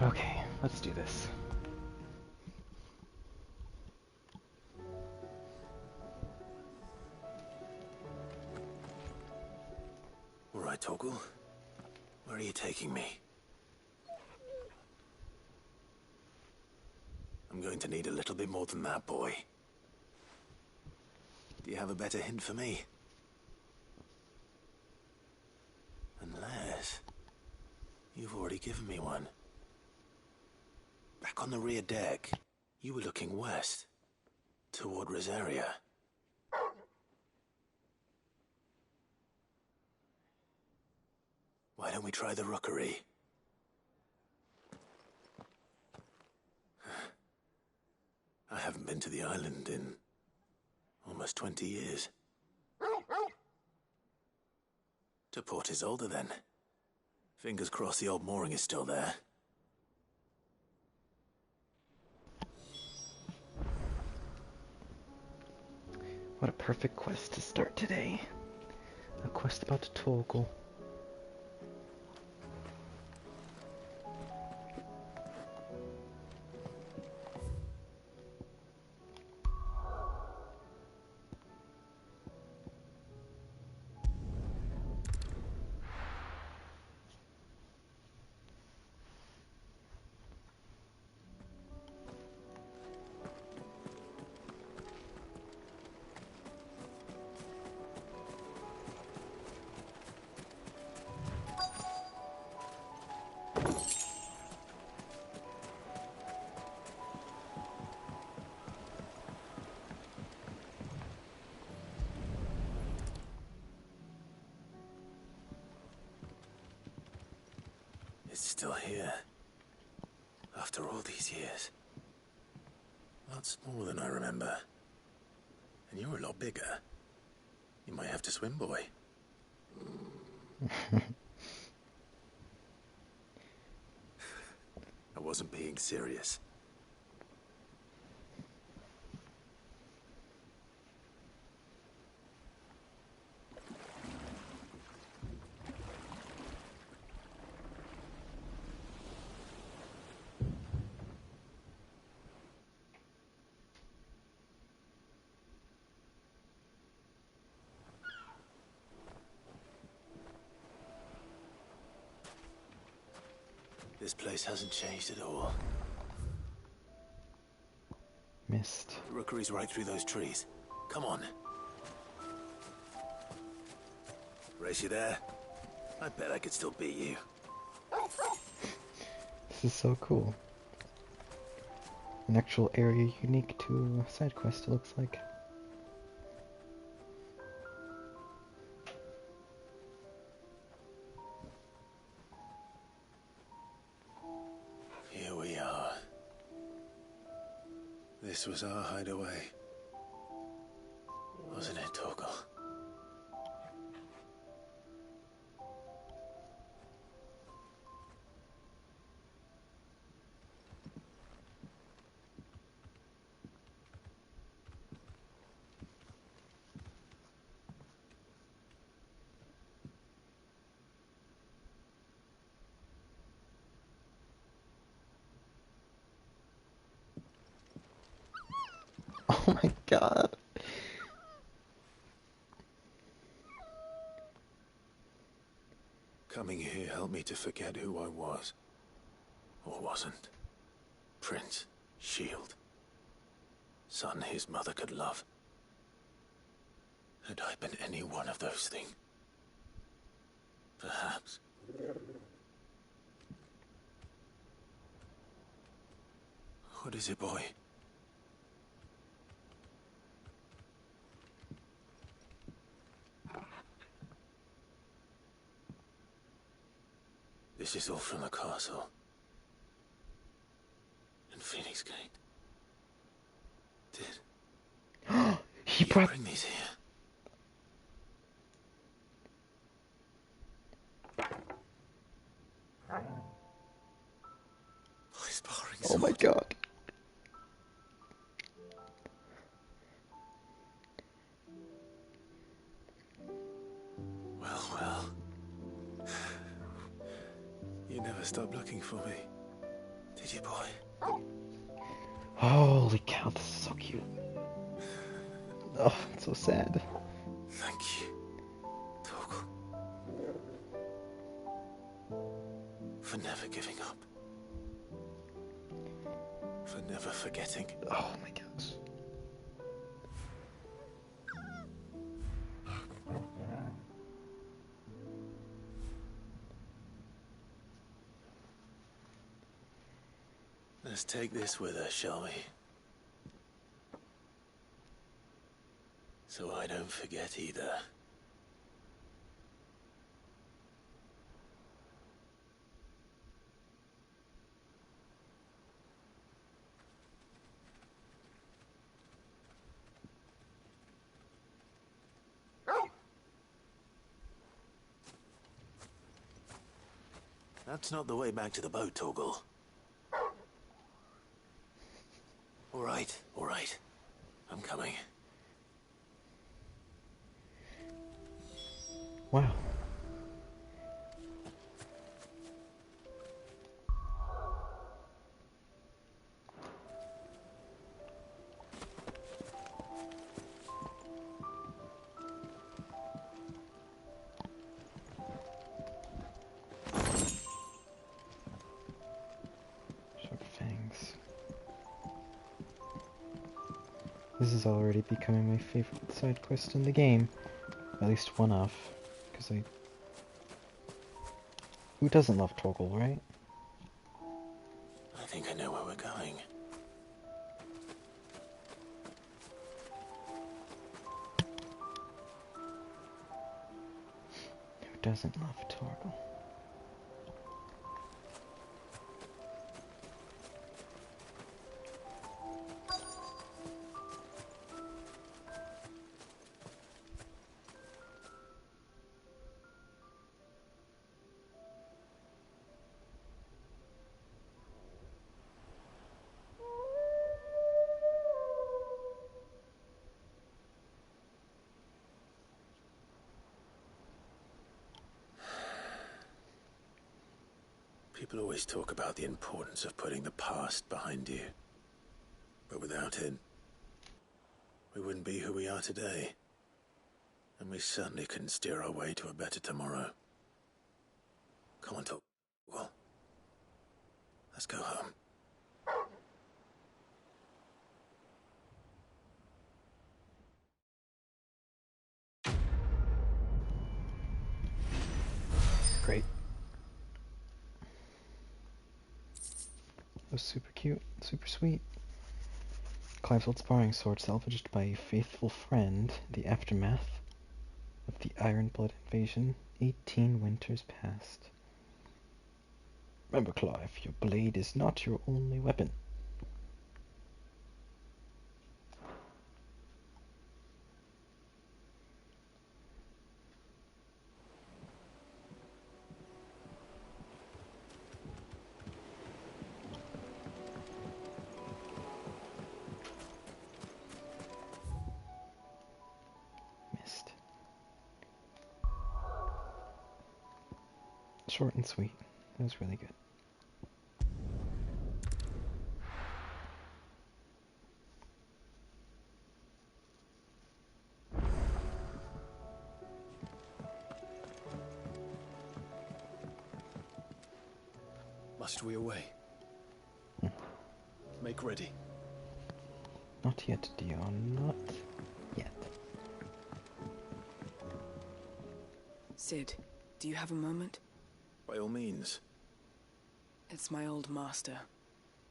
Okay, let's do this. All right, Toggle. Where are you taking me? I'm going to need a little bit more than that, boy. Do you have a better hint for me? Unless... you've already given me one. Back on the rear deck, you were looking west, toward Rosaria. Why don't we try the rookery? I haven't been to the island in almost 20 years. To Port Isolde, then. Fingers crossed the old mooring is still there. What a perfect quest to start today. A quest about Torgal. It's still here. After all these years. Lots more than I remember. And you're a lot bigger. You might have to swim, boy. I wasn't being serious. This place hasn't changed at all. Missed. The rookery's right through those trees. Come on. Race you there? I bet I could still beat you. This is so cool. An actual area unique to a side quest, it looks like. Here we are. This was our hideaway. Wasn't it, Torgal? Oh my god. Coming here helped me to forget who I was. Or wasn't. Prince, shield. Son his mother could love. Had I been any one of those things? Perhaps. What is it, boy? This is all from the castle. In Phoenix Gate. He You brought... bring these here? My sparring Oh my sword. god. Well, well. You never stop looking for me. Did you, boy? Holy cow, this is so cute. Oh, it's so sad. Thank you, Torgal. For never giving up. For never forgetting. Oh my gosh. Let's take this with us, shall we? So I don't forget either. That's not the way back to the boat, Torgal. All right. I'm coming. Wow. Sharp fangs. This is already becoming my favorite side quest in the game. At least one of. Because I... Who doesn't love Torgal, right? I think I know where we're going. Who doesn't love Torgal? People always talk about the importance of putting the past behind you. But without it, we wouldn't be who we are today. And we certainly couldn't steer our way to a better tomorrow. Come on, Torgal. Let's go home. Great. That was super cute, super sweet. Clive's old sparring sword salvaged by a faithful friend, the aftermath of the Ironblood invasion, 18 winters past. Remember, Clive, your blade is not your only weapon. Missed. Short and sweet. That was really good. Must we away? Make ready. Not yet, Dion. Not yet. Sid, do you have a moment? By all means. It's my old master.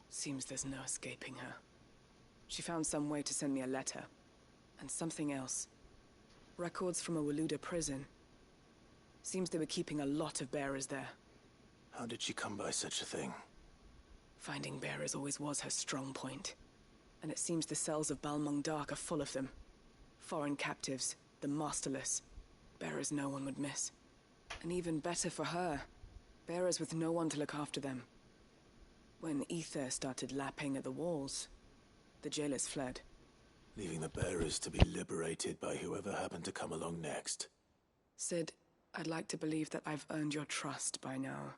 Seems there's no escaping her. She found some way to send me a letter. And something else. Records from a Waluda prison. Seems they were keeping a lot of bearers there. How did she come by such a thing? Finding bearers always was her strong point. And it seems the cells of Balmung Dark are full of them. Foreign captives, the masterless. Bearers no one would miss. And even better for her, bearers with no one to look after them. When ether started lapping at the walls, the jailers fled. Leaving the bearers to be liberated by whoever happened to come along next. Sid, I'd like to believe that I've earned your trust by now.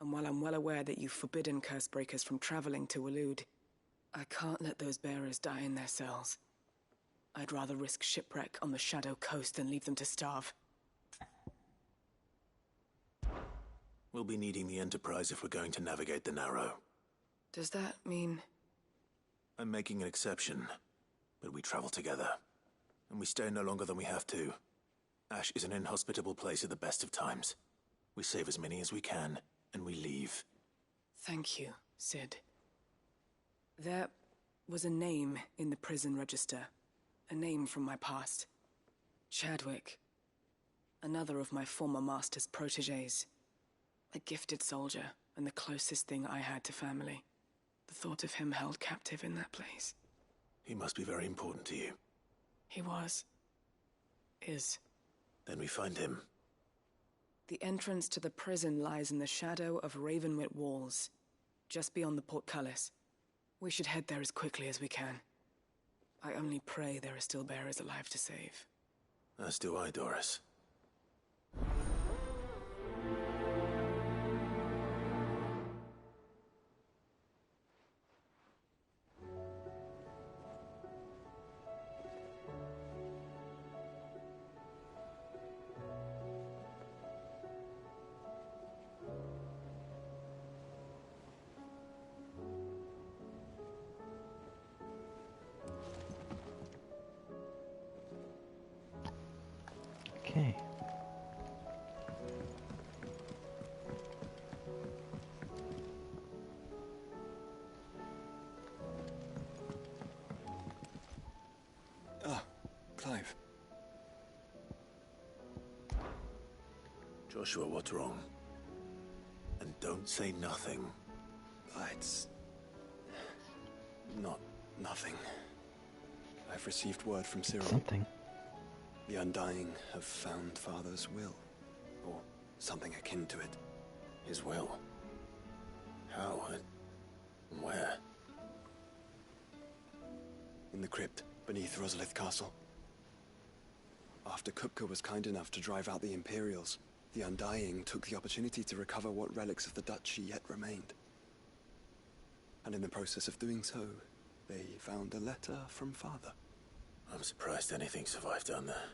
And while I'm well aware that you've forbidden Cursebreakers from traveling to Waloed, I can't let those bearers die in their cells. I'd rather risk shipwreck on the Shadow Coast than leave them to starve. We'll be needing the Enterprise if we're going to navigate the Narrow. Does that mean... I'm making an exception, but we travel together. And we stay no longer than we have to. Ash is an inhospitable place at the best of times. We save as many as we can, and we leave. Thank you, Sid. There was a name in the prison register. A name from my past. Chadwick. Another of my former master's protégés. A gifted soldier, and the closest thing I had to family. The thought of him held captive in that place. He must be very important to you. He was. Is. Then we find him. The entrance to the prison lies in the shadow of Ravenwit Walls, just beyond the portcullis. We should head there as quickly as we can. I only pray there are still bearers alive to save. As do I, Doris. Okay. Clive. Joshua, what's wrong? And don't say nothing. It's... not nothing. I've received word from Cyril. Something. The Undying have found Father's will. Or something akin to it. His will? How? And where? In the crypt, beneath Rosalith Castle. After Kupka was kind enough to drive out the Imperials, the Undying took the opportunity to recover what relics of the Duchy yet remained. And in the process of doing so, they found a letter from Father. I'm surprised anything survived down there.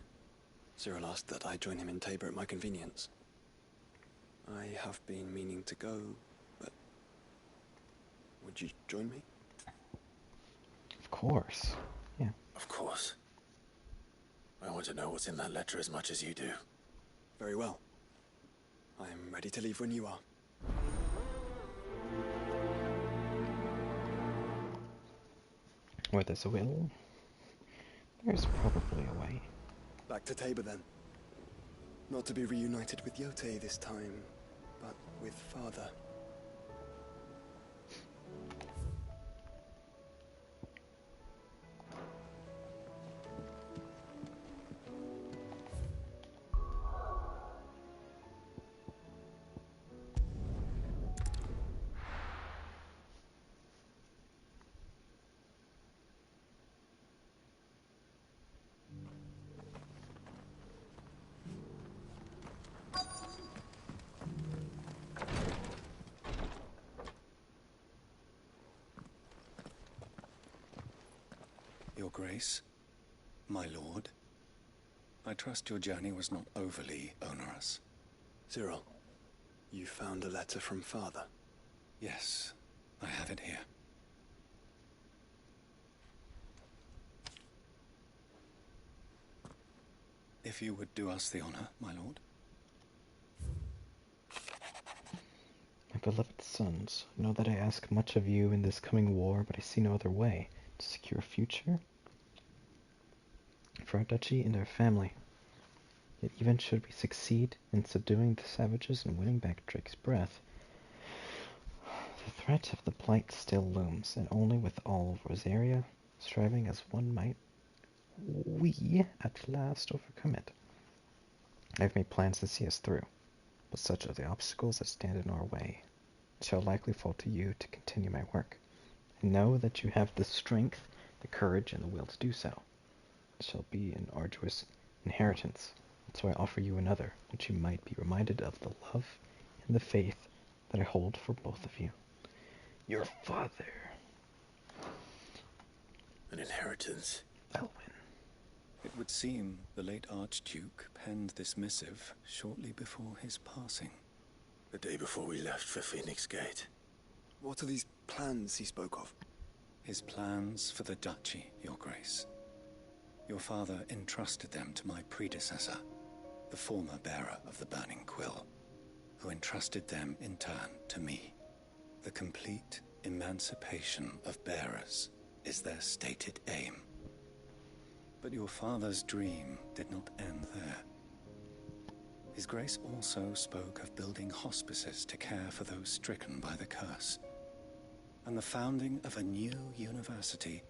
Cyril asked that I join him in Tabor at my convenience. I have been meaning to go, but... would you join me? Of course. Yeah. Of course. I want to know what's in that letter as much as you do. Very well. I'm ready to leave when you are. Where there's a will, there's probably a way. Back to Tabor then. Not to be reunited with Yote this time, but with Father. Your Grace, my lord, I trust your journey was not overly onerous. Cyril, you found a letter from Father. Yes, I have it here. If you would do us the honor, my lord. My beloved sons, know that I ask much of you in this coming war, but I see no other way to secure a future for our duchy and our family. Yet even should we succeed in subduing the savages and winning back Drake's breath, the threat of the Blight still looms, and only with all of Rosaria striving as one might, we at last overcome it. I've made plans to see us through, but such are the obstacles that stand in our way. It shall likely fall to you to continue my work. I know that you have the strength, the courage, and the will to do so. It shall be an arduous inheritance, and so I offer you another, which you might be reminded of the love and the faith that I hold for both of you. Your father, An inheritance. Elwyn. It would seem the late Archduke penned this missive shortly before his passing. The day before we left for Phoenix Gate. What are these plans he spoke of? His plans for the duchy, Your Grace. Your father entrusted them to my predecessor, the former bearer of the Burning Quill, who entrusted them in turn to me. The complete emancipation of bearers is their stated aim. But your father's dream did not end there. His Grace also spoke of building hospices to care for those stricken by the curse, and the founding of a new university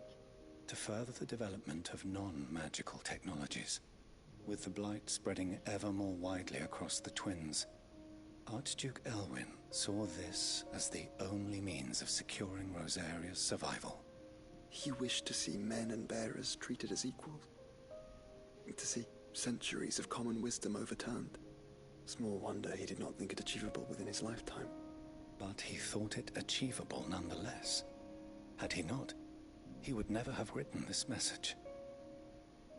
to further the development of non-magical technologies. With the blight spreading ever more widely across the twins, Archduke Elwyn saw this as the only means of securing Rosaria's survival. He wished to see men and bearers treated as equals. To see centuries of common wisdom overturned. Small wonder he did not think it achievable within his lifetime. But he thought it achievable nonetheless. Had he not, he would never have written this message.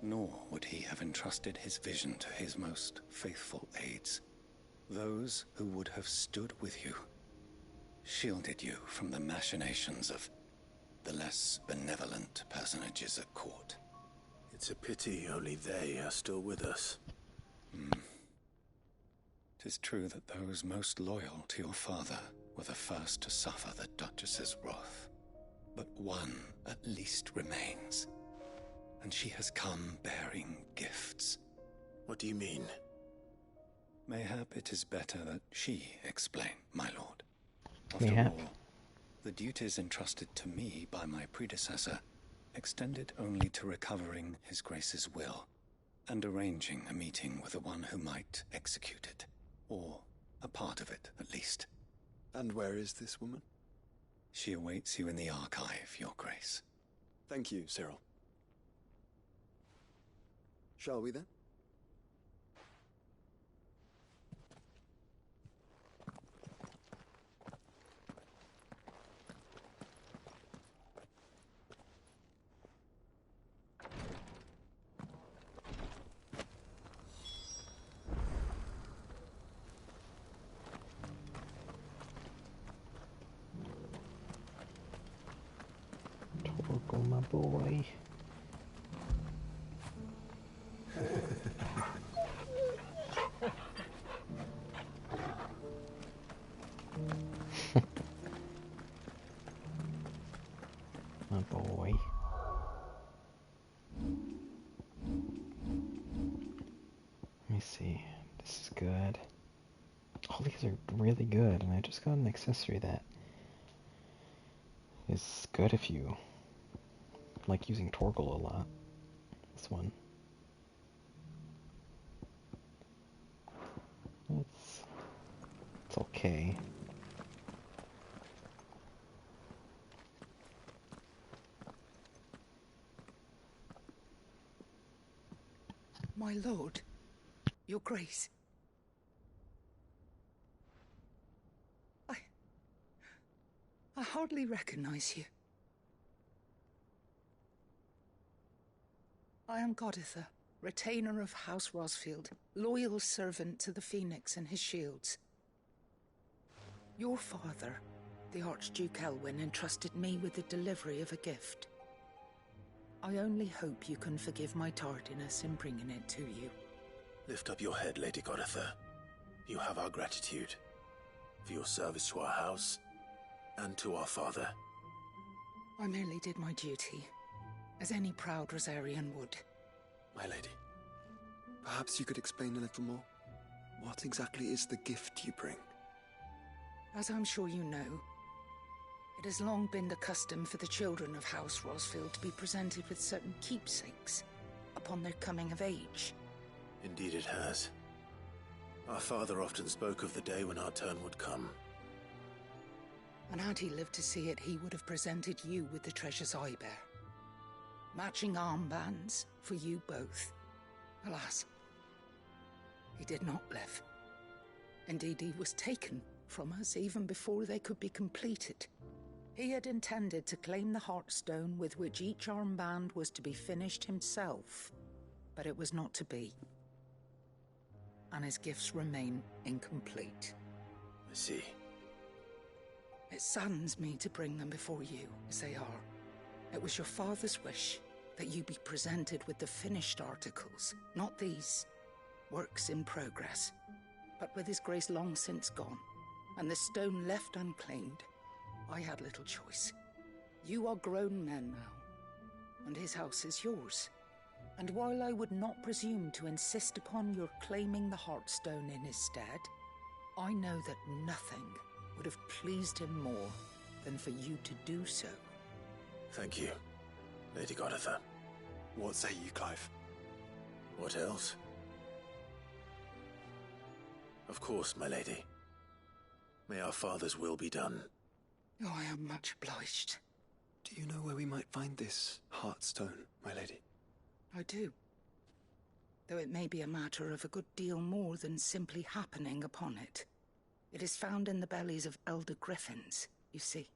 Nor would he have entrusted his vision to his most faithful aides, those who would have stood with you, shielded you from the machinations of the less benevolent personages at court. It's a pity only they are still with us. 'Tis true that those most loyal to your father were the first to suffer the Duchess's wrath. But one at least remains, and she has come bearing gifts. What do you mean? Mayhap it is better that she explain, my lord. After Mayhap. all, the duties entrusted to me by my predecessor extended only to recovering His Grace's will and arranging a meeting with the one who might execute it, or a part of it at least. And where is this woman? She awaits you in the archive, Your Grace. Thank you, Cyril. Shall we then? Torgal, my boy. My boy. Let me see. This is good. All these are really good, and I just got an accessory that is good if you like using Torgal a lot. This one. It's okay. My lord, your grace. I hardly recognize you. I am Goditha, retainer of House Rosfield, loyal servant to the Phoenix and his shields. Your father, the Archduke Elwyn, entrusted me with the delivery of a gift. I only hope you can forgive my tardiness in bringing it to you. Lift up your head, Lady Goditha. You have our gratitude for your service to our house and to our father. I merely did my duty, as any proud Rosarian would. My lady, perhaps you could explain a little more? What exactly is the gift you bring? As I'm sure you know, it has long been the custom for the children of House Rosfield to be presented with certain keepsakes upon their coming of age. Indeed it has. Our father often spoke of the day when our turn would come. And had he lived to see it, he would have presented you with the treasures I bear. Matching armbands for you both. Alas, he did not live. Indeed, he was taken from us even before they could be completed. He had intended to claim the Heartstone with which each armband was to be finished himself, but it was not to be. And his gifts remain incomplete. I see. It saddens me to bring them before you, as they are. It was your father's wish that you be presented with the finished articles, not these works in progress. But with his grace long since gone, and the stone left unclaimed, I had little choice. You are grown men now, and his house is yours. And while I would not presume to insist upon your claiming the Heartstone in his stead, I know that nothing would have pleased him more than for you to do so. Thank you, Lady Goditha. What say you, Clive? What else? Of course, my lady. May our father's will be done. Oh, I am much obliged. Do you know where we might find this Heartstone, my lady? I do. Though it may be a matter of a good deal more than simply happening upon it. It is found in the bellies of elder griffins, you see.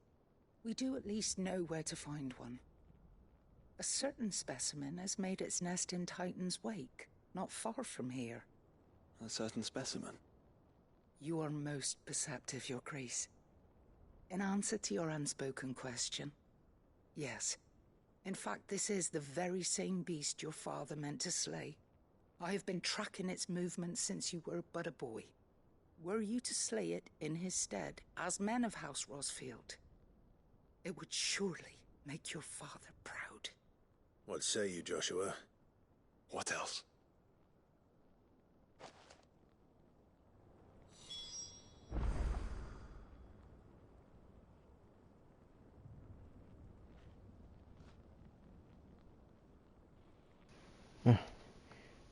We do at least know where to find one. A certain specimen has made its nest in Titan's Wake, not far from here. A certain specimen? You are most perceptive, Your Grace. In answer to your unspoken question, yes. In fact, this is the very same beast your father meant to slay. I have been tracking its movements since you were but a boy. Were you to slay it in his stead, as men of House Rosfield, it would surely make your father proud. What say you, Joshua? What else?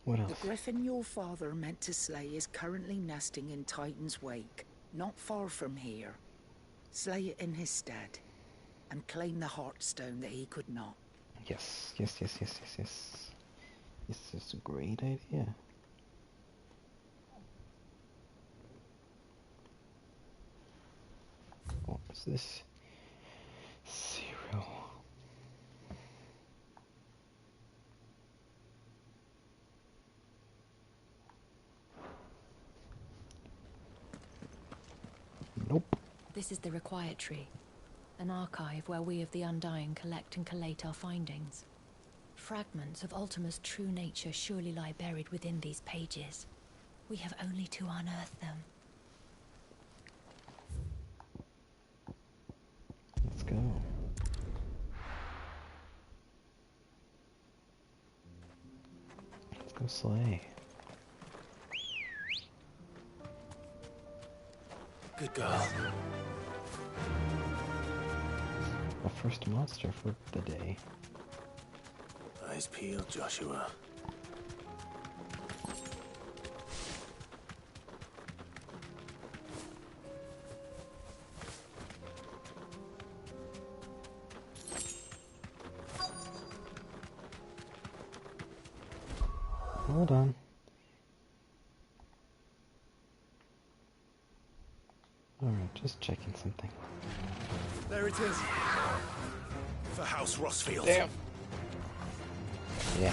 What else? The griffin your father meant to slay is currently nesting in Titan's Wake, not far from here. Slay it in his stead, and claim the Heartstone that he could not. Yes. This is a great idea. What is this? Cereal. Nope. This is the Required Tree, an archive where we of the Undying collect and collate our findings. Fragments of Ultima's true nature surely lie buried within these pages. We have only to unearth them. Let's go. Let's go slay. Good girl. Our first monster for the day. Eyes peeled, Joshua. Hold on. Alright, just checking something. There it is. For House Rosfield. Damn. Yeah.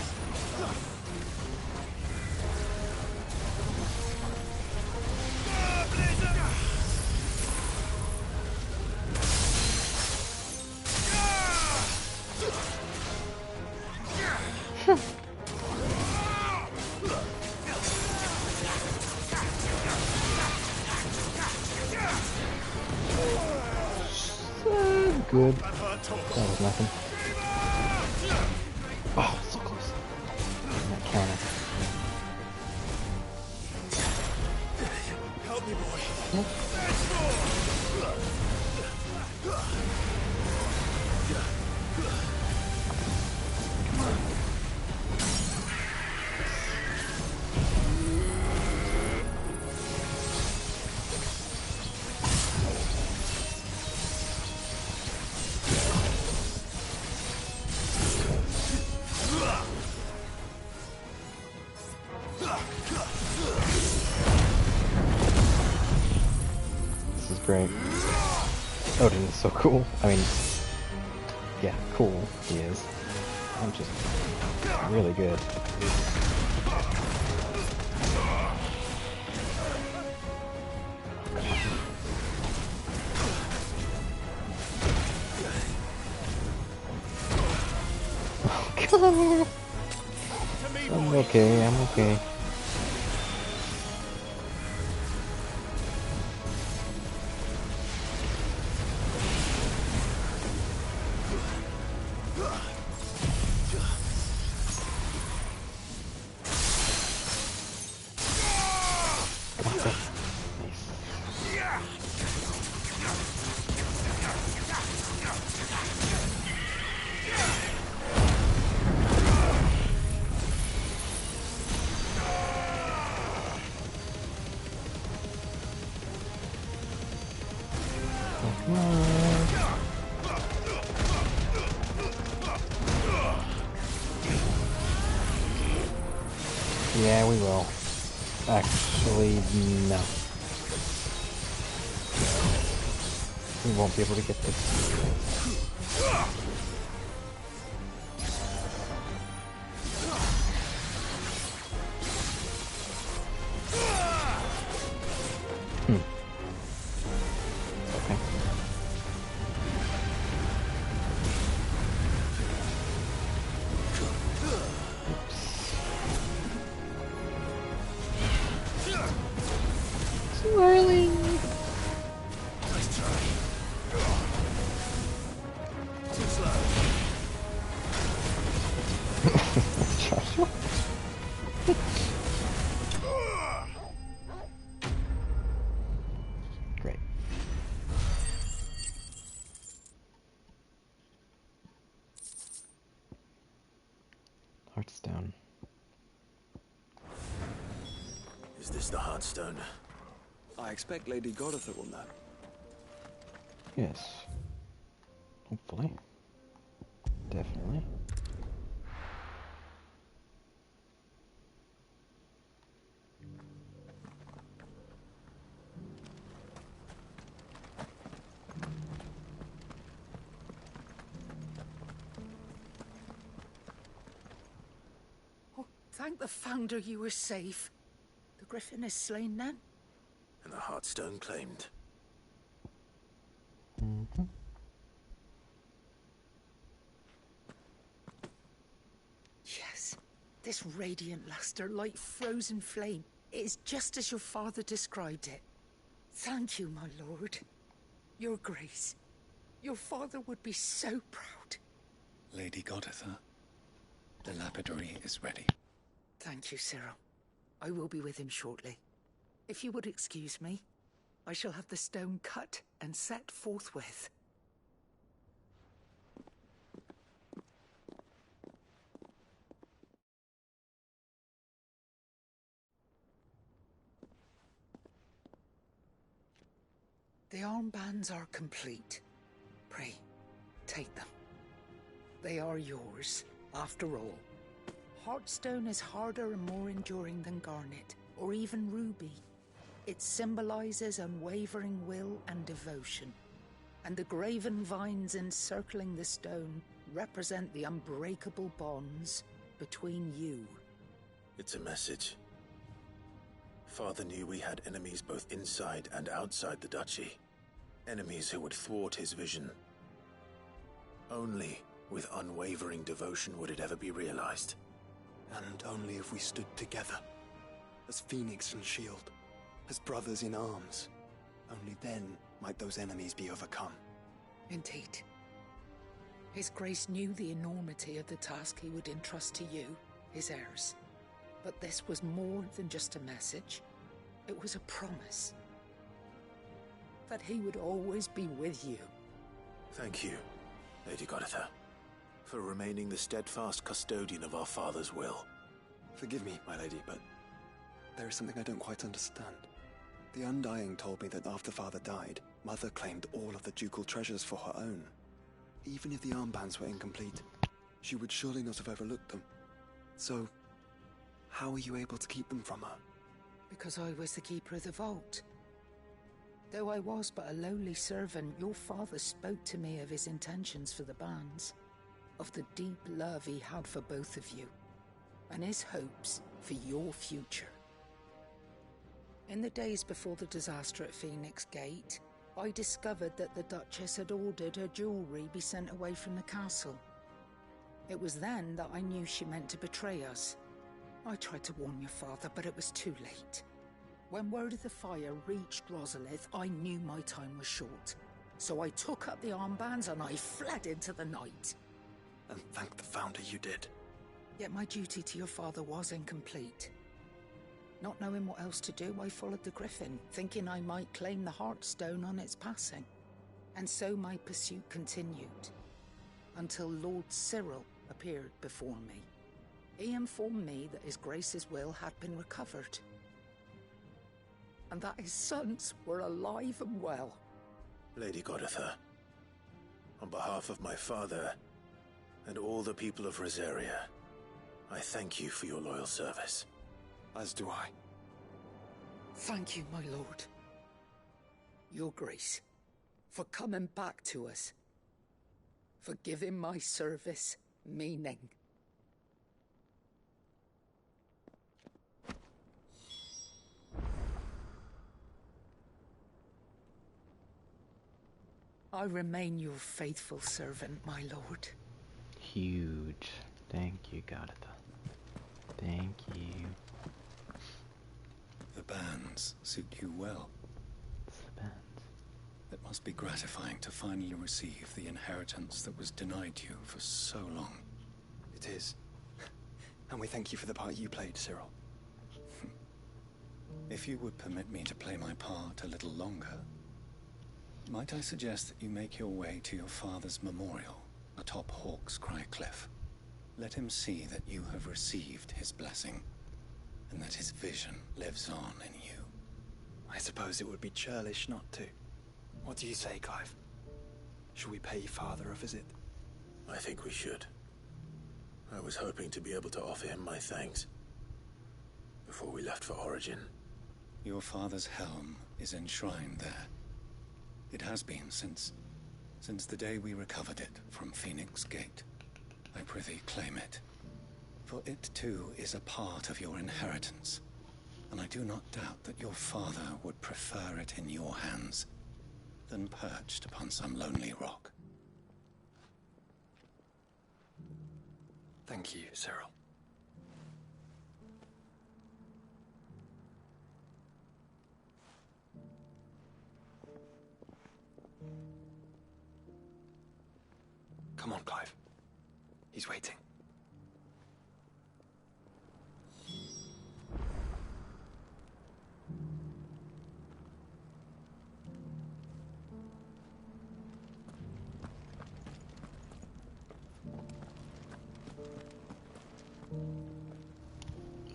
Good. That was nothing. Oh, so close. That counter. Help me, boy. Yep. great. Odin is so cool. I mean, yeah, cool he is. I'm just really good. Oh god! I'm okay, I'm okay. Yeah, we will. Actually, no. We won't be able to get this. Okay. Swirling. Nice try. Too slow. Joshua? Great. Heartstone. Is this the Heartstone? I expect Lady Goditha will know. Yes. Hopefully. Definitely. Oh, thank the Founder you were safe. The Griffin is slain then? And the Heartstone claimed. Mm-hmm. Yes. This radiant luster, like frozen flame, it is just as your father described it. Thank you, my lord. Your Grace. Your father would be so proud. Lady Goditha, the lapidary is ready. Thank you, Cyril. I will be with him shortly. If you would excuse me, I shall have the stone cut and set forthwith. The armbands are complete. Pray, take them. They are yours, after all. Heartstone is harder and more enduring than garnet, or even ruby. It symbolizes unwavering will and devotion, and the graven vines encircling the stone represent the unbreakable bonds between you. It's a message. Father knew we had enemies both inside and outside the duchy. Enemies who would thwart his vision. Only with unwavering devotion would it ever be realized. And only if we stood together, as Phoenix and Shield, as brothers in arms. Only then might those enemies be overcome. Indeed. His Grace knew the enormity of the task he would entrust to you, his heirs. But this was more than just a message. It was a promise. That he would always be with you. Thank you, Lady Goditha, for remaining the steadfast custodian of our father's will. Forgive me, my lady, but there is something I don't quite understand. The Undying told me that after Father died, Mother claimed all of the ducal treasures for her own. Even if the armbands were incomplete, she would surely not have overlooked them. So, how were you able to keep them from her? Because I was the keeper of the vault. Though I was but a lowly servant, your father spoke to me of his intentions for the bands, of the deep love he had for both of you, and his hopes for your future. In the days before the disaster at Phoenix Gate, I discovered that the Duchess had ordered her jewelry be sent away from the castle. It was then that I knew she meant to betray us. I tried to warn your father, but it was too late. When word of the fire reached Rosalith, I knew my time was short. So I took up the armbands and I fled into the night. And thank the Founder you did. Yet my duty to your father was incomplete. Not knowing what else to do, I followed the Griffin, thinking I might claim the Heartstone on its passing. And so my pursuit continued, until Lord Cyril appeared before me. He informed me that His Grace's will had been recovered, and that his sons were alive and well. Lady Goditha, on behalf of my father and all the people of Rosaria, I thank you for your loyal service. As do I. Thank you, my lord. Your Grace, for coming back to us, for giving my service meaning. I remain your faithful servant, my lord. Huge. Thank you, Goditha. Thank you. The bands suit you well. It's the band. It must be gratifying to finally receive the inheritance that was denied you for so long. It is. And we thank you for the part you played, Cyril. If you would permit me to play my part a little longer, might I suggest that you make your way to your father's memorial atop Hawk's Cry Cliff? Let him see that you have received his blessing, and that his vision lives on in you. I suppose it would be churlish not to. What do you say, Clive? Should we pay Father a visit? I think we should. I was hoping to be able to offer him my thanks before we left for Origin. Your father's helm is enshrined there. It has been since the day we recovered it from Phoenix Gate. I prithee claim it, for it too is a part of your inheritance, and I do not doubt that your father would prefer it in your hands than perched upon some lonely rock. Thank you, Cyril. Come on, Clive. He's waiting.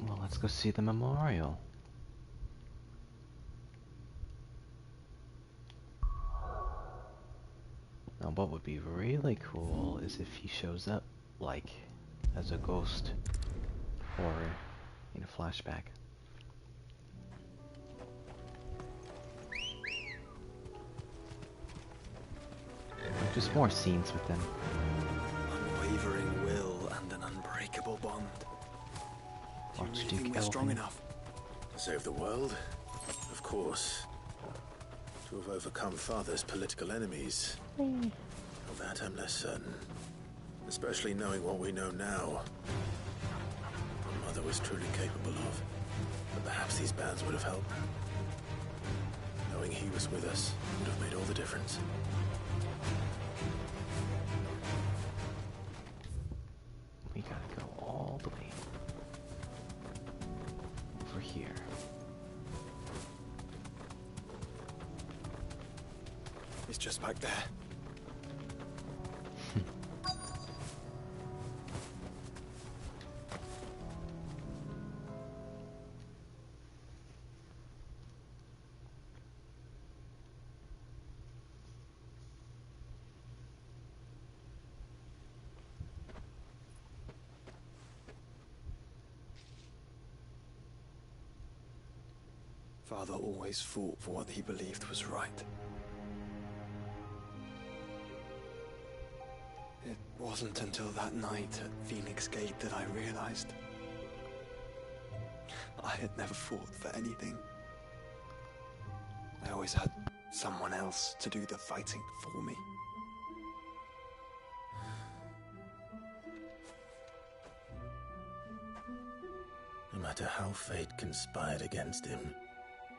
Well, let's go see the memorial. Now, what would be really cool is if he shows up, like, as a ghost or in a flashback. Like, just more scenes with them. Unwavering will and an unbreakable bond. Do you Watch really Duke think we're strong Elvin. enough? To save the world? Of course. To have overcome Father's political enemies? Of that I'm less certain. Especially knowing what we know now. What Mother was truly capable of. But perhaps these bands would have helped. Knowing he was with us would have made all the difference. We gotta go all the way over here. It's just back there. Father always fought for what he believed was right. It wasn't until that night at Phoenix Gate that I realized I had never fought for anything. I always had someone else to do the fighting for me. No matter how fate conspired against him,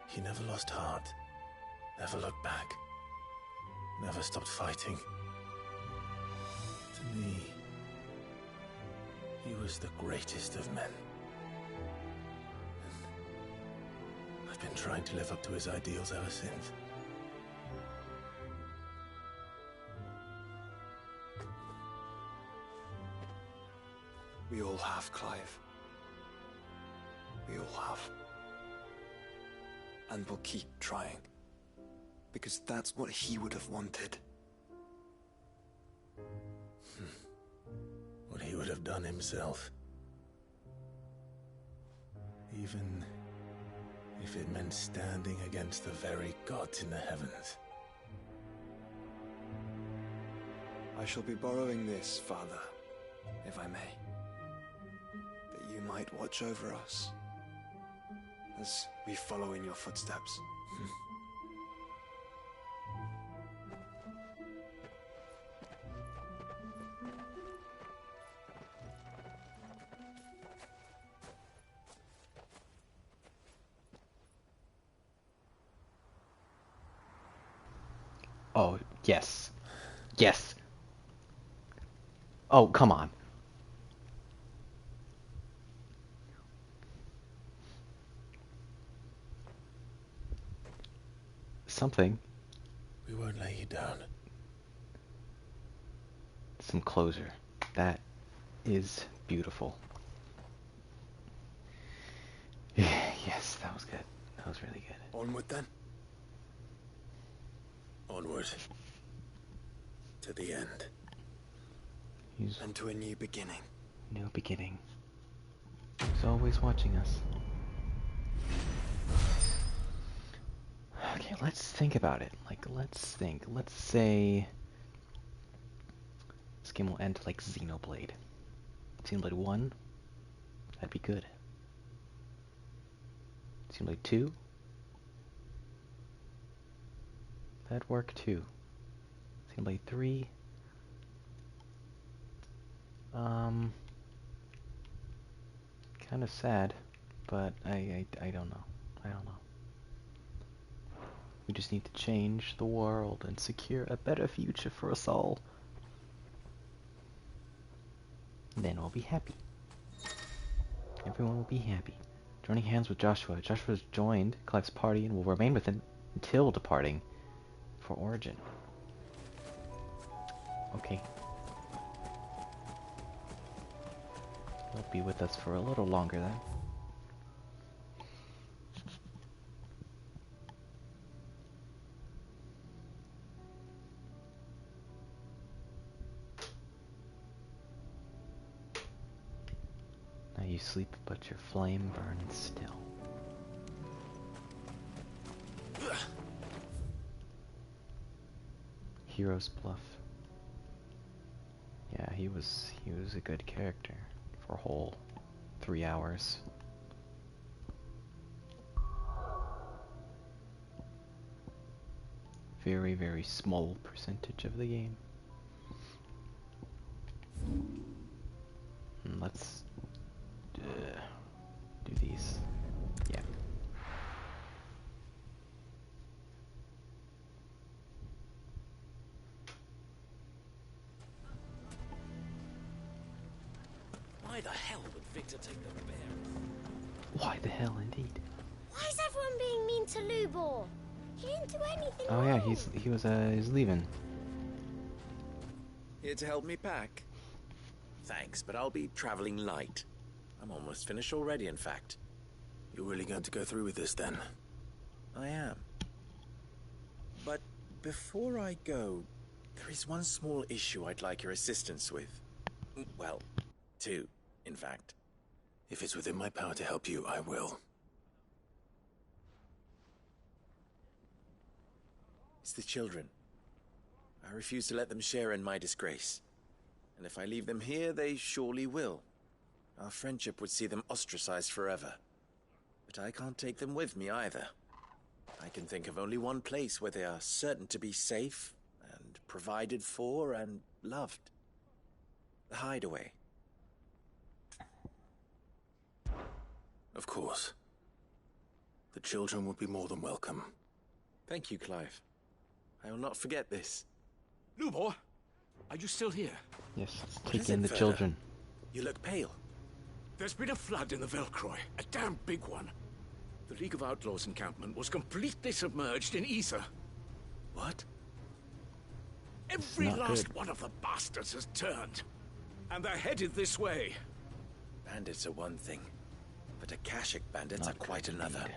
he never lost heart, never looked back, never stopped fighting. To me, he was the greatest of men. And I've been trying to live up to his ideals ever since. We all have, Clive. We all have. And we'll keep trying. Because that's what he would have wanted. What he would have done himself. Even if it meant standing against the very gods in the heavens. I shall be borrowing this, Father, if I may. That you might watch over us as we follow in your footsteps. Oh, yes. Yes. Oh, come on. Something. We won't lay you down. Some closure. That is beautiful. Yes, that was good. That was really good. Onward then. Onward. To the end. And to a new beginning. New beginning. He's always watching us. Okay, let's think about it. Let's think. Let's say this game will end like Xenoblade. Xenoblade 1? That'd be good. Xenoblade 2? That'd work too. Xenoblade 3? Kind of sad, but I don't know. I don't know. We just need to change the world and secure a better future for us all. Then we'll be happy. Everyone will be happy. Joining hands with Joshua. Joshua's joined Clive's party and will remain with him until departing for Origin. Okay. He'll be with us for a little longer then. Now you sleep, but your flame burns still. Hero's Bluff. Yeah, he was a good character for a whole 3 hours. Very, very small percentage of the game. Let's do these. Yeah. Why the hell would Victor take the bear? Why the hell, indeed. Why is everyone being mean to Lubor? He didn't do anything Oh wrong. yeah, he's leaving. Here to help me pack. Thanks, but I'll be traveling light. I'm almost finished already, in fact. You're really going to go through with this then? I am. But before I go, there is one small issue I'd like your assistance with. Well, two, in fact. If it's within my power to help you, I will. It's the children. I refuse to let them share in my disgrace. And if I leave them here, they surely will. Our friendship would see them ostracized forever. But I can't take them with me either. I can think of only one place where they are certain to be safe and provided for and loved. The Hideaway. Of course. The children would be more than welcome. Thank you, Clive. I will not forget this. Lubor, are you still here? Yes, let's What take is in it, the Further? children. You look pale. There's been a flood in the Velcroy, a damn big one. The League of Outlaws encampment was completely submerged in ether. What? Every not last good. one of the bastards has turned. And they're headed this way. Bandits are one thing, but Akashic bandits Not are quite good another. indeed.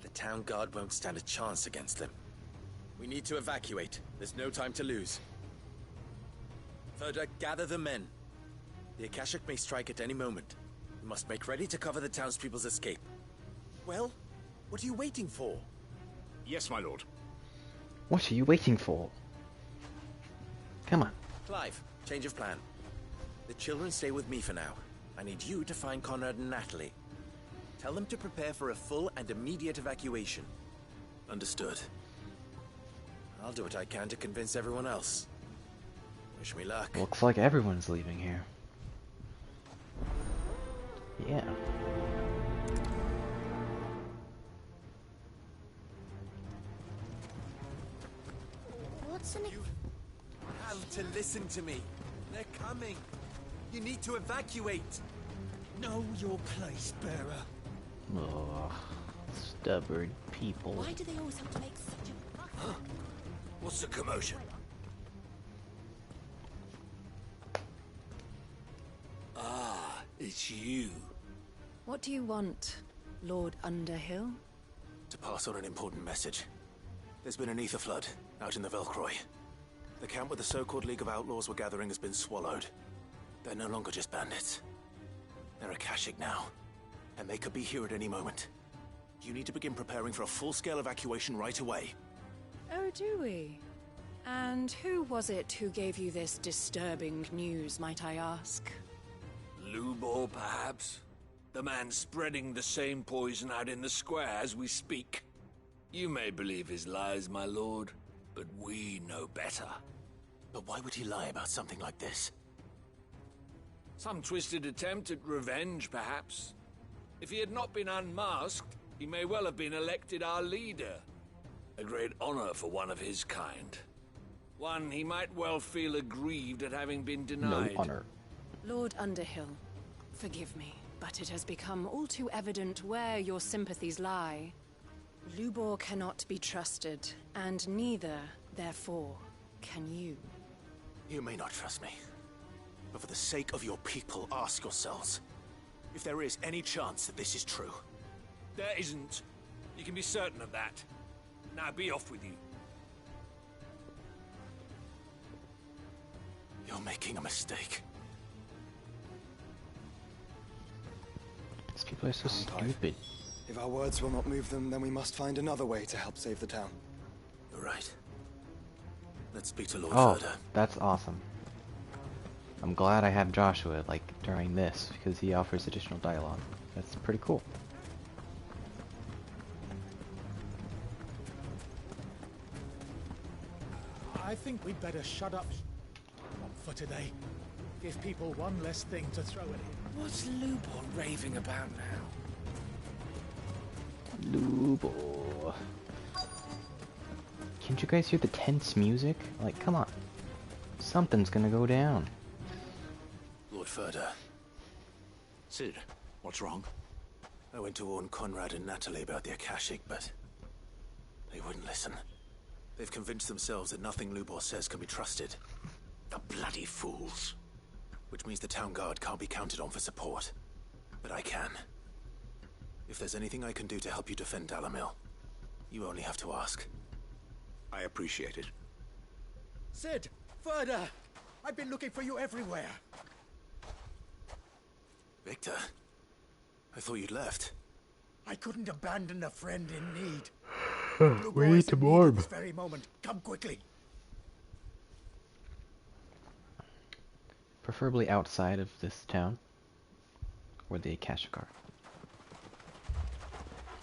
The town guard won't stand a chance against them. We need to evacuate. There's no time to lose. Further, gather the men. The Akashic may strike at any moment. We must make ready to cover the townspeople's escape. Well, what are you waiting for? Yes, my lord. What are you waiting for? Come on. Clive, change of plan. The children stay with me for now. I need you to find Conrad and Natalie. Tell them to prepare for a full and immediate evacuation. Understood. I'll do what I can to convince everyone else. Wish me luck. Looks like everyone's leaving here. Yeah. What's in it? You have to listen to me. They're coming. You need to evacuate. Know your place, bearer. Ugh. Stubborn people. Why do they always have to make such a fuss? What's the commotion? Ah, it's you. What do you want, Lord Underhill? To pass on an important message. There's been an ether flood out in the Velcroy. The camp where the so-called League of Outlaws were gathering has been swallowed. They're no longer just bandits. They're Akashic now, and they could be here at any moment. You need to begin preparing for a full-scale evacuation right away. Oh, do we? And who was it who gave you this disturbing news, might I ask? Lubor, perhaps? The man spreading the same poison out in the square as we speak. You may believe his lies, my lord, but we know better. But why would he lie about something like this? Some twisted attempt at revenge, perhaps. If he had not been unmasked, he may well have been elected our leader. A great honor for one of his kind. One he might well feel aggrieved at having been denied. No honor. Lord Underhill, forgive me, but it has become all too evident where your sympathies lie. Lubor cannot be trusted, and neither, therefore, can you. You may not trust me, but for the sake of your people, ask yourselves if there is any chance that this is true. There isn't. You can be certain of that. Now be off with you. You're making a mistake. These people are so Come, Clive. stupid. If our words will not move them, then we must find another way to help save the town. You're right. Let's speak to Lord Oh, Further. that's awesome. I'm glad I have Joshua, like, during this, because he offers additional dialogue. That's pretty cool. I think we'd better shut up for today. Give people one less thing to throw at him. What's Lubor raving about now? Lubor. Can't you guys hear the tense music? Like, come on. Something's gonna go down. Lord Further. Sid, what's wrong? I went to warn Conrad and Natalie about the Akashic, but they wouldn't listen. They've convinced themselves that nothing Lubor says can be trusted. The bloody fools. Which means the town guard can't be counted on for support. But I can. If there's anything I can do to help you defend Dalamil, you only have to ask. I appreciate it. Sid! Further! I've been looking for you everywhere. Victor? I thought you'd left. I couldn't abandon a friend in need. Blue We Boy need is to in need warm. at this very moment. Come quickly. Preferably outside of this town. Where the Akashic are.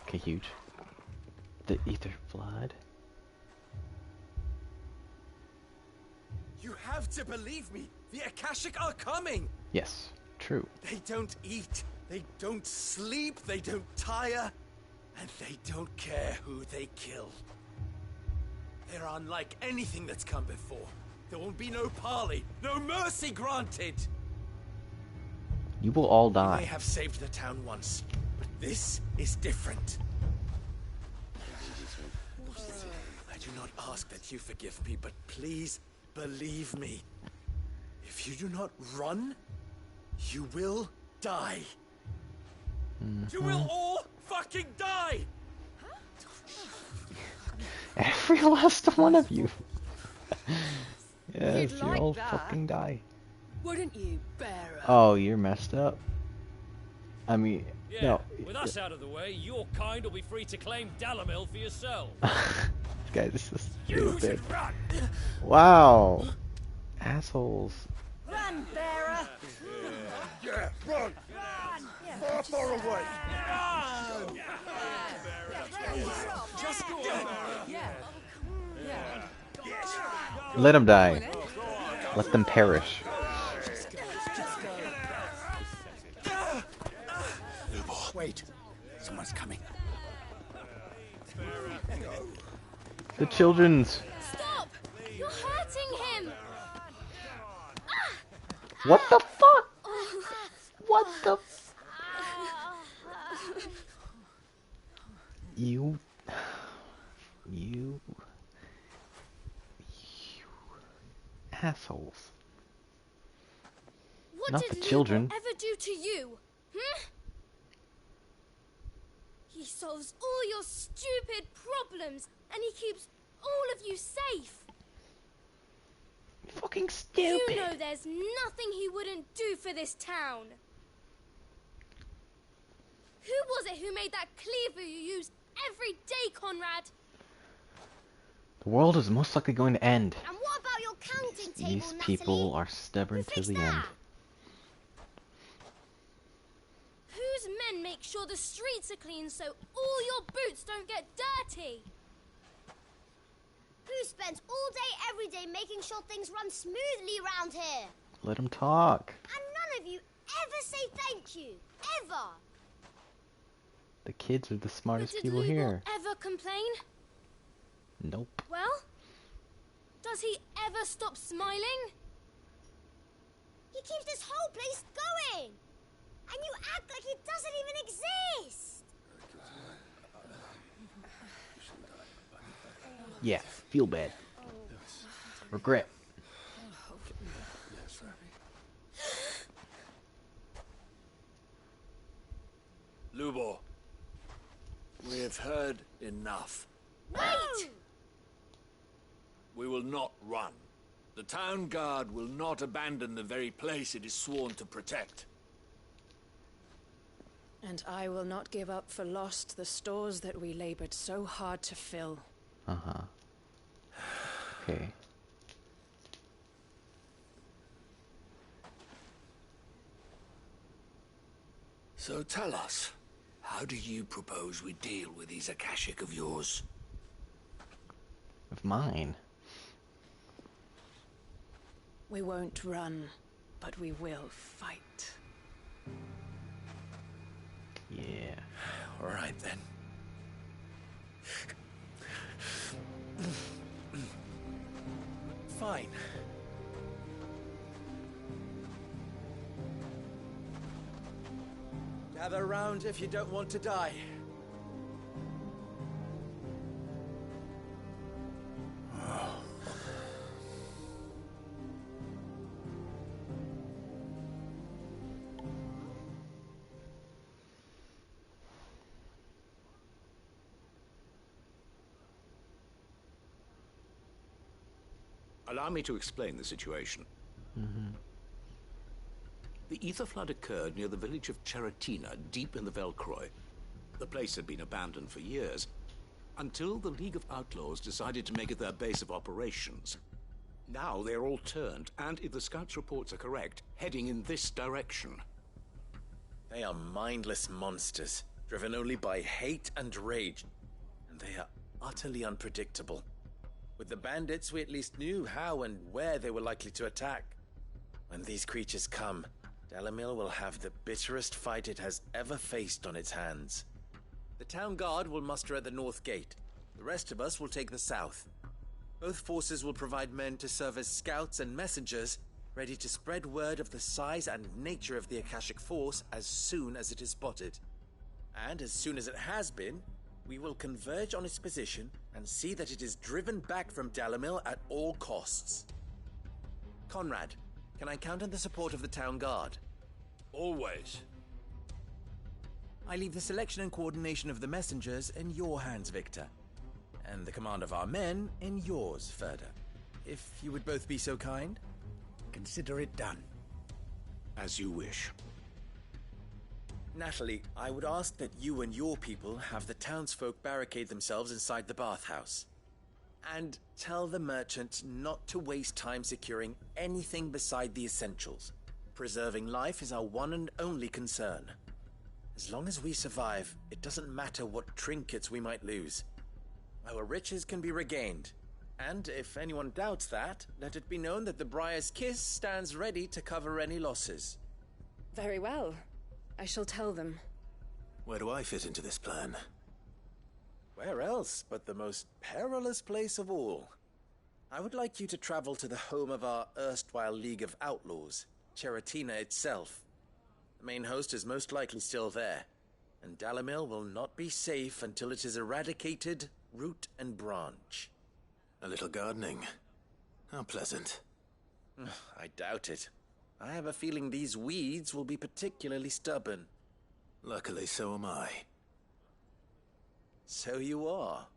Okay, huge. The Ether Flood. You have to believe me. The Akashic are coming. Yes, true. They don't eat. They don't sleep. They don't tire. And they don't care who they kill. They're unlike anything that's come before. There will be no parley, no mercy granted. You will all We die. may have saved the town once, but this is different. I do not ask that you forgive me, but please believe me. If you do not run, you will die. You will all fucking die! Every last one of you. Yes, You'd you like all that. fucking die. Wouldn't you, Bearer? Oh, you're messed up. I mean, Yeah, no. with us out of the way, your kind will be free to claim Dalamil for yourself. This guy is so You stupid. should run! Wow. Assholes. Run, Bearer! Yeah, run! Far, far away! Just go on. Yeah. Let them die. Let them perish. Wait. Someone's coming. The children's. Stop! You're hurting him! What the fuck? What the? You assholes. What Not did the Lubo children. ever do to you? He solves all your stupid problems, and he keeps all of you safe. Fucking stupid. You know there's nothing he wouldn't do for this town. Who was it who made that cleaver you use every day, Conrad? The world is most likely going to end. And what about your counting table, These Natalie? people are stubborn to the end. Whose men make sure the streets are clean so all your boots don't get dirty? Who spends all day every day making sure things run smoothly around here? Let them talk. And none of you ever say thank you. Ever. The kids are the smartest But did people Lubor here. ever complain? Nope. Well, does he ever stop smiling? He keeps this whole place going. And you act like it doesn't even exist. Yeah, feel bad. Regret. Lubor, we have heard enough. Wait! We will not run. The town guard will not abandon the very place it is sworn to protect. And I will not give up for lost the stores that we labored so hard to fill. Uh-huh. Okay. So tell us, how do you propose we deal with these Akashic of yours? Of mine. We won't run, but we will fight. Yeah. All right, then. Fine. Gather round if you don't want to die. Allow me to explain the situation. The ether flood occurred near the village of Cheratina, deep in the Velcroy. The place had been abandoned for years, until the League of Outlaws decided to make it their base of operations. Now they're all turned, and if the scouts' reports are correct, heading in this direction. They are mindless monsters, driven only by hate and rage, and they are utterly unpredictable. With the bandits, we at least knew how and where they were likely to attack. When these creatures come, Dalamil will have the bitterest fight it has ever faced on its hands. The town guard will muster at the north gate. The rest of us will take the south. Both forces will provide men to serve as scouts and messengers, ready to spread word of the size and nature of the Akashic force as soon as it is spotted. And as soon as it has been, we will converge on its position and see that it is driven back from Dalamil at all costs. Conrad, can I count on the support of the town guard? Always. I leave the selection and coordination of the messengers in your hands, Victor. And the command of our men in yours, Ferda. If you would both be so kind. Consider it done. As you wish. Natalie, I would ask that you and your people have the townsfolk barricade themselves inside the bathhouse. And tell the merchant not to waste time securing anything beside the essentials. Preserving life is our one and only concern. As long as we survive, it doesn't matter what trinkets we might lose. Our riches can be regained. And if anyone doubts that, let it be known that the Briar's Kiss stands ready to cover any losses. Very well. I shall tell them. Where do I fit into this plan? Where else but the most perilous place of all? I would like you to travel to the home of our erstwhile League of Outlaws, Cheratina itself. The main host is most likely still there, and Dalamil will not be safe until it is eradicated, root and branch. A little gardening. How pleasant. I doubt it. I have a feeling these weeds will be particularly stubborn. Luckily, so am I. So you are.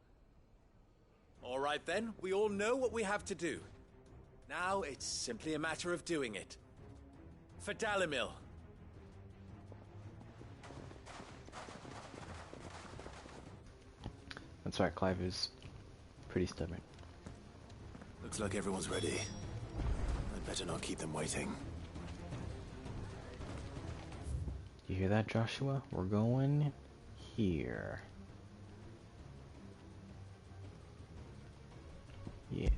All right then, we all know what we have to do. Now it's simply a matter of doing it. For Dalamil. That's right, Clive is pretty stubborn. Looks like everyone's ready. I'd better not keep them waiting. You hear that, Joshua? We're going here. Yeah.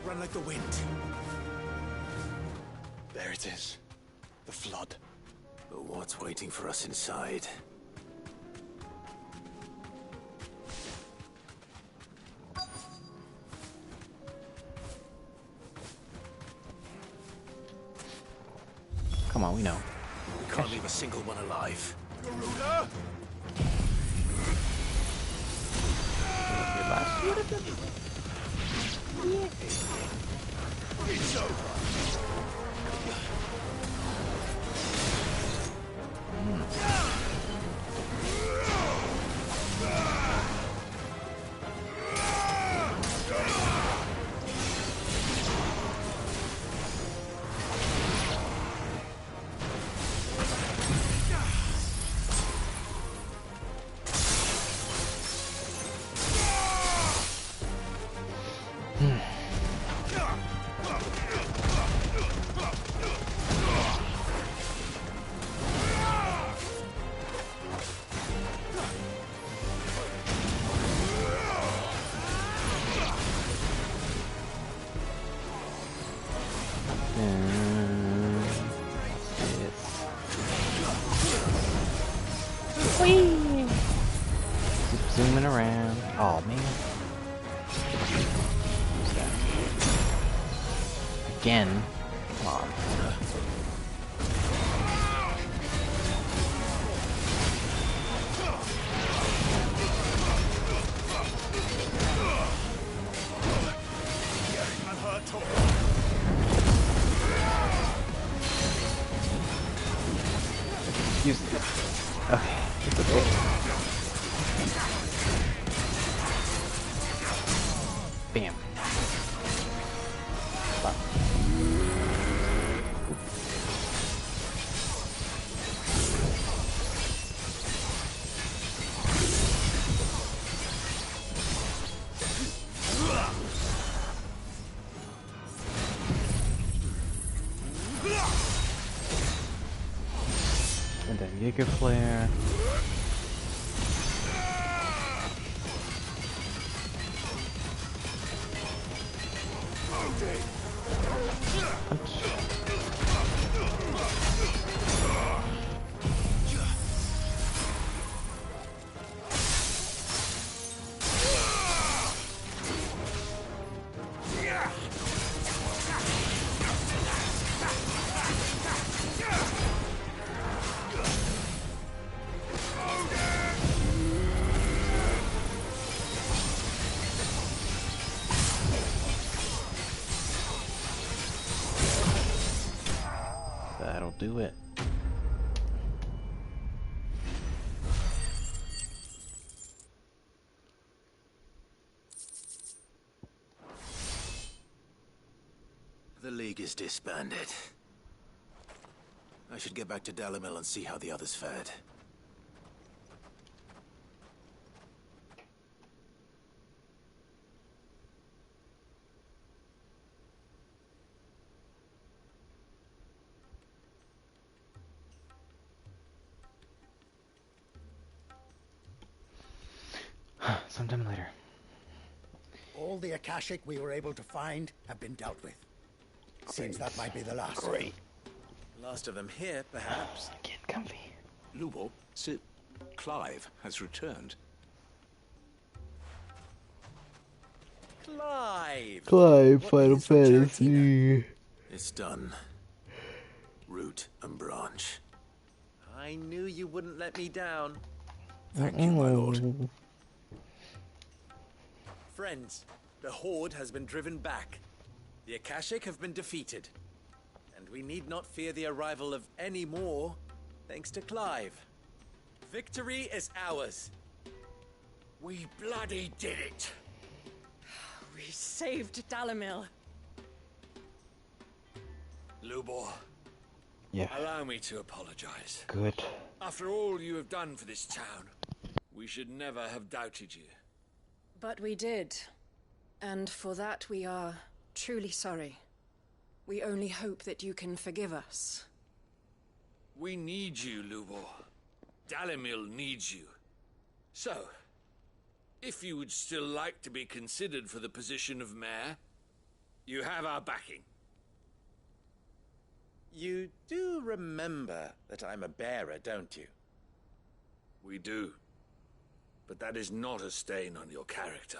Run like the wind. There it is. The flood. But what's waiting for us inside? Come on, we know. We can't leave a single one alive. Garuda! It's over. Zooming around. Oh man. Who's that? Again. Come on. Use it. Okay. It's okay. Bam. And then Jaeger Flare. That'll do it. The League is disbanded. I should get back to Dalimil and see how the others fared. Sometime later. All the Akashic we were able to find have been dealt with. Seems that might be the last. Great. Last of them here, perhaps. Get comfy. Lubo, Clive has returned. Clive! Clive, Final Fantasy. It's done. Root and branch. I knew you wouldn't let me down. Thank you, my lord. Friends, the Horde has been driven back. The Akashic have been defeated. And we need not fear the arrival of any more, thanks to Clive. Victory is ours. We bloody did it. We saved Dalimil. Lubor. Yeah. Allow me to apologize. Good. After all you have done for this town, we should never have doubted you. But we did. And for that we are truly sorry. We only hope that you can forgive us. We need you, Lubor. Dalimil needs you. So, if you would still like to be considered for the position of mayor, you have our backing. You do remember that I'm a bearer, don't you? We do. But that is not a stain on your character.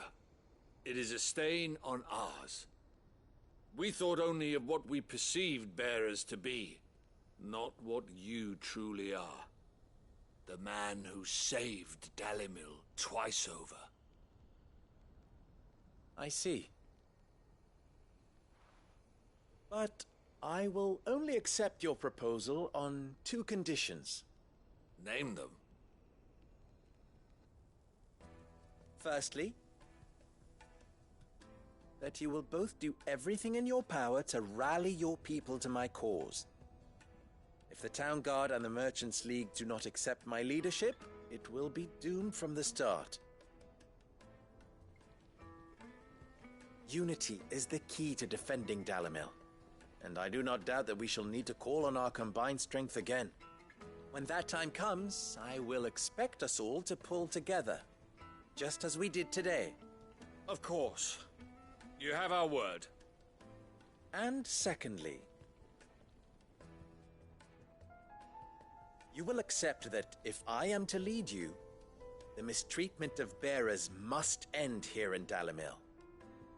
It is a stain on ours. We thought only of what we perceived bearers to be, not what you truly are. The man who saved Dalimil twice over. I see. But I will only accept your proposal on 2 conditions. Name them. Firstly, that you will both do everything in your power to rally your people to my cause. If the Town Guard and the Merchants League do not accept my leadership, it will be doomed from the start. Unity is the key to defending Dalimil, and I do not doubt that we shall need to call on our combined strength again. When that time comes, I will expect us all to pull together, just as we did today. Of course. You have our word. And secondly, you will accept that if I am to lead you, the mistreatment of bearers must end here in Dalimil.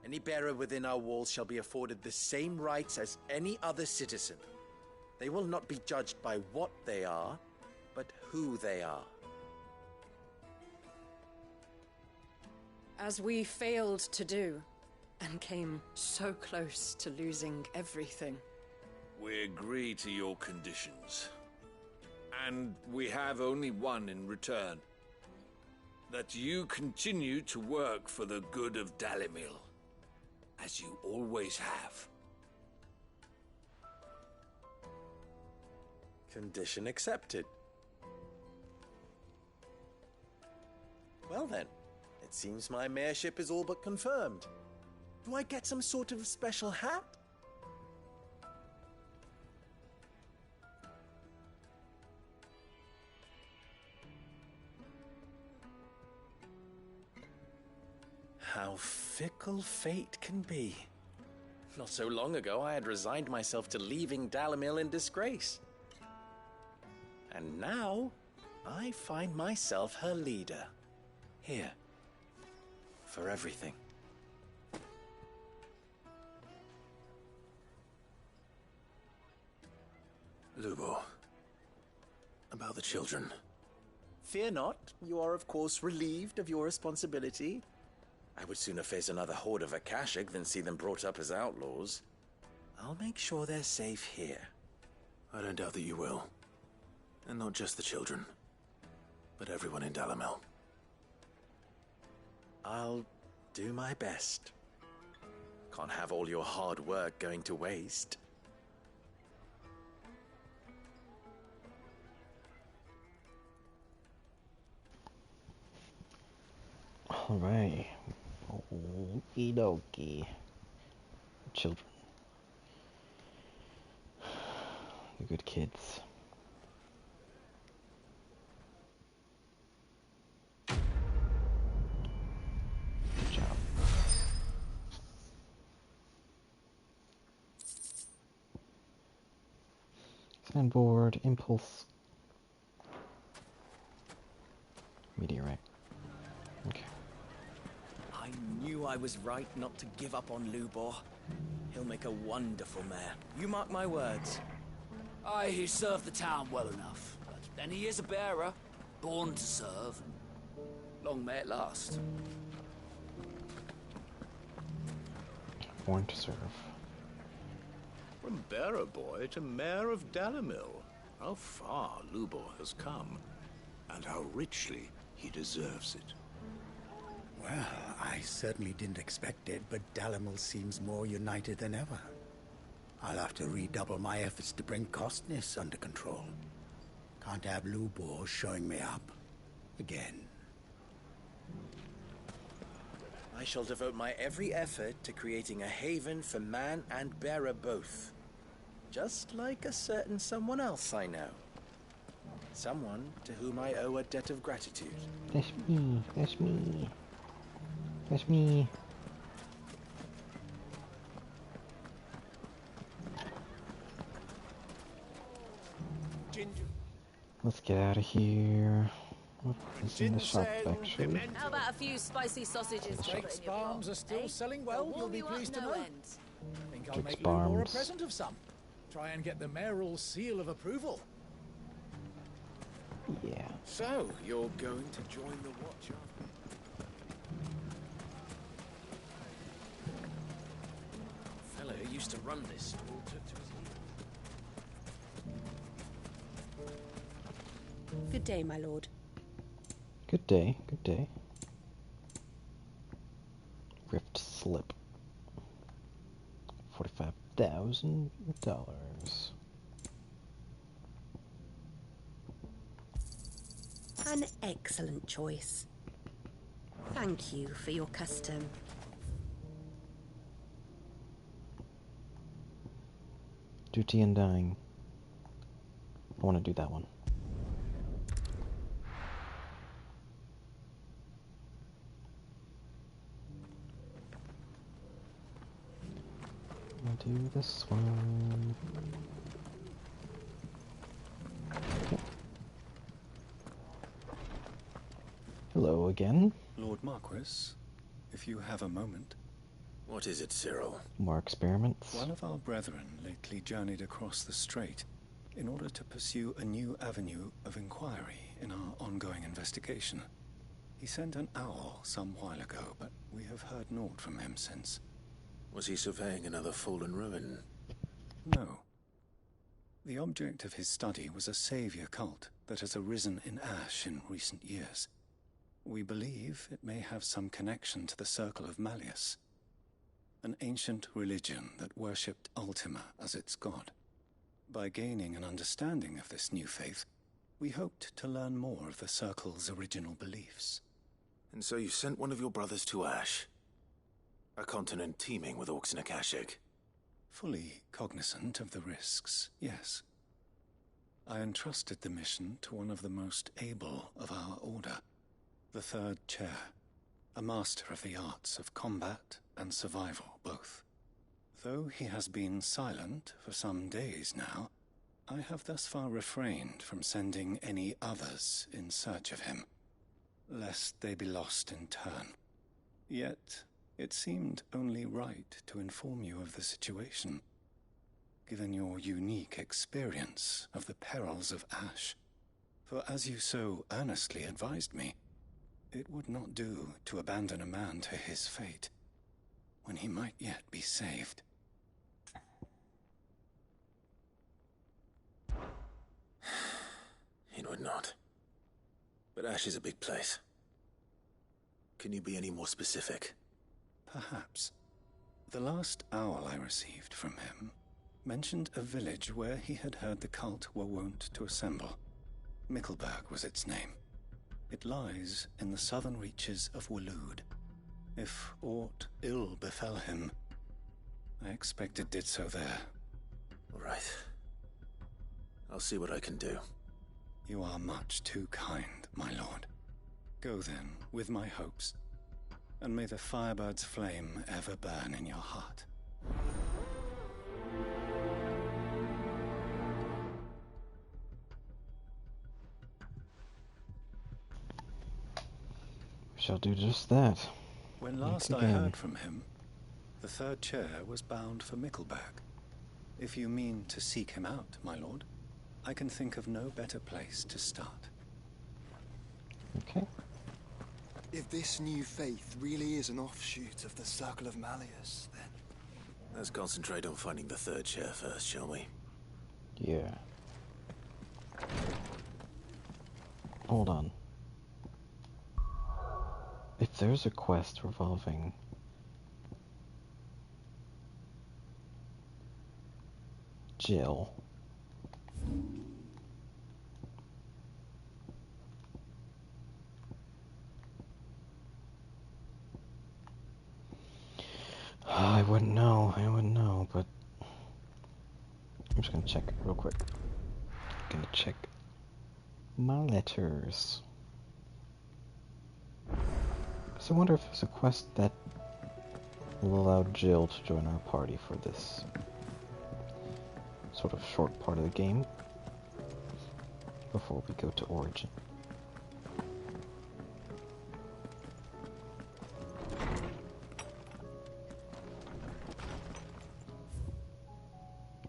Any bearer within our walls shall be afforded the same rights as any other citizen. They will not be judged by what they are, but who they are. As we failed to do, and came so close to losing everything. We agree to your conditions. And we have only one in return. That you continue to work for the good of Dalimil, as you always have. Condition accepted. Well then, it seems my mayorship is all but confirmed. Do I get some sort of special hat? How fickle fate can be. Not so long ago, I had resigned myself to leaving Dalamil in disgrace. And now, I find myself her leader. Here. For everything. Lubo. About the children. Fear not. You are, of course, relieved of your responsibility. I would sooner face another horde of Akashic than see them brought up as outlaws. I'll make sure they're safe here. I don't doubt that you will. And not just the children, but everyone in Dalamil. I'll do my best. Can't have all your hard work going to waste. Alright. Okie dokie. Children. The good kids. Good job. Sandboard, impulse. Meteorite. Okay. I knew I was right not to give up on Lubor. He'll make a wonderful mayor. You mark my words. Aye, he served the town well enough. But then he is a bearer, born to serve. Long may it last. Born to serve. From bearer boy to mayor of Dalamil. How far Lubor has come, and how richly he deserves it. Well, I certainly didn't expect it, but Dalamil seems more united than ever. I'll have to redouble my efforts to bring Costness under control. Can't have Lubor showing me up again. I shall devote my every effort to creating a haven for man and bearer both. Just like a certain someone else I know. Someone to whom I owe a debt of gratitude. That's me. That's me. That's me. Let's get out of here. What's in the shop, actually? How about a few spicy sausages? Jake's Farms are still selling well, you'll be pleased to know. Think I'll Jake's make Lubor a Farms. present of some. Try and get the mayoral seal of approval. Yeah. So, you're going to join the watch, aren't you? The fellow who used to run this stall took to his heels. Good day, my lord. Good day. Good day. Rift slip. $45,000. An excellent choice. Thank you for your custom. Duty and dying. I want to do that one. I'll do this one. Okay. Hello again. Lord Marquis, if you have a moment. What is it, Cyril? More experiments. One of our brethren lately journeyed across the strait in order to pursue a new avenue of inquiry in our ongoing investigation. He sent an owl some while ago, but we have heard naught from him since. Was he surveying another fallen ruin? No. The object of his study was a savior cult that has arisen in Ash in recent years. We believe it may have some connection to the Circle of Malleus, an ancient religion that worshipped Ultima as its god. By gaining an understanding of this new faith, we hoped to learn more of the Circle's original beliefs. And so you sent one of your brothers to Ash? A continent teeming with orcs and Akashic? Fully cognizant of the risks, yes. I entrusted the mission to one of the most able of our order, the third chair, a master of the arts of combat and survival both. Though he has been silent for some days now, I have thus far refrained from sending any others in search of him, lest they be lost in turn. Yet, it seemed only right to inform you of the situation, given your unique experience of the perils of Ash. For as you so earnestly advised me, it would not do to abandon a man to his fate, when he might yet be saved. It would not. But Ash is a big place. Can you be any more specific? Perhaps. The last owl I received from him mentioned a village where he had heard the cult were wont to assemble. Mickleburg was its name. It lies in the southern reaches of Waloed. If aught ill befell him, I expect it did so there. All right. I'll see what I can do. You are much too kind, my lord. Go then, with my hopes, and may the Firebird's flame ever burn in your heart. Shall do just that. When last I heard from him, the third chair was bound for Mickleburg. If you mean to seek him out, my lord, I can think of no better place to start. Okay. If this new faith really is an offshoot of the Circle of Malleus, then... Let's concentrate on finding the third chair first, shall we? Yeah. Hold on. If there's a quest revolving Jill, I wouldn't know, but I'm just gonna check real quick. Gonna check my letters. So I wonder if there's a quest that will allow Jill to join our party for this sort of short part of the game before we go to Origin.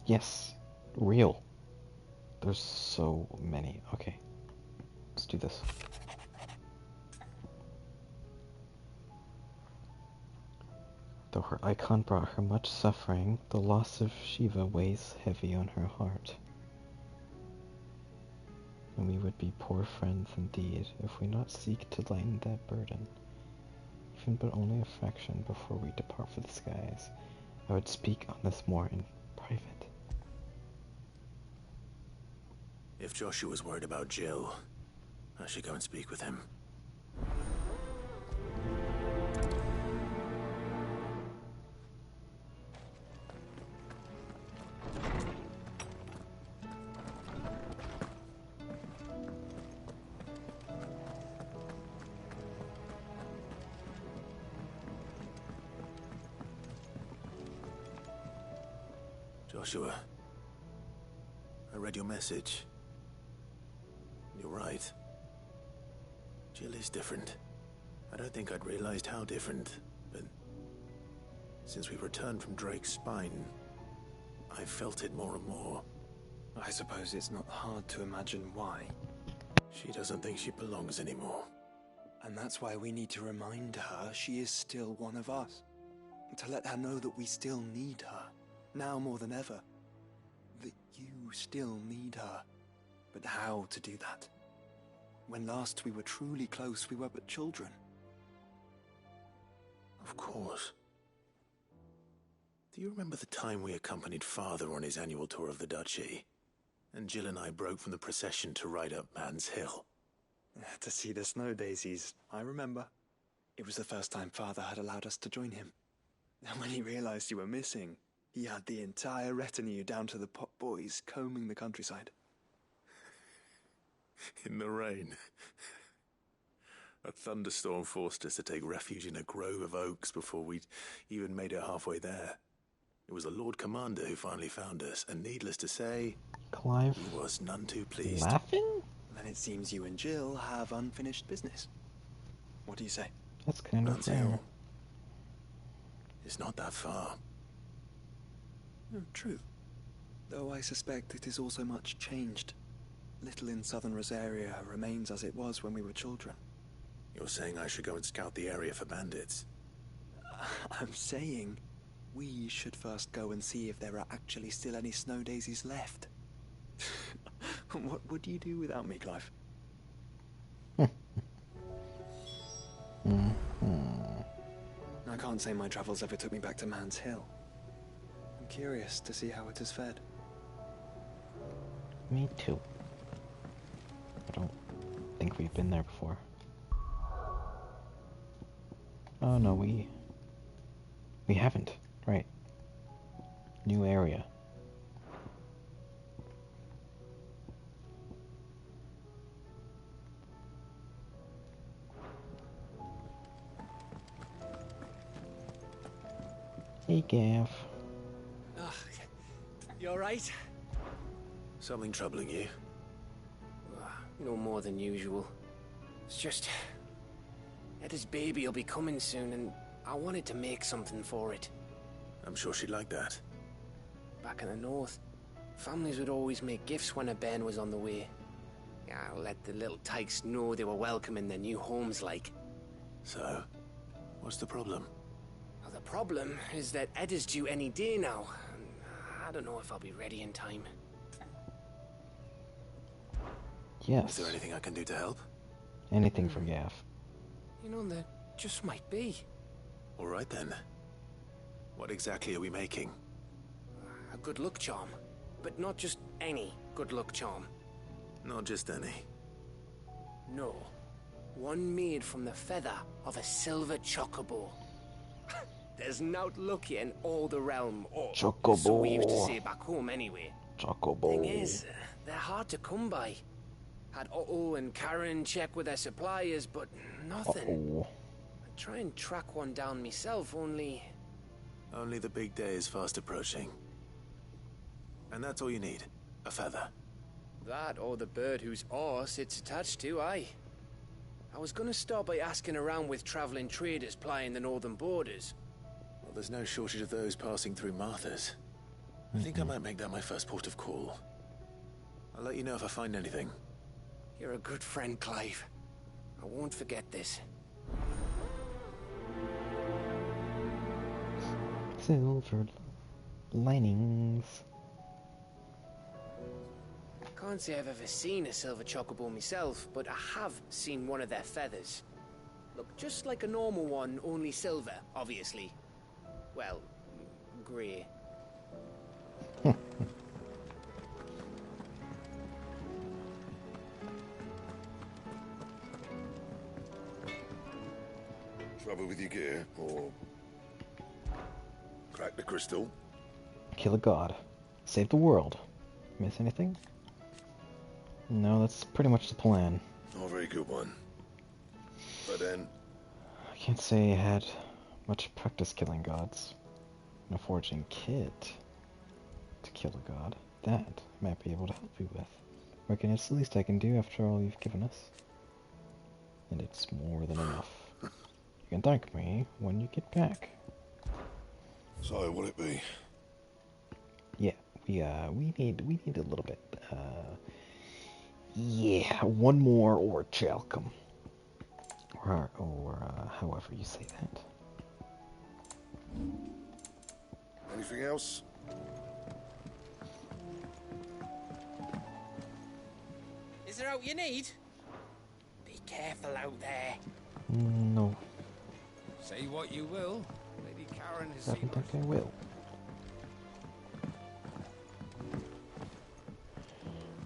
Yes, real. There's so many. Okay, let's do this. Though her icon brought her much suffering, the loss of Shiva weighs heavy on her heart. And we would be poor friends indeed if we not seek to lighten that burden, even but only a fraction before we depart for the skies. I would speak on this more in private. If Joshua's worried about Jill, I should go and speak with him. Joshua, I read your message. You're right. Jill is different. I don't think I'd realized how different, but since we returned from Drake's spine, I've felt it more and more. I suppose it's not hard to imagine why. She doesn't think she belongs anymore. And that's why we need to remind her she is still one of us. To let her know that we still need her, now more than ever. That you still need her. But how to do that? When last we were truly close, we were but children. Of course. Do you remember the time we accompanied Father on his annual tour of the Duchy? And Jill and I broke from the procession to ride up Man's Hill. To see the snow daisies, I remember. It was the first time Father had allowed us to join him. And when he realized you were missing, he had the entire retinue down to the pot boys combing the countryside. In the rain. A thunderstorm forced us to take refuge in a grove of oaks before we'd even made it halfway there. It was the Lord Commander who finally found us, and needless to say, Clive he was none too pleased. laughing? Then it seems you and Jill have unfinished business. What do you say? That's kind of rare. Until it's not that far. True. Though I suspect it is also much changed. Little in southern Rosaria remains as it was when we were children. You're saying I should go and scout the area for bandits? I'm saying we should first go and see if there are actually still any snow daisies left. What would you do without me, Clive? I can't say my travels ever took me back to Man's Hill. I'm curious to see how it has fared. Me too. I don't think we've been there before. Oh no, we haven't. Right. New area. Hey, Gav. You alright? Something troubling you? No more than usual. It's just... Eda's baby will be coming soon, and I wanted to make something for it. I'm sure she'd like that. Back in the north, families would always make gifts when a bairn was on the way. I'll let the little tykes know they were welcome in their new homes, like. So, what's the problem? Well, the problem is that Eda's due any day now. And I don't know if I'll be ready in time. Yes. Is there anything I can do to help? Anything for Gav. You know, there just might be. All right then. What exactly are we making? A good luck charm. But not just any good luck charm. Not just any. No. One made from the feather of a silver chocobo. There's naught luckier in all the realm, or chocobo. So we used to say back home anyway. Chocobo. Thing is, they're hard to come by. Had Otto and Karen check with their suppliers, but nothing. I try and track one down myself, only... Only the big day is fast approaching. And that's all you need, a feather. That or the bird whose horse it's attached to, aye. I was gonna start by asking around with traveling traders plying the northern borders. Well, there's no shortage of those passing through Martha's. I think I might make that my first port of call. I'll let you know if I find anything. You're a good friend, Clive. I won't forget this. Silver linings. Can't say I've ever seen a silver chocobo myself, but I have seen one of their feathers. Look just like a normal one, only silver, obviously. Well, grey. Trouble with your gear, or crack the crystal? Kill a god. Save the world. Miss anything? No, that's pretty much the plan. Not a very good one. But then... I can't say I had much practice killing gods. A forging kit to kill a god. That I might be able to help you with. Reckon it's the least I can do after all you've given us. And it's more than enough. You can thank me when you get back. So, what'll it be? Yeah, we need a little bit. Yeah, one more orichalcum. Or however you say that. Anything else? Is there out you need? Be careful out there. No. Say what you will. Lady Karen has I seen don't think I will.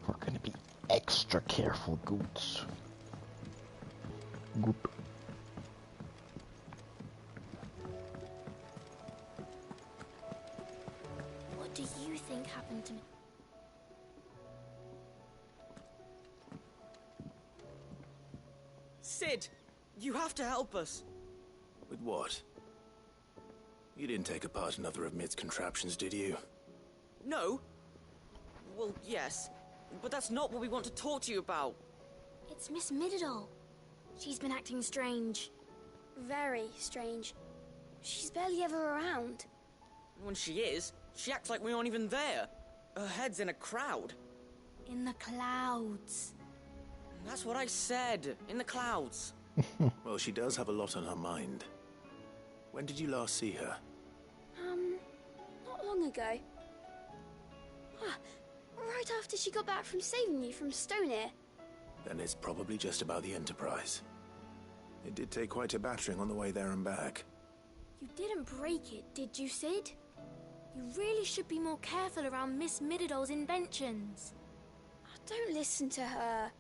We're gonna be extra careful, Goots. Goop. What do you think happened to me? Sid! You have to help us. With what? You didn't take apart another of Mid's contraptions, did you? No. Well, yes. But that's not what we want to talk to you about. It's Miss Mididol. She's been acting strange. Very strange. She's barely ever around. When she is, she acts like we aren't even there. Her head's in a crowd. In the clouds. That's what I said. In the clouds. Well, she does have a lot on her mind. When did you last see her? Not long ago. Right after she got back from saving you from Stonear. Then it's probably just about the Enterprise. It did take quite a battering on the way there and back. You didn't break it, did you, Sid? You really should be more careful around Miss Mididol's inventions. Don't listen to her.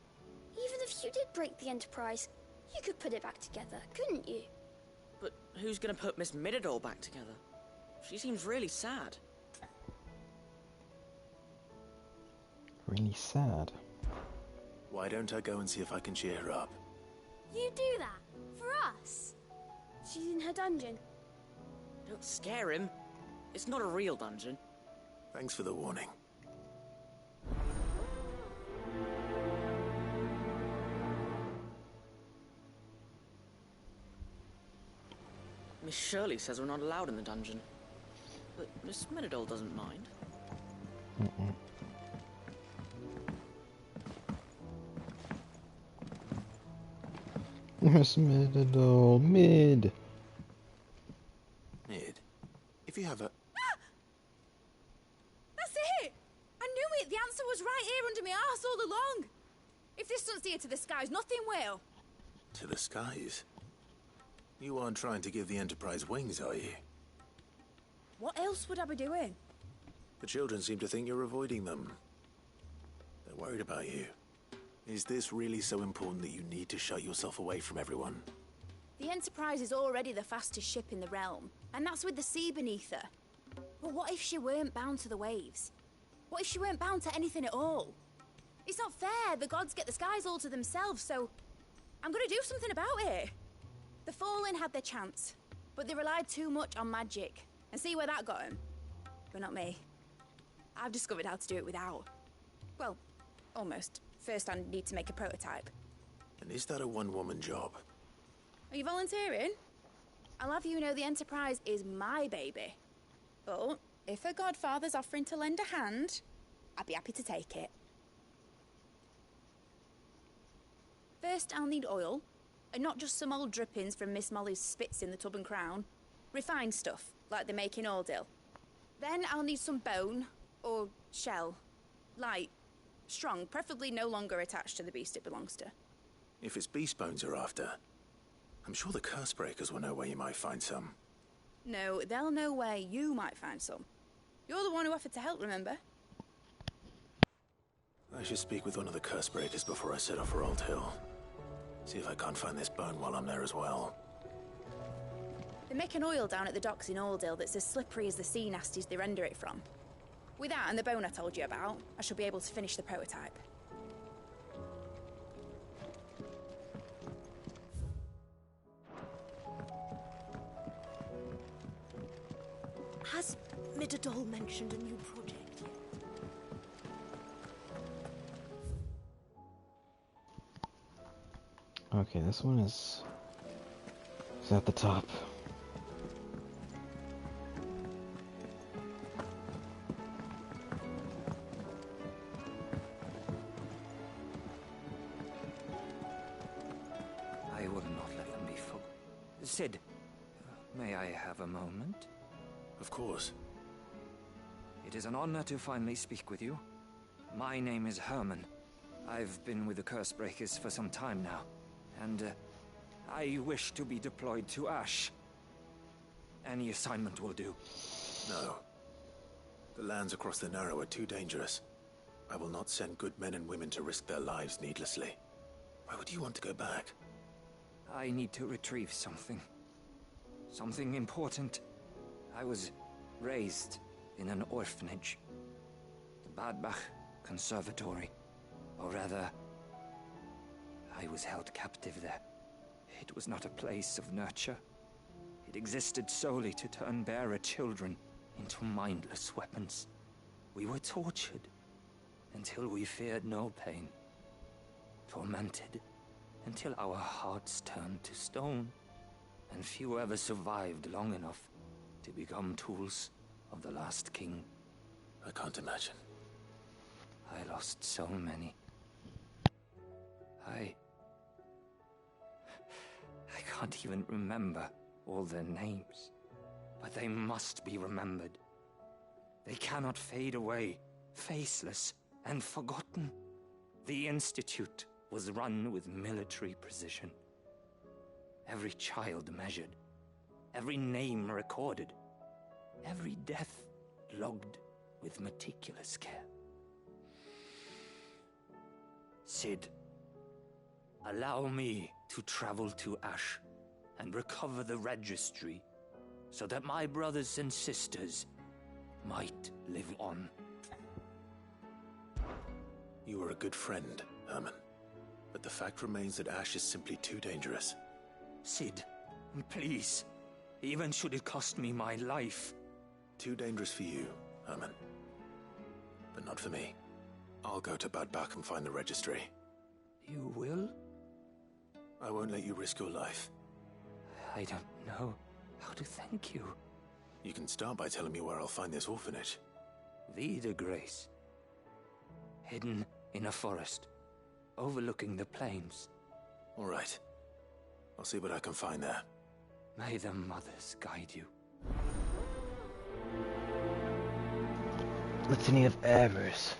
Even if you did break the Enterprise, you could put it back together, couldn't you? But who's gonna put Miss Mididol back together? She seems really sad. Really sad. Why don't I go and see if I can cheer her up? You do that? For us? She's in her dungeon. Don't scare him. It's not a real dungeon. Thanks for the warning. Miss Shirley says we're not allowed in the dungeon. But Miss Mididol doesn't mind. Miss Mididol, Mid. Mid, if you have a... That's it! I knew it! The answer was right here under my arse all along! If this doesn't steer to the skies, nothing will! To the skies? You aren't trying to give the Enterprise wings, are you? What else would I be doing? The children seem to think you're avoiding them. They're worried about you. Is this really so important that you need to shut yourself away from everyone? The Enterprise is already the fastest ship in the realm, and that's with the sea beneath her. But what if she weren't bound to the waves? What if she weren't bound to anything at all? It's not fair. The gods get the skies all to themselves, so I'm gonna do something about it. The Fallen had their chance, but they relied too much on magic. And see where that got them? But not me. I've discovered how to do it without. Well, almost. First, I need to make a prototype. And is that a one-woman job? Are you volunteering? I'll have you know the Enterprise is my baby. But if her godfather's offering to lend a hand, I'd be happy to take it. First, I'll need oil. And not just some old drippings from Miss Molly's spits in the Tub and Crown. Refined stuff, like they make in Ordill. Then I'll need some bone, or shell. Light, strong, preferably no longer attached to the beast it belongs to. If it's beast bones you're after, I'm sure the curse breakers will know where you might find some. No, they'll know where you might find some. You're the one who offered to help, remember? I should speak with one of the curse breakers before I set off for Old Hill. See if I can't find this bone while I'm there as well. They make an oil down at the docks in Ordill that's as slippery as the sea nasties they render it from. With that and the bone I told you about, I shall be able to finish the prototype. Has Mididol mentioned a new project yet? Okay, this one is at the top. I will not let them be full. Sid, may I have a moment? Of course. It is an honor to finally speak with you. My name is Herman. I've been with the Curse Breakers for some time now, and I wish to be deployed to Ash. Any assignment will do. No. The lands across the Narrow are too dangerous. I will not send good men and women to risk their lives needlessly. Why would you want to go back? I need to retrieve something. Something important. I was raised in an orphanage. The Badbach Conservatory. Or rather, I was held captive there. It was not a place of nurture. It existed solely to turn bearer children into mindless weapons. We were tortured until we feared no pain. Tormented until our hearts turned to stone, and few ever survived long enough to become tools of the last king. I can't imagine. I lost so many. I can't even remember all their names, but they must be remembered. They cannot fade away, faceless and forgotten. The Institute was run with military precision. Every child measured, every name recorded, every death logged with meticulous care. Sid, allow me to travel to Ash and recover the registry so that my brothers and sisters might live on. You are a good friend, Herman. But the fact remains that Ash is simply too dangerous. Sid, please. Even should it cost me my life. Too dangerous for you, Herman. But not for me. I'll go to Bad Bach and find the registry. You will? I won't let you risk your life. I don't know how to thank you. You can start by telling me where I'll find this orphanage. Vida Grace. Hidden in a forest, overlooking the plains. All right. I'll see what I can find there. May the mothers guide you. Litany of Errors.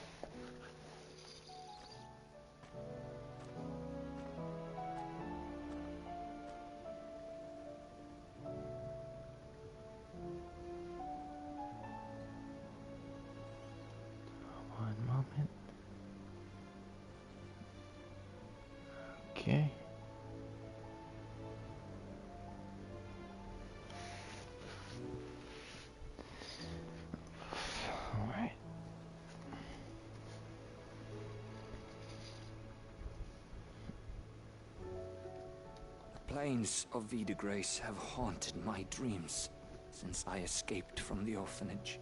One moment. Okay. All right. The plains of Vida Grace have haunted my dreams since I escaped from the orphanage.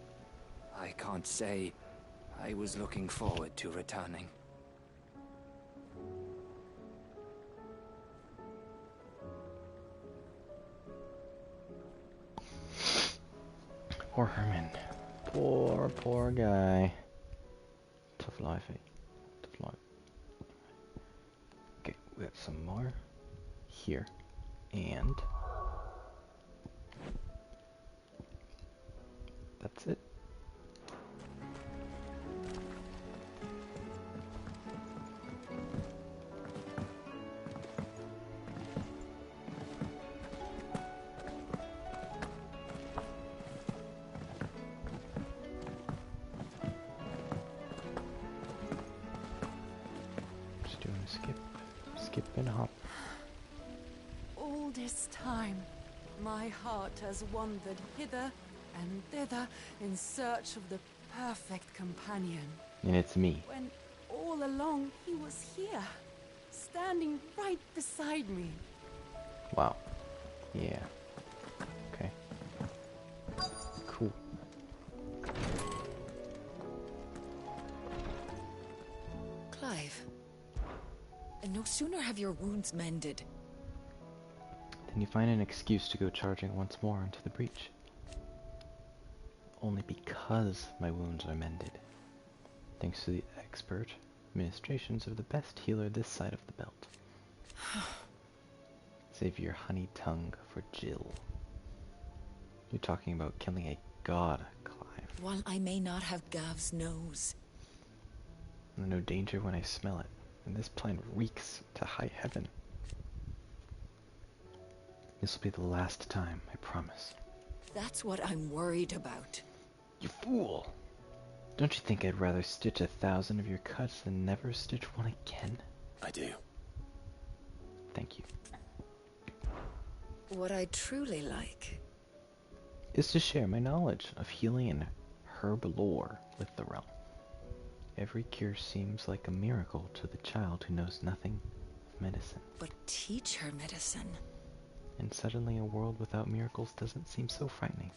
I can't say I was looking forward to returning. Poor Herman. Poor guy. Tough life, eh? Tough life. Okay, we got some more here. And that's it. Just doing a skip and hop. All this time, my heart has wandered hither and thither in search of the perfect companion. And it's me. When all along he was here, standing right beside me. Wow. Yeah. Okay. Cool. Clive, and no sooner have your wounds mended. Then you find an excuse to go charging once more into the breach. Only because my wounds are mended. Thanks to the expert administrations of the best healer this side of the belt. Save your honey tongue for Jill. You're talking about killing a god, Clive. While I may not have Gav's nose. I'm no danger when I smell it, and this plan reeks to high heaven. This will be the last time, I promise. That's what I'm worried about. You fool! Don't you think I'd rather stitch 1,000 of your cuts than never stitch one again? I do. Thank you. What I'd truly like is to share my knowledge of healing and herb lore with the realm. Every cure seems like a miracle to the child who knows nothing medicine. But teach her medicine. And suddenly a world without miracles doesn't seem so frightening.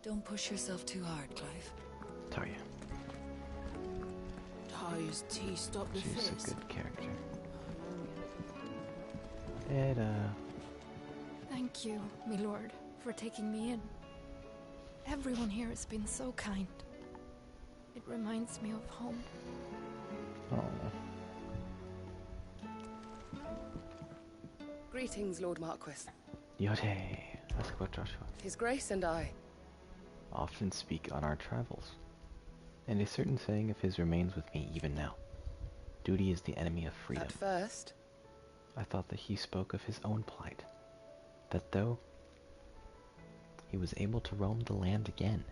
Don't push yourself too hard, Clive. Tarja. Tarja's tea stopped the She's fizz. a good character. Edda. Thank you, my lord, for taking me in. Everyone here has been so kind. It reminds me of home. Oh. Greetings, Lord Marquis. Yote. Ask about Joshua. His Grace and I Often speak on our travels, and a certain saying of his remains with me even now. Duty is the enemy of freedom. At first, I thought that he spoke of his own plight, that though he was able to roam the land again,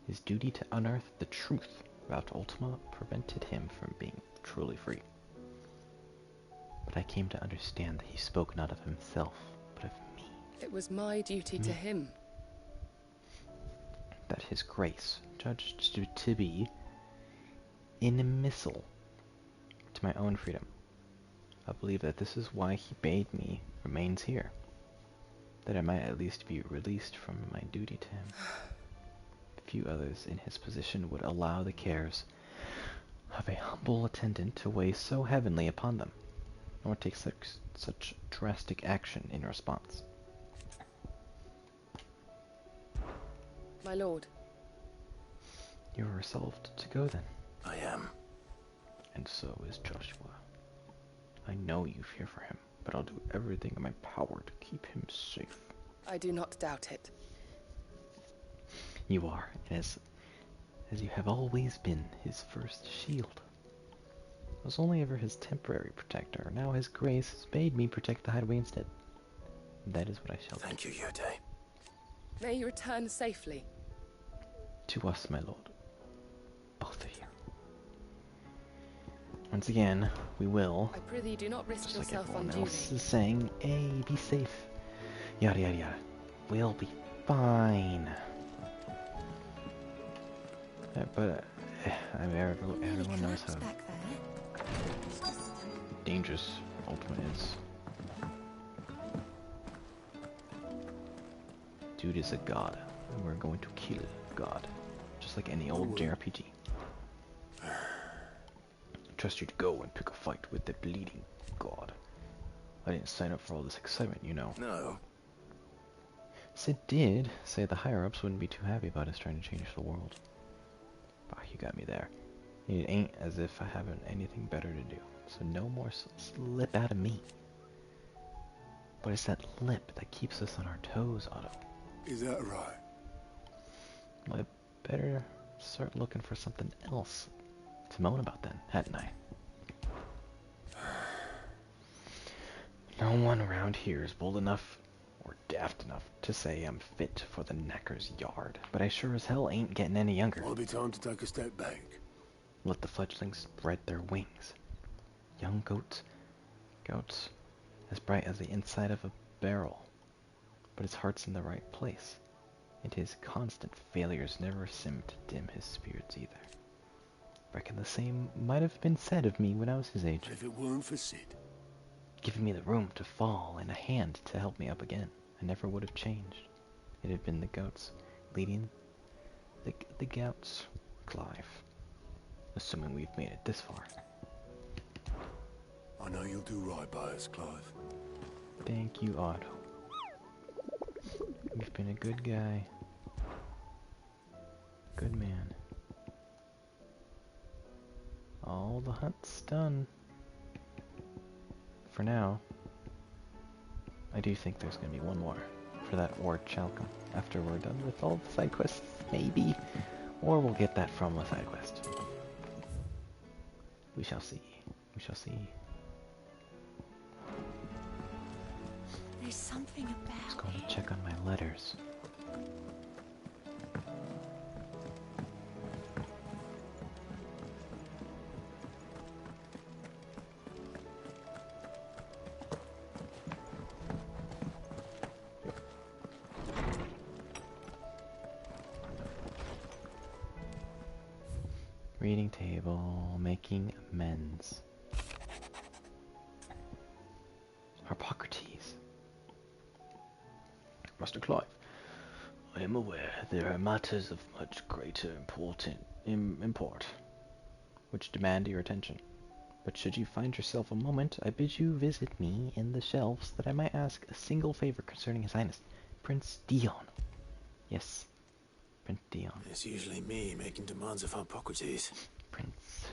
his duty to unearth the truth about Ultima prevented him from being truly free. But I came to understand that he spoke not of himself, but of me. It was my duty to him. That his grace judged to be inimical to my own freedom. I believe that this is why he bade me remains here, that I might at least be released from my duty to him. Few others in his position would allow the cares of a humble attendant to weigh so heavily upon them, nor take such drastic action in response. My lord. You are resolved to go then? I am. And so is Joshua. I know you fear for him, but I'll do everything in my power to keep him safe. I do not doubt it. You are, as you have always been, his first shield. I was only ever his temporary protector. Now his grace has bade me protect the hideaway instead. That is what I shall do. Thank you, Yote. May you return safely. To us, my lord. Both of you. Once again, we will, I prithee do not risk just like yourself everyone unduly. else is saying, hey, be safe. Yada yada yada. We'll be fine. But I mean, everyone knows how dangerous Ultima is. Dude is a god, and we're going to kill God, just like any old JRPG. I trust you to go and pick a fight with the bleeding god. I didn't sign up for all this excitement, you know. No. Sid did say the higher-ups wouldn't be too happy about us trying to change the world. Ah, you got me there. It ain't as if I haven't anything better to do, so no more slip out of me. But it's that lip that keeps us on our toes, Otto. Is that right? Well, I better start looking for something else to moan about then, hadn't I? No one around here is bold enough or daft enough to say I'm fit for the knacker's yard, but I sure as hell ain't getting any younger. Might be time to take a step back. Let the fledglings spread their wings. Young goats as bright as the inside of a barrel, but his heart's in the right place, and his constant failures never seem to dim his spirits either. Reckon the same might have been said of me when I was his age. If it weren't for Sid. Giving me the room to fall and a hand to help me up again, I never would have changed. It had been the goats leading the gouts, Clive. Assuming we've made it this far. I know you'll do right by us, Clive. Thank you, Otto. You've been a good guy. Good man. All the hunt's done. For now. I do think there's gonna be one more for that Ward Chalcom after we're done with all the side quests, maybe. Or we'll get that from a side quest. We shall see. We shall see. There's something about Let's go and check on my letters. Reading table, making amends. Harpocrates. Master Clive, I am aware there are matters of much greater import which demand your attention. But should you find yourself a moment, I bid you visit me in the shelves that I might ask a single favor concerning His Highness, Prince Dion. Yes, Prince Dion. It's usually me making demands of Harpocrates. Prince.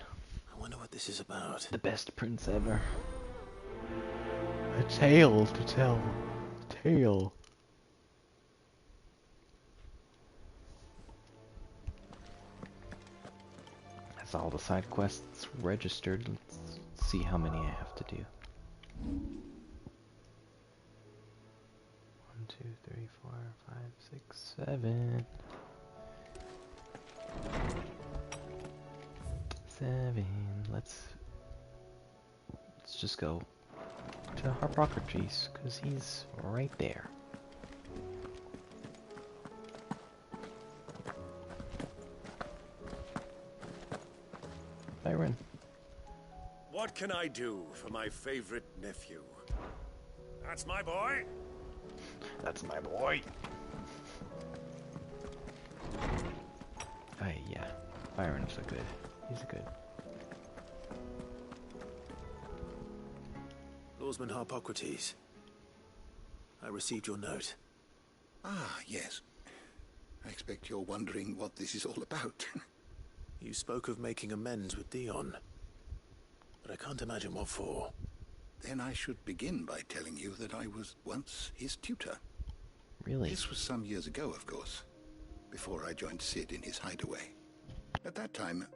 I wonder what this is about. The best prince ever. A tale to tell. A tale. That's all the side quests registered. Let's see how many I have to do. 1, 2, 3, 4, 5, 6, 7. 7. Let's just go to Harpocrates, because he's right there. Byron. What can I do for my favorite nephew? That's my boy. That's my boy. Yeah. Byron's so good. He's good. Lawsman Harpocrates. I received your note. Ah, yes. I expect you're wondering what this is all about. You spoke of making amends with Dion, but I can't imagine what for. Then I should begin by telling you that I was once his tutor. Really? This was some years ago, of course, before I joined Sid in his hideaway. At that time,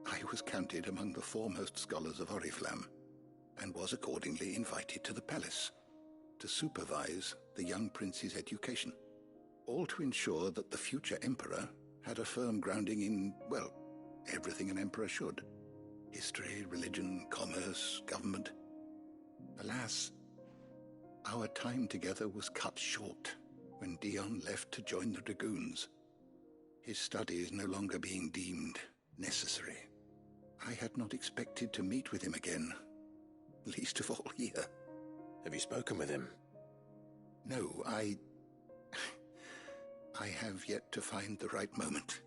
I was counted among the foremost scholars of Oriflamme, and was accordingly invited to the palace to supervise the young prince's education, all to ensure that the future emperor had a firm grounding in, well, everything an emperor should. History, religion, commerce, government. Alas, our time together was cut short when Dion left to join the Dragoons, his studies no longer being deemed necessary. I had not expected to meet with him again, least of all here. Have you spoken with him? No, I have yet to find the right moment.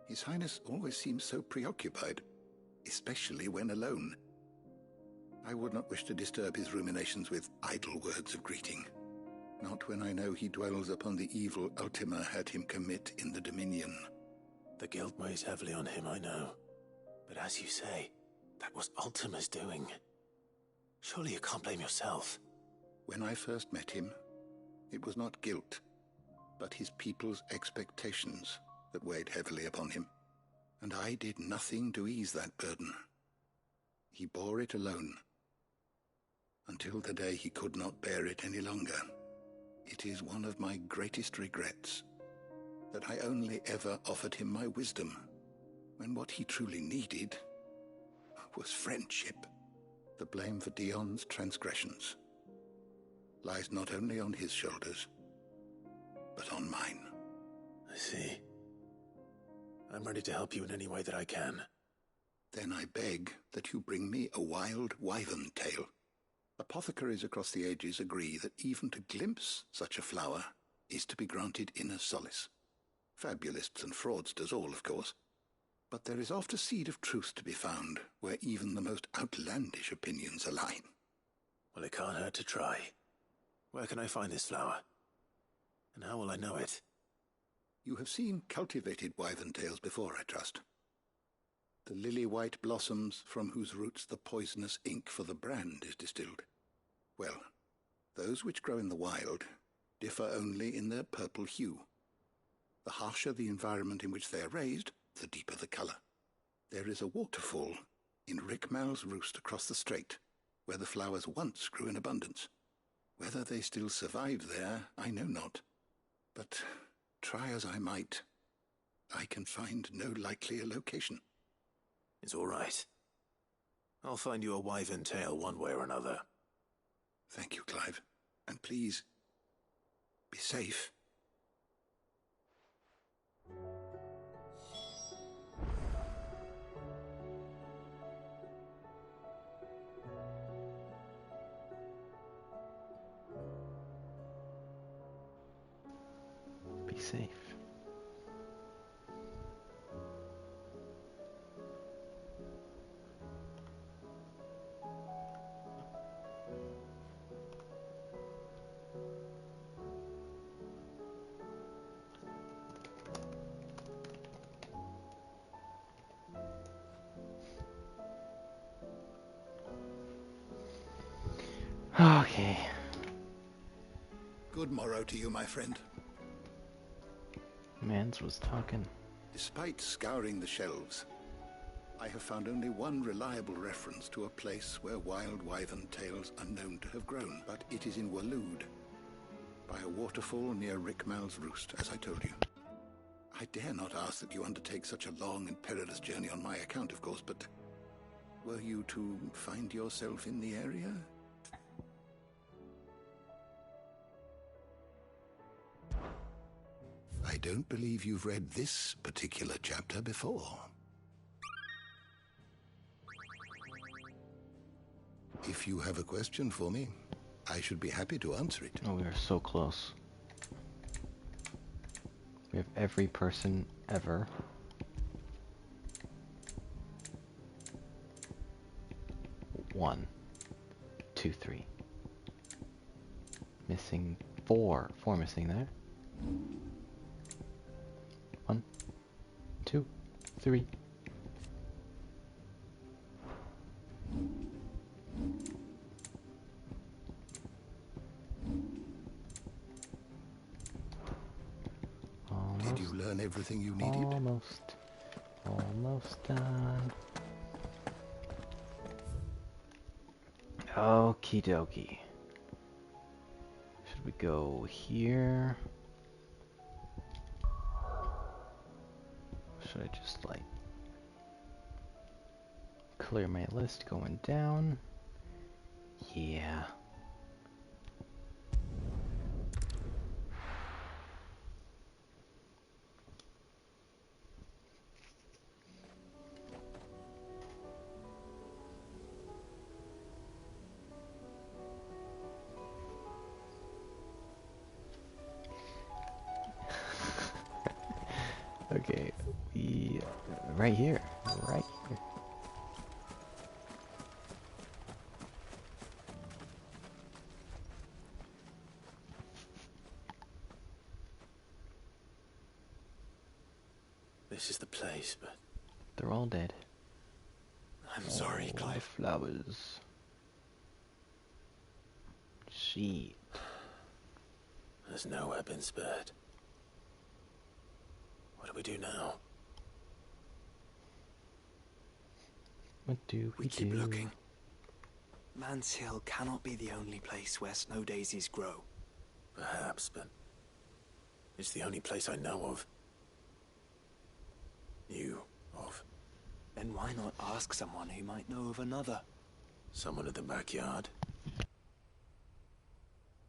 His Highness always seems so preoccupied, especially when alone. I would not wish to disturb his ruminations with idle words of greeting, not when I know he dwells upon the evil Ultima had him commit in the Dominion. The guilt weighs heavily on him, I know. But as you say, that was Ultima's doing. Surely you can't blame yourself. When I first met him, it was not guilt, but his people's expectations that weighed heavily upon him, and I did nothing to ease that burden. He bore it alone, until the day he could not bear it any longer. It is one of my greatest regrets that I only ever offered him my wisdom, when what he truly needed was friendship. The blame for Dion's transgressions lies not only on his shoulders, but on mine. I see. I'm ready to help you in any way that I can. Then I beg that you bring me a wild wyvern tail. Apothecaries across the ages agree that even to glimpse such a flower is to be granted inner solace. Fabulists and fraudsters all, of course. But there is oft a seed of truth to be found where even the most outlandish opinions align. Well, it can't hurt to try. Where can I find this flower? And how will I know it? You have seen cultivated wyvern tails before, I trust. The lily-white blossoms from whose roots the poisonous ink for the brand is distilled. Well, those which grow in the wild differ only in their purple hue. The harsher the environment in which they are raised, the deeper the colour. There is a waterfall in Rickmal's roost across the strait, where the flowers once grew in abundance. Whether they still survive there, I know not. But try as I might, I can find no likelier location. It's all right. I'll find you a wyvern tail one way or another. Thank you, Clive. And please, be safe. Okay. Good morrow to you, my friend. Mans was talking. Despite scouring the shelves, I have found only one reliable reference to a place where wild wyvern tails are known to have grown, but it is in Waloed, by a waterfall near Rickmal's Roost, as I told you. I dare not ask that you undertake such a long and perilous journey on my account, of course, but were you to find yourself in the area? I don't believe you've read this particular chapter before. If you have a question for me, I should be happy to answer it. Oh, we are so close. We have every person ever. One, two, three. Missing four. Four missing there. 1, 2, 3. Did you learn everything you needed? Almost done. Okie dokie. Should we go here? Should I just like clear my list going down? Yeah. Okay, right here, right here. This is the place, but they're all dead. I'm sorry, Clive. The flowers. Shit. There's nowhere been spared. What do we do now? What do we keep do? looking. Man's Hill cannot be the only place where snow daisies grow. Perhaps, but it's the only place I know of. Knew of. Then why not ask someone who might know of another? Someone in the backyard.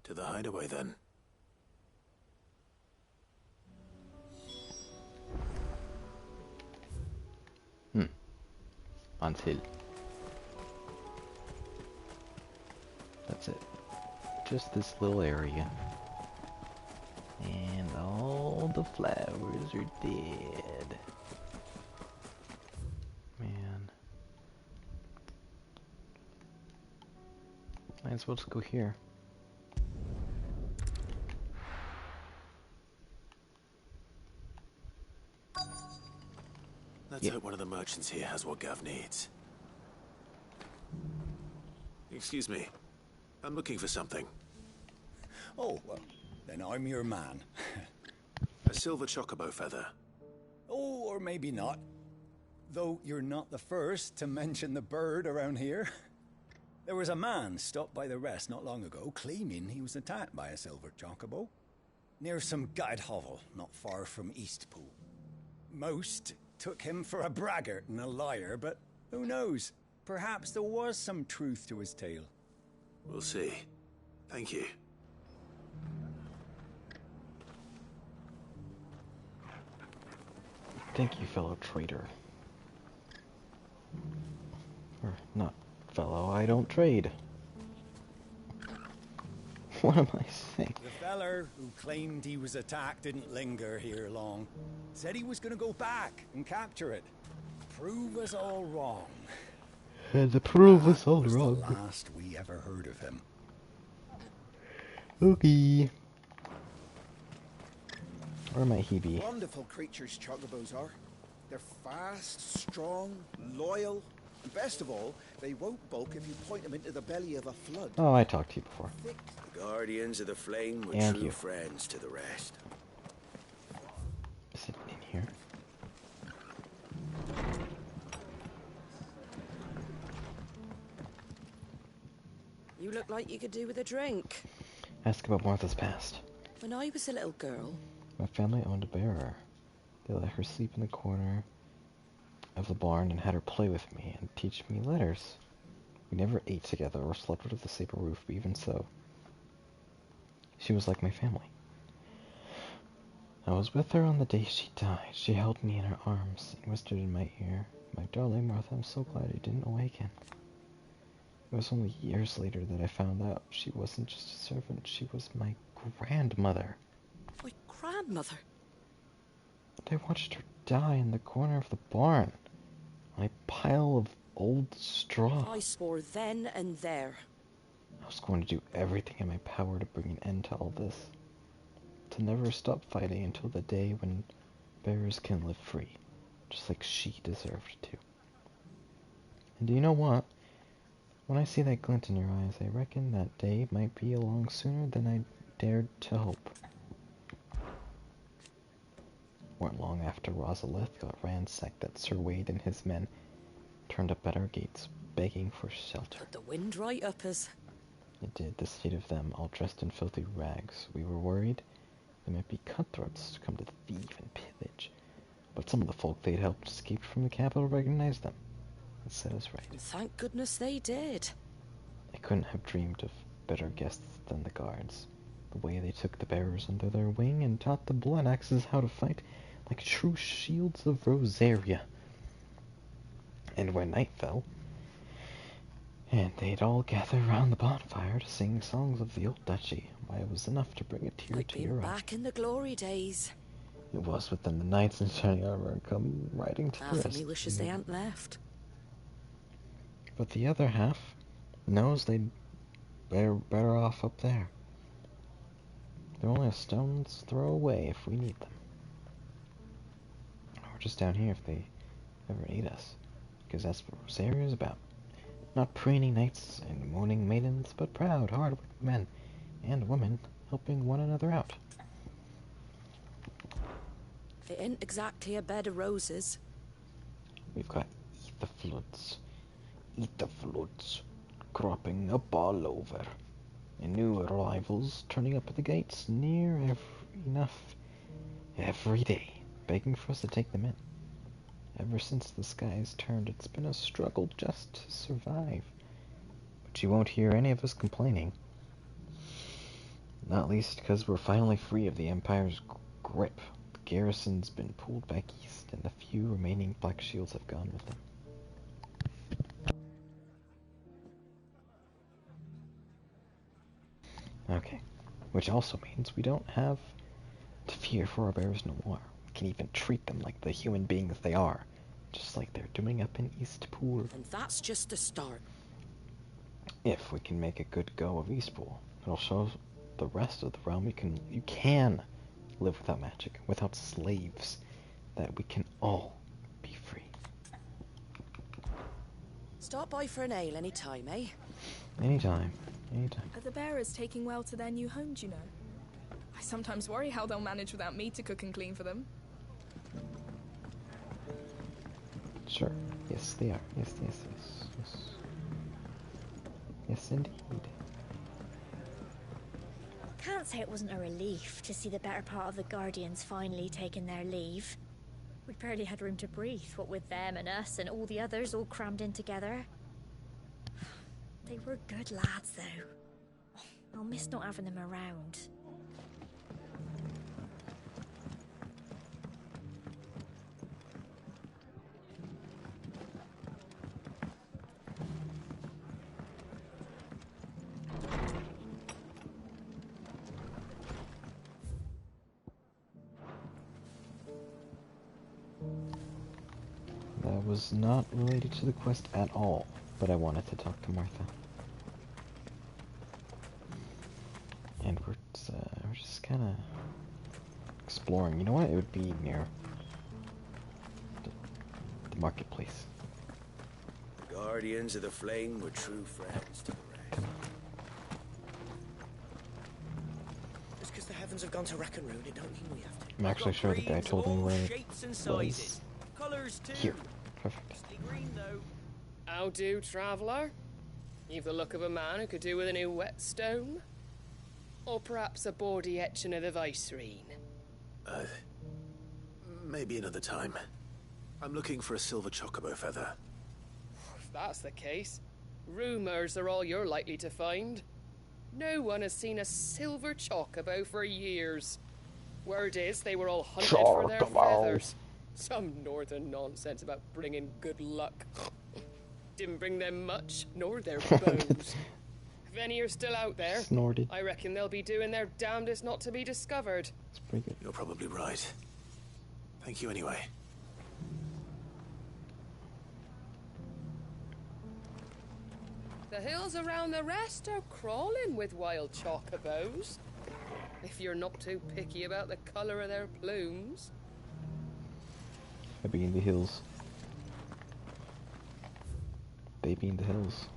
To the hideaway, then. Until. That's it. Just this little area. And all the flowers are dead. Man. Might as well just go here. Let's hope one of the merchants here has what Gav needs. Excuse me. I'm looking for something. Oh, well, then I'm your man. A silver chocobo feather. Oh, or maybe not. Though you're not the first to mention the bird around here. There was a man stopped by the rest not long ago, claiming he was attacked by a silver chocobo. Near some guide hovel, not far from Eastpool. Most took him for a braggart and a liar, but who knows? Perhaps there was some truth to his tale. We'll see. Thank you. Thank you, fellow traitor. Or not fellow, I don't trade. What am I saying? The feller who claimed he was attacked didn't linger here long. Said he was gonna go back and capture it. Prove us all wrong. And to prove us all was wrong. The last we ever heard of him. Okay. Where might he be? Wonderful creatures chocobos are. They're fast, strong, loyal, Best of all, they won't bulk if you point them into the belly of a flood. Oh, I talked to you before. The Guardians of the Flame were And true you. friends to the rest. Is it in here? You look like you could do with a drink. Ask about Martha's past. When I was a little girl... My family owned a bearer. They let her sleep in the corner of the barn and had her play with me and teach me letters. We never ate together or slept under the same roof, but even so, she was like my family. I was with her on the day she died. She held me in her arms and whispered in my ear, "My darling Martha, I'm so glad you didn't awaken." It was only years later that I found out she wasn't just a servant, she was my grandmother. My grandmother? I watched her die in the corner of the barn, on a pile of old straw. I swore then and there. I was going to do everything in my power to bring an end to all this. To never stop fighting until the day when bearers can live free, just like she deserved to. And do you know what? When I see that glint in your eyes, I reckon that day might be along sooner than I dared to hope. Weren't long after Rosalith got ransacked that Sir Wade and his men turned up at our gates, begging for shelter. Put the wind right up us. It did, the sight of them, all dressed in filthy rags. We were worried they might be cutthroats to come to thieve and pillage. But some of the folk they'd helped escape from the capital recognized them and set us right. And thank goodness they did. I couldn't have dreamed of better guests than the guards. The way they took the bearers under their wing and taught the blood axes how to fight like true shields of Rosaria. And when night fell, and they'd all gather round the bonfire to sing songs of the old duchy, why, it was enough to bring a tear to your eye. Back in the glory days. It was, with them the knights in shining armor come riding to the Half of rest. me wishes they hadn't left. But the other half knows they'd better off up there. They're only a stone's throw away if we need them. Or just down here if they ever need us. Because that's what Rosaria's about. Not preening knights and mourning maidens, but proud, hard-working men and women helping one another out. It ain't exactly a bed of roses. We've got eat the floods, cropping up all over, and new arrivals turning up at the gates near enough every day, begging for us to take them in. Ever since the skies turned, it's been a struggle just to survive. But you won't hear any of us complaining. Not least because we're finally free of the Empire's grip. The garrison's been pulled back east, and the few remaining Black Shields have gone with them. Okay, which also means we don't have to fear for our bears no more. We can even treat them like the human beings they are, just like they're doing up in Eastpool. And that's just the start. If we can make a good go of Eastpool, it'll show the rest of the realm you can live without magic, without slaves, that we can all be free. Stop by for an ale any time, eh? Anytime. Anytime. Are the bearers taking well to their new home, do you know? I sometimes worry how they'll manage without me to cook and clean for them. Sure. Yes, they are. Yes. Yes, indeed. Can't say it wasn't a relief to see the better part of the Guardians finally taking their leave. We barely had room to breathe, what with them and us and all the others all crammed in together. They were good lads, though. I'll miss not having them around. That was not related to the quest at all, but I wanted to talk to Martha. And we're just kind of exploring. You know what? It would be near the marketplace. Guardians of the Flame were true friends to the rest. Just because the heavens have gone to Rackenroon, it don't mean we have to. I'm actually sure the guy told me where it Shapes and was. sizes. Colors too. Here. Perfect. Stay green though. How do, traveller? You've the look of a man who could do with a new whetstone. Or perhaps a bawdy etching of the Vicerine. Maybe another time. I'm looking for a silver chocobo feather. If that's the case, rumours are all you're likely to find. No one has seen a silver chocobo for years. Word is they were all hunted for their feathers. Some northern nonsense about bringing good luck. Didn't bring them much, nor their bows. If any are still out there, Snorted. I reckon they'll be doing their damnedest not to be discovered. It's pretty good. You're probably right. Thank you anyway. The hills around the rest are crawling with wild chocobos. If you're not too picky about the colour of their plumes. I be in the hills. They be in the hills.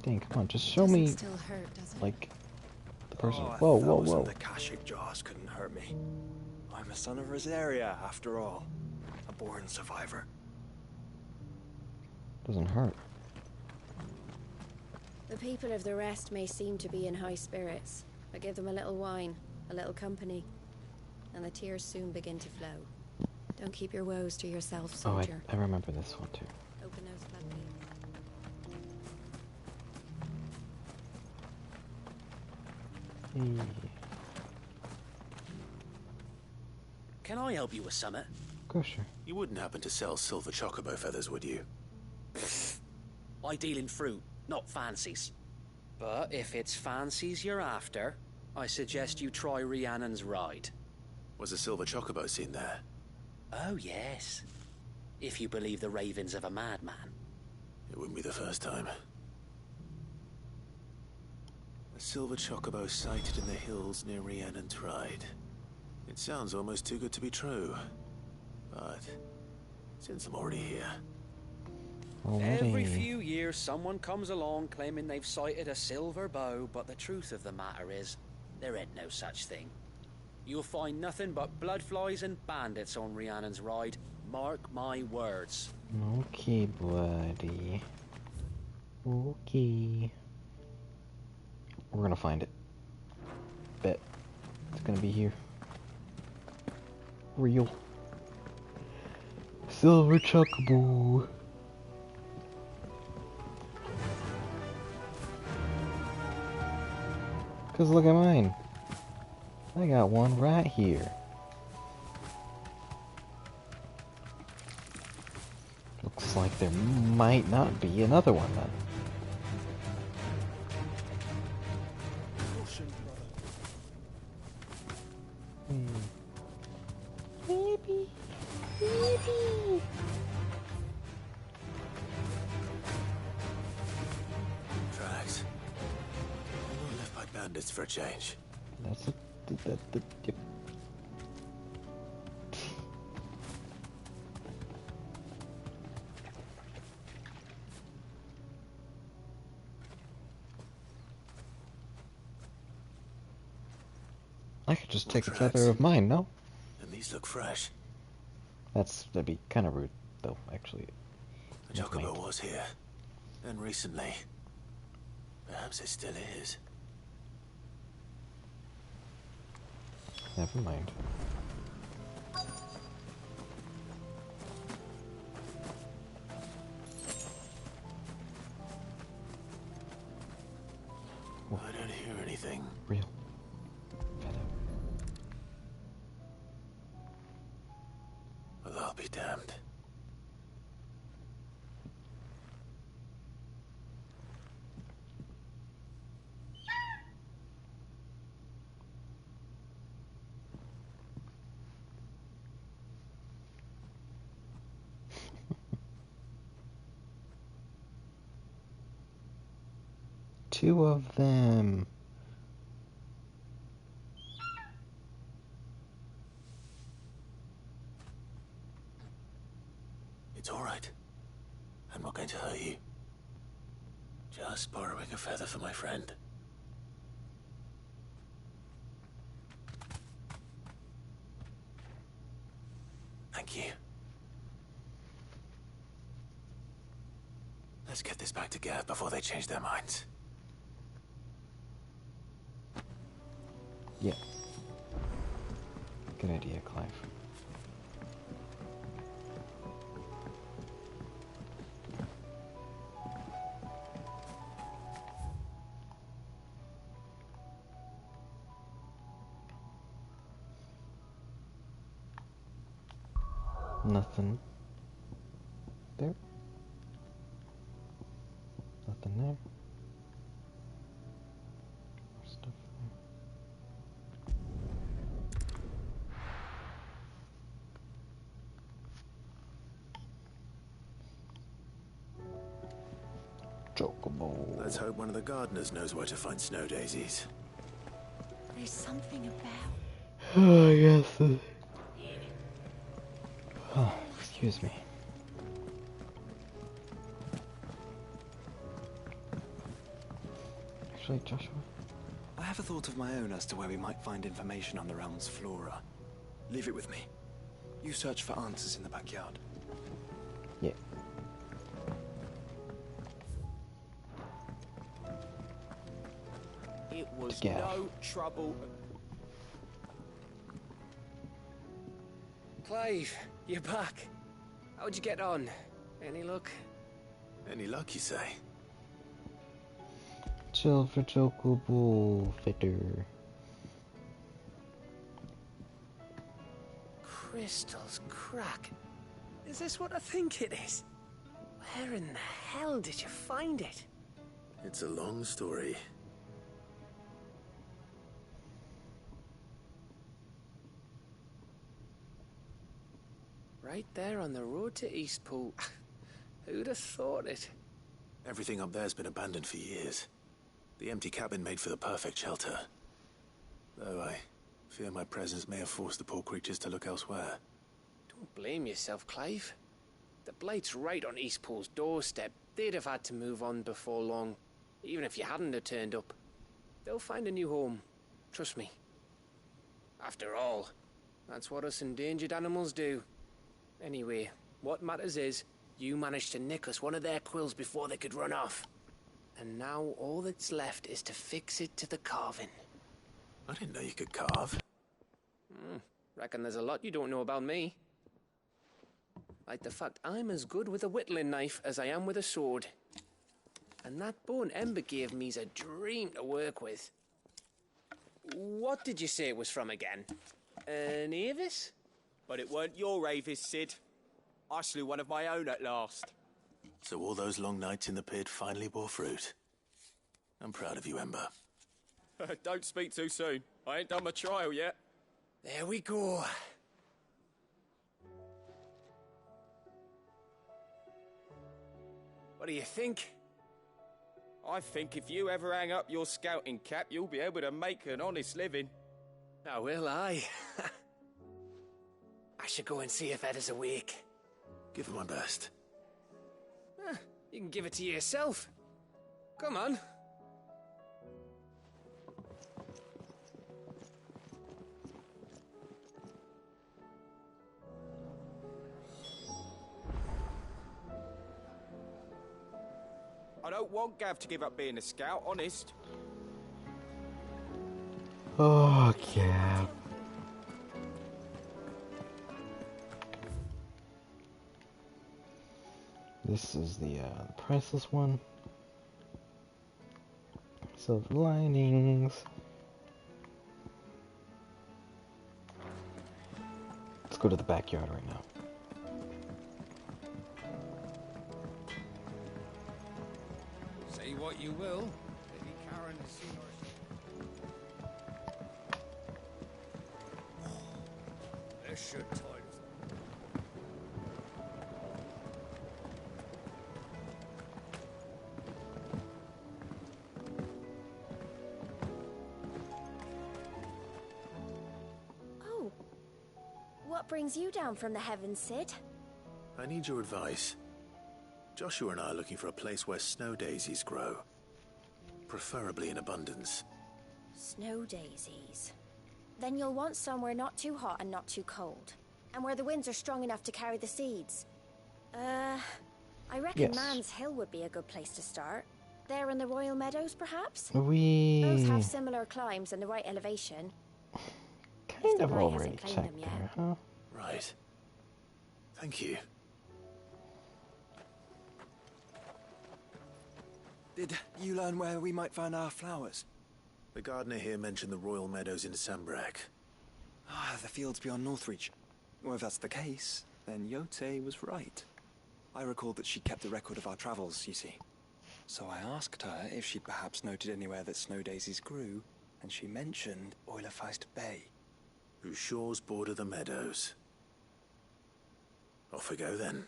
Dang, come on, just show me, Still hurt, does it? like, the person. Oh, Whoa, a whoa, thousand whoa. of the Kashik jaws couldn't hurt me. I'm a son of Rosaria, after all. A born survivor. Doesn't hurt. The people of the rest may seem to be in high spirits, but give them a little wine, a little company, and the tears soon begin to flow. Don't keep your woes to yourself, Oh, soldier. I remember this one too. Open those floodgates. Hey. Can I help you with summit? Go, sure. You wouldn't happen to sell silver chocobo feathers, would you? I deal in fruit, not fancies. But if it's fancies you're after, I suggest you try Rhiannon's ride. Was a silver chocobo seen there? Oh, yes. If you believe the ravings of a madman. It wouldn't be the first time. A silver chocobo sighted in the hills near Rhiannon's ride. It sounds almost too good to be true. But since I'm already here... Every few years someone comes along claiming they've sighted a silver bow, but the truth of the matter is, there ain't no such thing. You'll find nothing but bloodflies and bandits on Rhiannon's ride. Mark my words. Okay, buddy. Okay. We're gonna find it. Bet. It's gonna be here. Real. Silver chocobo. Cause look at mine. I got one right here. Looks like there might not be another one then. Maybe. Maybe. Tracks. All left by bandits for a change. That's a... Yep. I could just take a feather of mine, no? And these look fresh. That'd be kind of rude, though, actually. The chocobo was here. And recently. Perhaps it still is. Never mind. I don't hear anything. Real. Well, I'll be damned. Two of them. It's all right. I'm not going to hurt you. Just borrowing a feather for my friend. Thank you. Let's get this back together before they change their minds. Yeah. Good idea, Clive. Nothing there. Nothing there. More stuff there. Chocobo. Let's hope one of the gardeners knows where to find snow daisies. There's something about... Oh, yes. Oh, excuse me. Actually, Joshua? I have a thought of my own as to where we might find information on the realm's flora. Leave it with me. You search for answers in the backyard. Yeah. It was Gav. no trouble. Clive, you're back. How'd you get on? Any luck? Any luck, you say? Silver Chocobo fitter. Crystal's crack. Is this what I think it is? Where in the hell did you find it? It's a long story. Right there on the road to Eastpool. Who'd have thought it? Everything up there's been abandoned for years. The empty cabin made for the perfect shelter. Though I fear my presence may have forced the poor creatures to look elsewhere. Don't blame yourself, Clive. The Blight's right on Eastpool's doorstep. They'd have had to move on before long, even if you hadn't have turned up. They'll find a new home. Trust me. After all, that's what us endangered animals do. Anyway, what matters is, you managed to nick us one of their quills before they could run off. And now all that's left is to fix it to the carving. I didn't know you could carve. Reckon there's a lot you don't know about me. Like the fact I'm as good with a whittling knife as I am with a sword. And that bone Ember gave me's a dream to work with. What did you say it was from again? An Avis? But it weren't your Avis, Sid. I slew one of my own at last. So all those long nights in the pit finally bore fruit. I'm proud of you, Ember. Don't speak too soon. I ain't done my trial yet. There we go. What do you think? I think if you ever hang up your scouting cap, you'll be able to make an honest living. Now will I? I should go and see if Ed is awake. Give it my best. You can give it to yourself. Come on. I don't want Gav to give up being a scout, honest. Oh, Gav. This is the priceless one. Silver linings. Let's go to the backyard right now. Say what you will, Lady Karen has seen our... This should tide us. What brings you down from the heavens, Sid? I need your advice. Joshua and I are looking for a place where snow daisies grow. Preferably in abundance. Snow daisies. Then you'll want somewhere not too hot and not too cold. And where the winds are strong enough to carry the seeds. I reckon Yes. Man's Hill would be a good place to start. There in the Royal Meadows, perhaps? We Both have similar climbs and the right elevation. kind of Blight already hasn't claimed checked them yet. there, huh? Right. Thank you. Did you learn where we might find our flowers? The gardener here mentioned the Royal Meadows in Sambrak. Ah, the fields beyond Northreach. Well, if that's the case, then Yote was right. I recalled that she kept a record of our travels, you see. So I asked her if she'd perhaps noted anywhere that snow daisies grew, and she mentioned Oilefeist Bay. Whose shores border the meadows. Off we go then.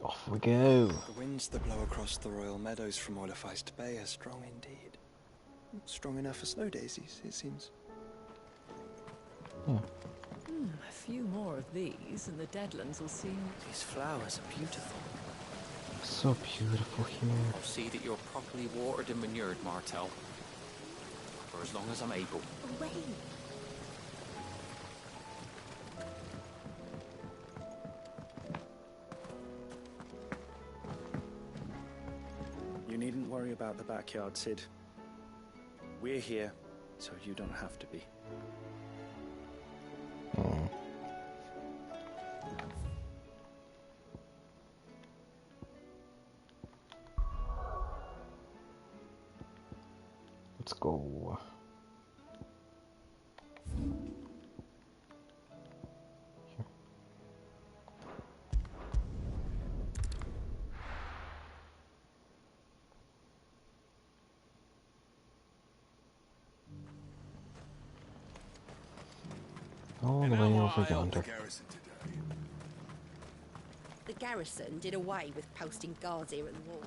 Off we go. The winds that blow across the Royal Meadows from Oilefeist Bay are strong indeed. Strong enough for snow daisies, it seems. Yeah. A few more of these, and the Deadlands will seem... These flowers are beautiful. So beautiful here. I'll see that you're properly watered and manured, Martel. For as long as I'm able. Away. You needn't worry about the backyard, Sid. We're here, so you don't have to be. Let's go. All the way over yonder. The garrison did away with posting guards here at the wall.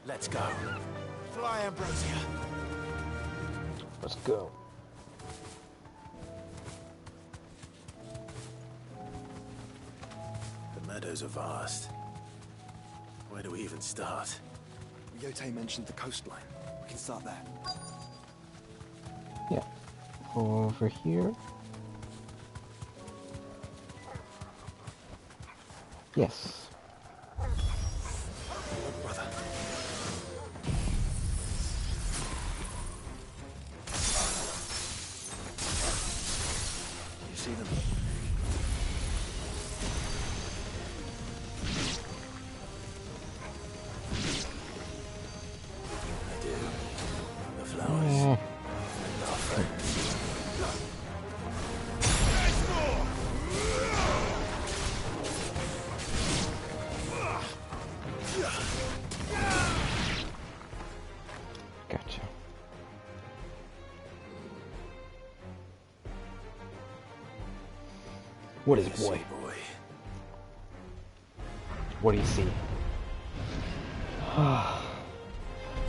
Let's go. Fly, Ambrosia. Let's go. The meadows are vast. Where do we even start? Yote mentioned the coastline. We can start there. Yeah. Over here. Yes. Gotcha. What is it, boy? What do you see?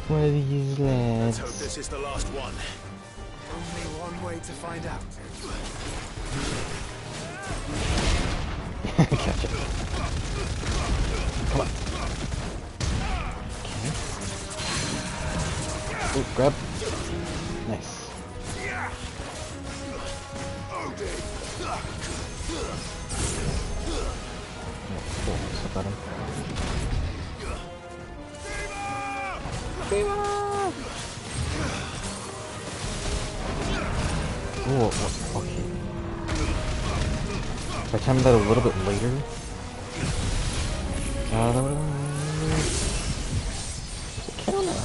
What are these lads? Let's hope this is the last one. Only one way to find out. Gotcha. Come on. Okay. Ooh, grab. Nice. Cool. What's up, Adam? Oh, okay. If I time that a little bit later. There's a counter.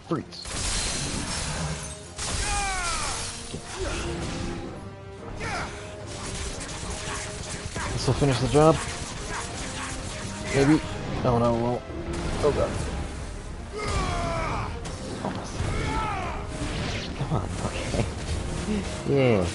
Freeze. This will finish the job. Maybe. Oh no, well. Oh god. Almost. Come on, okay. Yeah.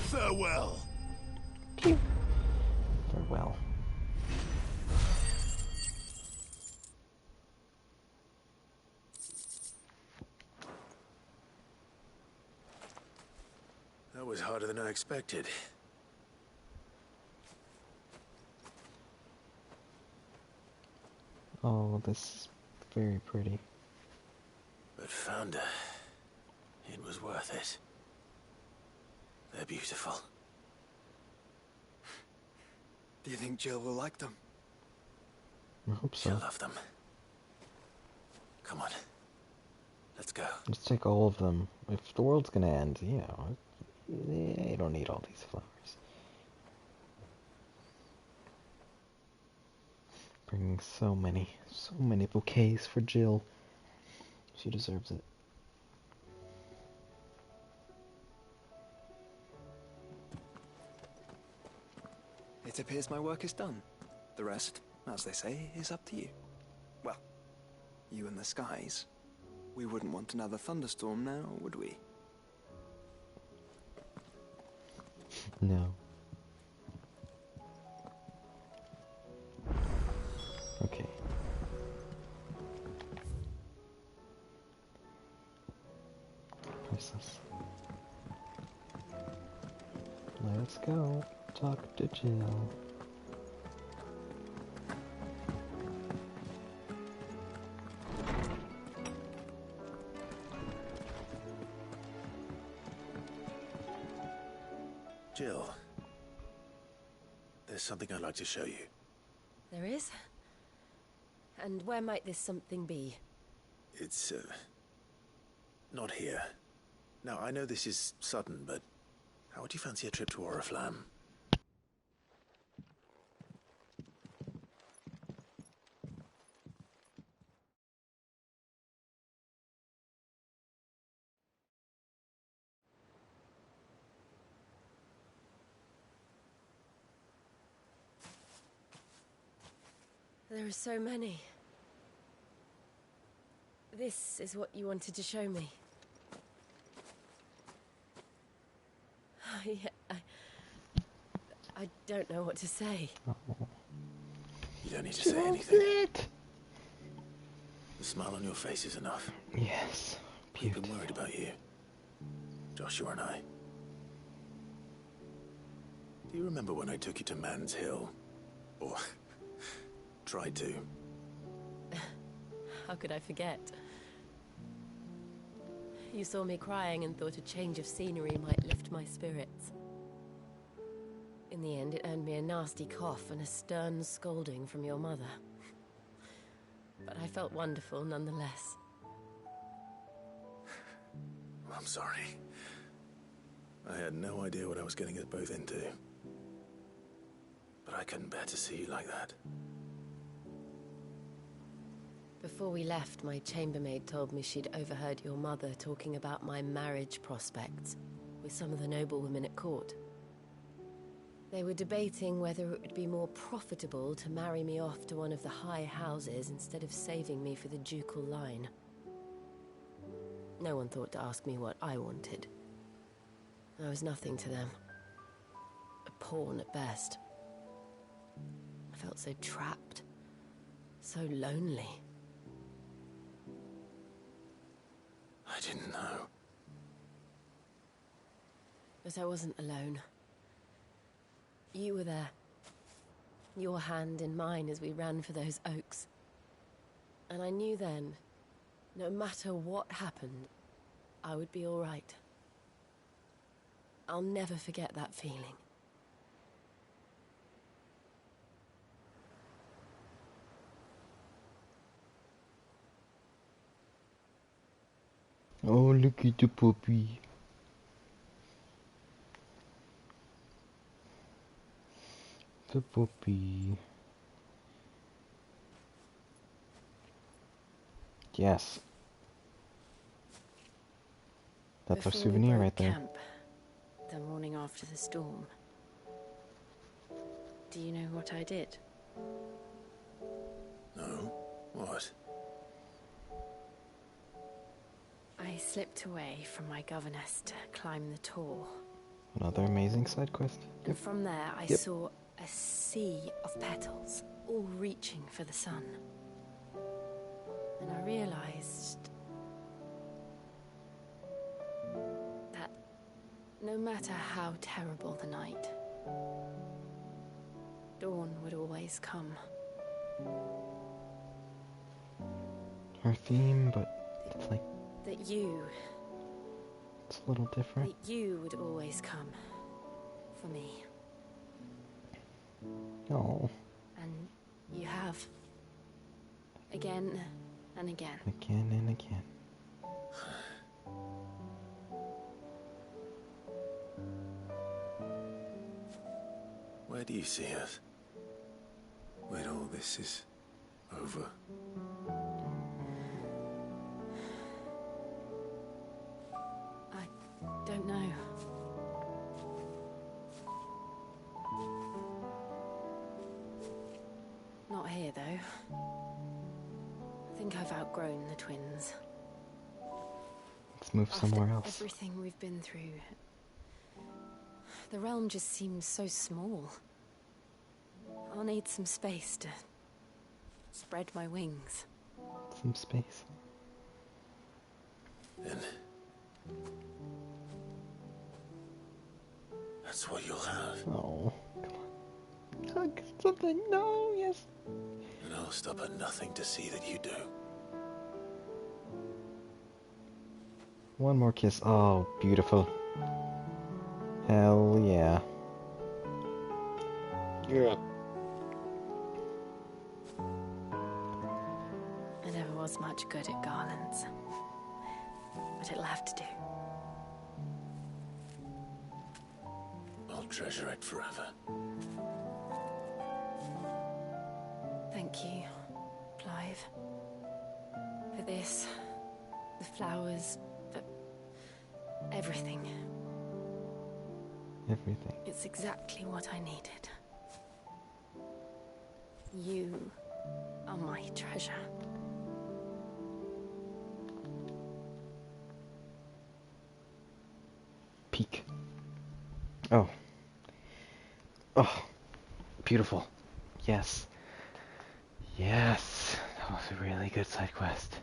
Farewell. Farewell. That was harder than I expected. Oh, this is very pretty. But Founder, it was worth it. They're beautiful. Do you think Jill will like them? I hope so. She'll love them. Come on. Let's go. Let's take all of them. If the world's gonna end, you know, you don't need all these flowers. Bringing so many bouquets for Jill. She deserves it. It appears my work is done. The rest, as they say, is up to you. Well, you and the skies. We wouldn't want another thunderstorm now, would we? No. Okay. Priceless. Let's go talk to Jill. Jill, there's something I'd like to show you. There is? And where might this something be? It's, not here. Now, I know this is sudden, but how would you fancy a trip to Oriflamme? There are so many. This is what you wanted to show me. I don't know what to say. You don't need to say anything. The smile on your face is enough. Yes. We've been worried about you. Joshua and I. Do you remember when I took you to Man's Hill? Or tried to? How could I forget? You saw me crying and thought a change of scenery might lift my spirits. In the end, it earned me a nasty cough and a stern scolding from your mother. But I felt wonderful nonetheless. I'm sorry. I had no idea what I was getting us both into. But I couldn't bear to see you like that. Before we left, my chambermaid told me she'd overheard your mother talking about my marriage prospects with some of the noblewomen at court. They were debating whether it would be more profitable to marry me off to one of the high houses instead of saving me for the ducal line. No one thought to ask me what I wanted. I was nothing to them. A pawn at best. I felt so trapped, so lonely. I didn't know. But I wasn't alone. You were there. Your hand in mine as we ran for those oaks. And I knew then, no matter what happened, I would be all right. I'll never forget that feeling. Oh, look at the puppy. The puppy. Yes. That's our Before we souvenir broke right there. camp, the morning after the storm, do you know what I did? No? What? I slipped away from my governess to climb the tor. Another amazing side quest. And from there I saw a sea of petals, all reaching for the sun. And I realized that no matter how terrible the night, dawn would always come. Our theme, but it's like That you... it's a little different. That you would always come. For me. Oh. And you have. Again and again. Again and again. Where do you see us? When all this is over? I don't know. Not here, though. I think I've outgrown the twins. Let's move somewhere else. Everything we've been through, the realm just seems so small. I'll need some space to spread my wings. Some space. Then that's what you'll have. Oh, come on. Something. No, yes. And I'll stop at nothing to see that you do. One more kiss. Oh, beautiful. Hell yeah. Yeah. I never was much good at garlands, but it'll have to do. I'll treasure it forever. Thank you, Clive. For this, the flowers, for everything. Everything. It's exactly what I needed. You are my treasure. Peek. Oh. Oh. Beautiful. Yes. Yes. That was a really good side quest.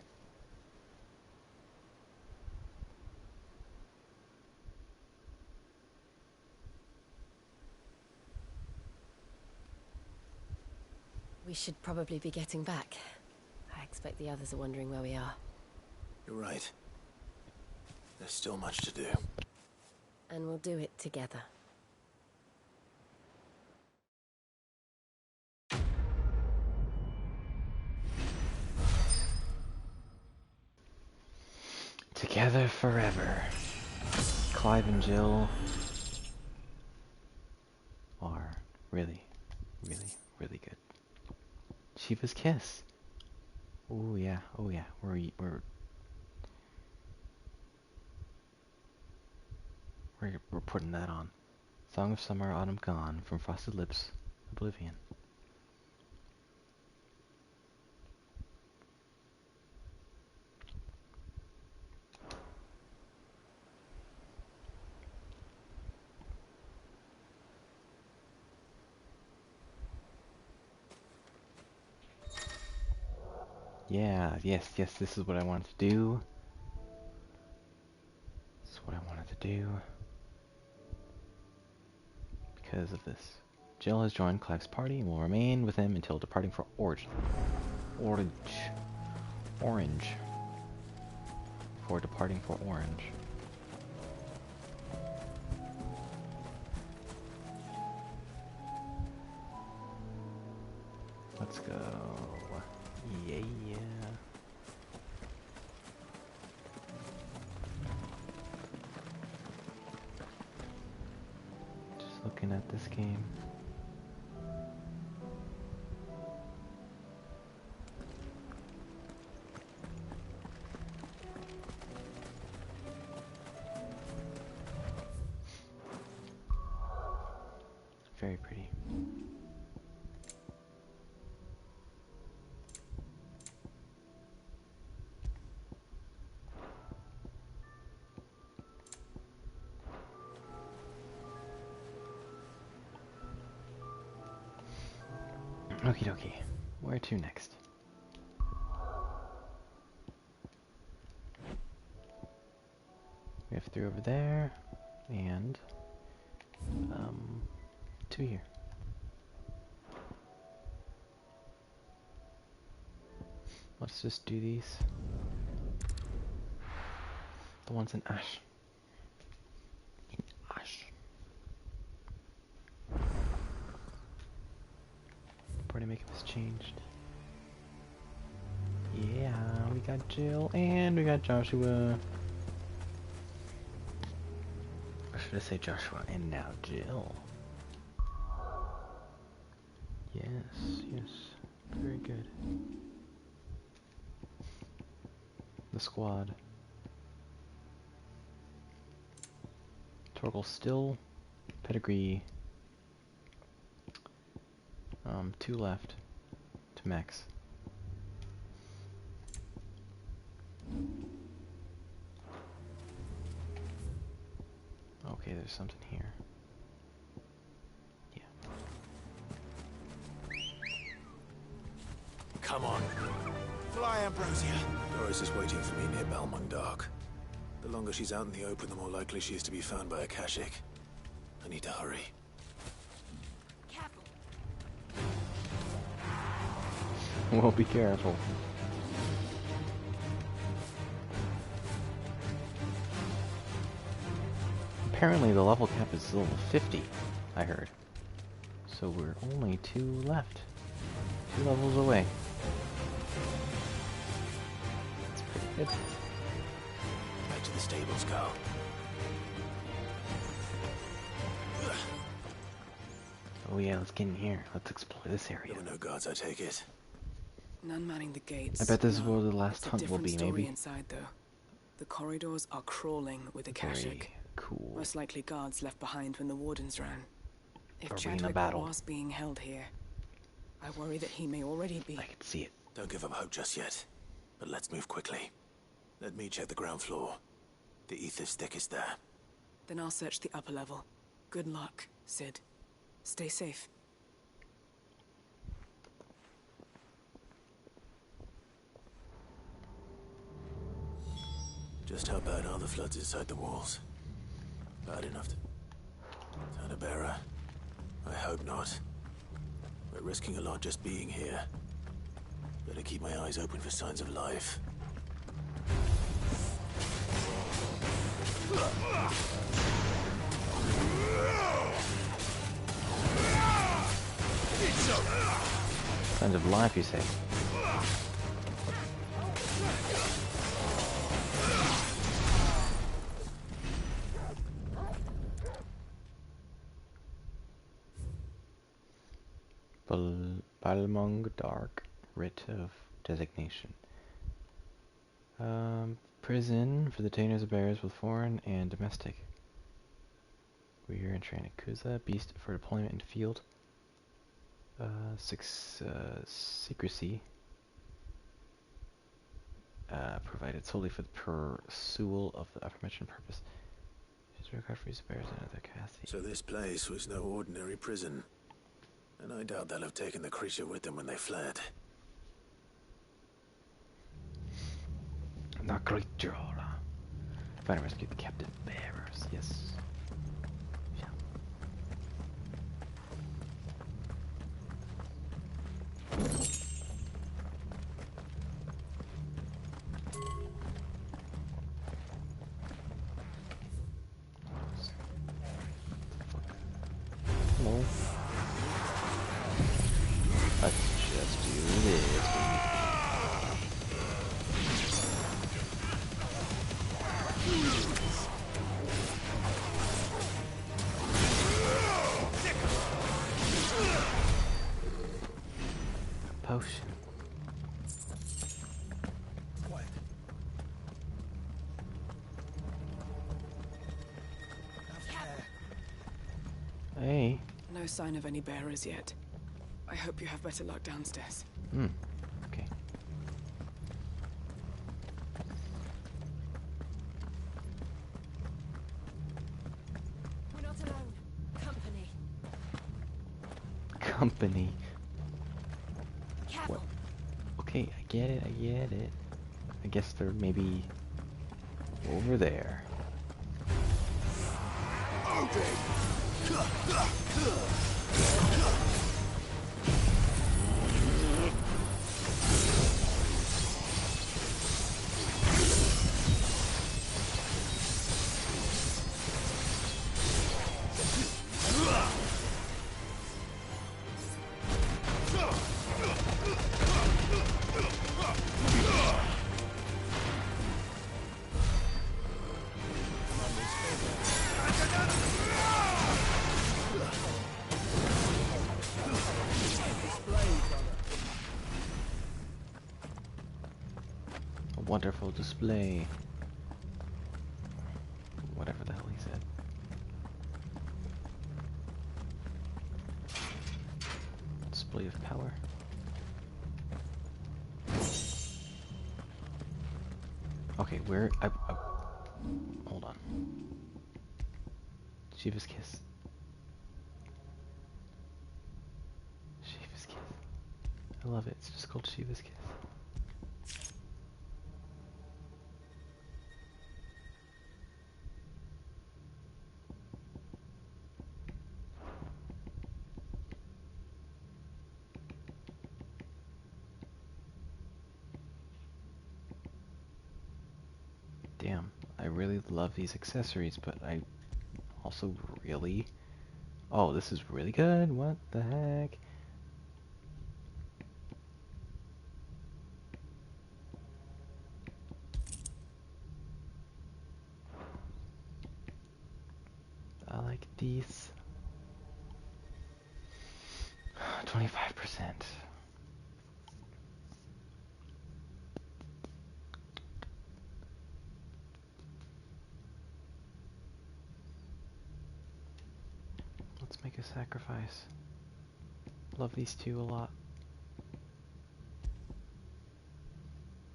We should probably be getting back. I expect the others are wondering where we are. You're right. There's still much to do. And we'll do it together. Together forever. Clive and Jill are really, really, really good. Shiva's Kiss. Oh yeah, oh yeah. We're putting that on. Song of Summer, Autumn Gone, from Frosted Lips, Oblivion. Yeah, yes, this is what I wanted to do. This is what I wanted to do. Because of this. Jill has joined Clive's party and will remain with him until departing for Orange. Before departing for Orange. Let's go. Yeah. at this game. Very pretty. Okie dokie. Where to next? We have 3 over there, and 2 here. Let's just do these. The ones in ash. In ash. Party makeup has changed. Yeah, we got Jill and we got Joshua. Or should I say Joshua and now Jill? Yes, yes. Very good. The squad. Torgal still. Pedigree. 2 left to max. Okay, there's something here. Yeah. Come on. Fly, Ambrosia. Doris is waiting for me near Balmung Dark. The longer she's out in the open, the more likely she is to be found by a Kashik. I need to hurry. Well, be careful. Apparently the level cap is level 50, I heard. So we're only 2 left. 2 levels away. That's pretty good. Back to the stables, go. Oh yeah, let's get in here. Let's explore this area. There were no guards, I take it. None manning the gates. I bet this is where the last it's a hunt will be, different story maybe. Inside, though. The corridors are crawling with the Kashik. Cool. Most likely guards left behind when the wardens ran. If Arena Chadwick battle. was being held here, I worry that he may already be. I can see it. Don't give up hope just yet. But let's move quickly. Let me check the ground floor. The ether's thickest there. Then I'll search the upper level. Good luck, Sid. Stay safe. Just how bad are the floods inside the walls? Bad enough to turn a bearer? I hope not. We're risking a lot just being here. Better keep my eyes open for signs of life. Signs of life, you say? Balmung Dark, writ of designation. Prison for the detainers of bearers, both foreign and domestic. We're here in Kuza, beast for deployment in field. Secrecy. Provided solely for the pursual of the aforementioned purpose. She's required for use of bearers and other capacity. So this place was no ordinary prison. And I doubt they'll have taken the creature with them when they fled. The creature. Find and rescue the captive bearers. Yes. Yeah. Hello. Let's just do this. No sign of any bearers yet. I hope you have better luck downstairs. Okay. We're not alone. Company. Company. Careful. What? Okay, I get it. I guess they're maybe over there. A wonderful display. Whatever the hell he said. Display of power. Okay, where I hold on. Shiva's kiss. Shiva's kiss. I love it. It's just called Shiva's kiss. Damn, I really love these accessories, but I also really... Oh, this is really good. What the heck? I like these. 25%. Let's make a sacrifice. Love these two a lot.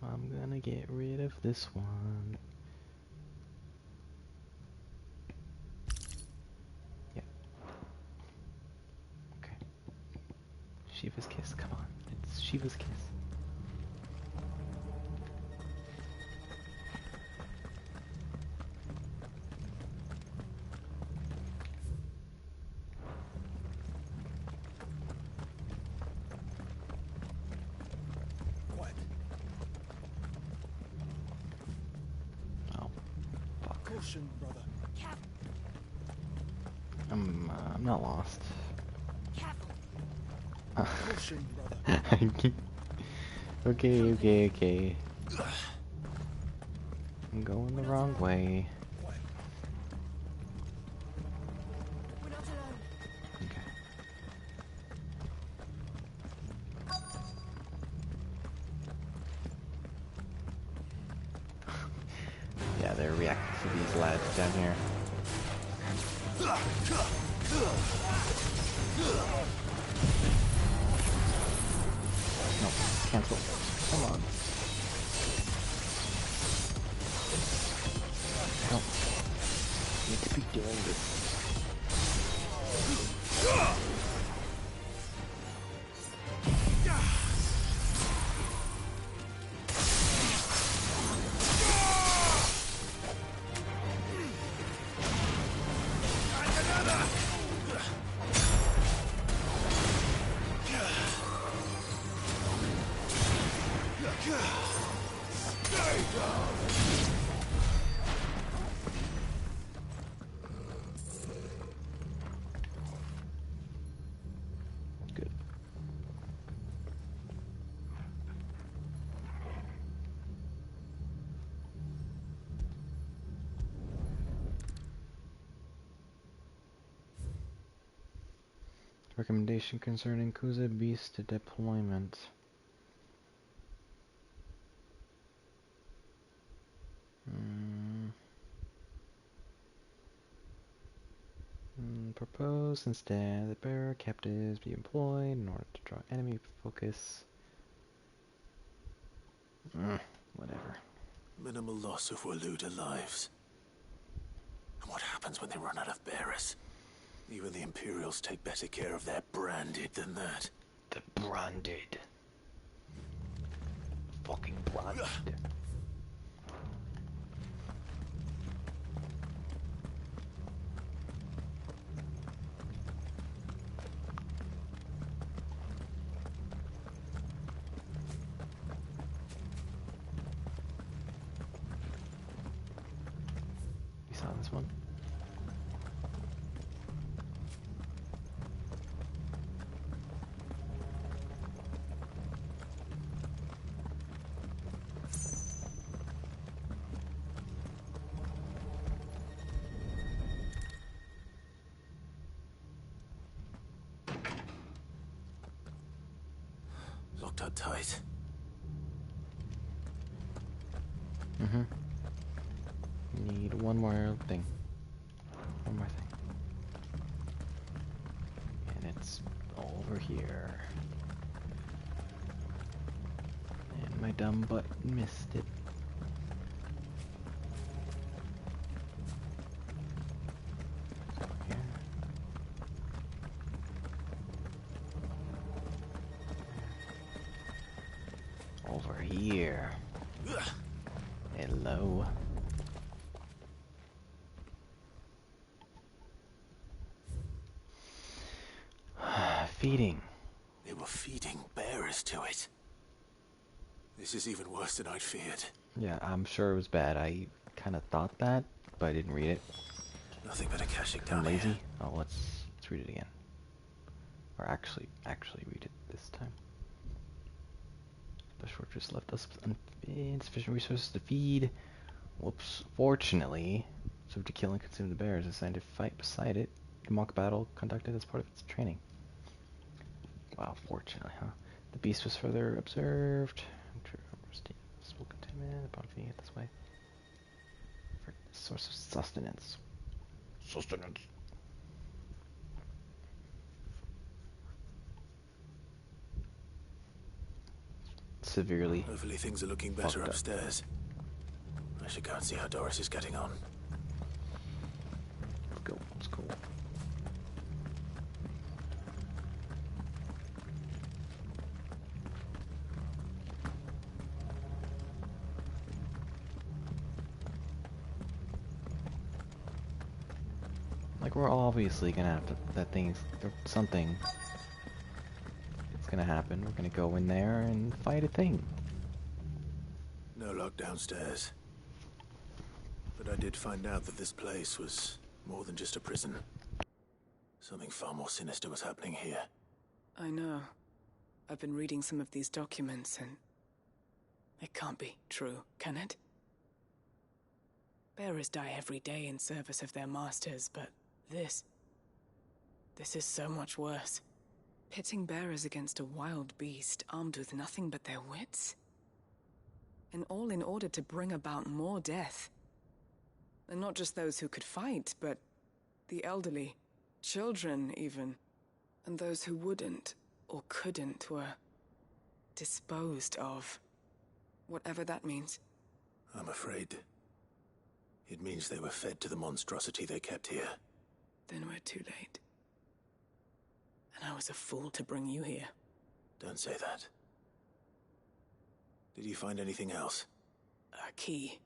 I'm gonna get rid of this one. Yeah. Okay. Shiva's kiss, come on. It's Shiva's kiss. Caution, brother. I'm not lost. Caution, brother. Okay. I'm going the wrong way. Okay. Yeah, they're reacting to these lads down here. No, cancel. Come on. Help. I need to be doing this. Good. Recommendation concerning Kuza Beast deployment. propose instead that bearer captives be employed in order to draw enemy focus. Whatever. Minimal loss if we're looted lives. And what happens when they run out of bearers? Even the Imperials take better care of their branded than that. The branded. Fucking branded. You saw this one? Locked up tight. Need one more thing. One more thing. And it's over here. And my dumb butt missed it. Over here. Hello. Feeding. They were feeding bearers to it. This is even worse than I'd feared. Yeah, I'm sure it was bad. I kind of thought that, but I didn't read it. Nothing but a caching I'm down lazy. here. Oh, let's read it again. Or actually read it this time. The fortress left us with insufficient resources to feed. Whoops. Fortunately, so to kill and consume the bears, assigned to fight beside it. A mock battle conducted as part of its training. Wow, fortunately, huh? The beast was further observed. Will contaminate upon feeding it this way. For source of sustenance. Sustenance. Severely. Hopefully things are looking better upstairs. I should go and see how Doris is getting on. Let's go. Let's go. Like, we're obviously gonna have to, something. It's gonna happen. We're gonna go in there and fight a thing. No luck downstairs. But I did find out that this place was more than just a prison. Something far more sinister was happening here. I know. I've been reading some of these documents and... it can't be true, can it? Bearers die every day in service of their masters, but this is so much worse. Pitting bearers against a wild beast armed with nothing but their wits? And all in order to bring about more death. And not just those who could fight, but the elderly, children even. And those who wouldn't or couldn't were disposed of. Whatever that means. I'm afraid it means they were fed to the monstrosity they kept here. Then we're too late. And I was a fool to bring you here. Don't say that. Did you find anything else? A key.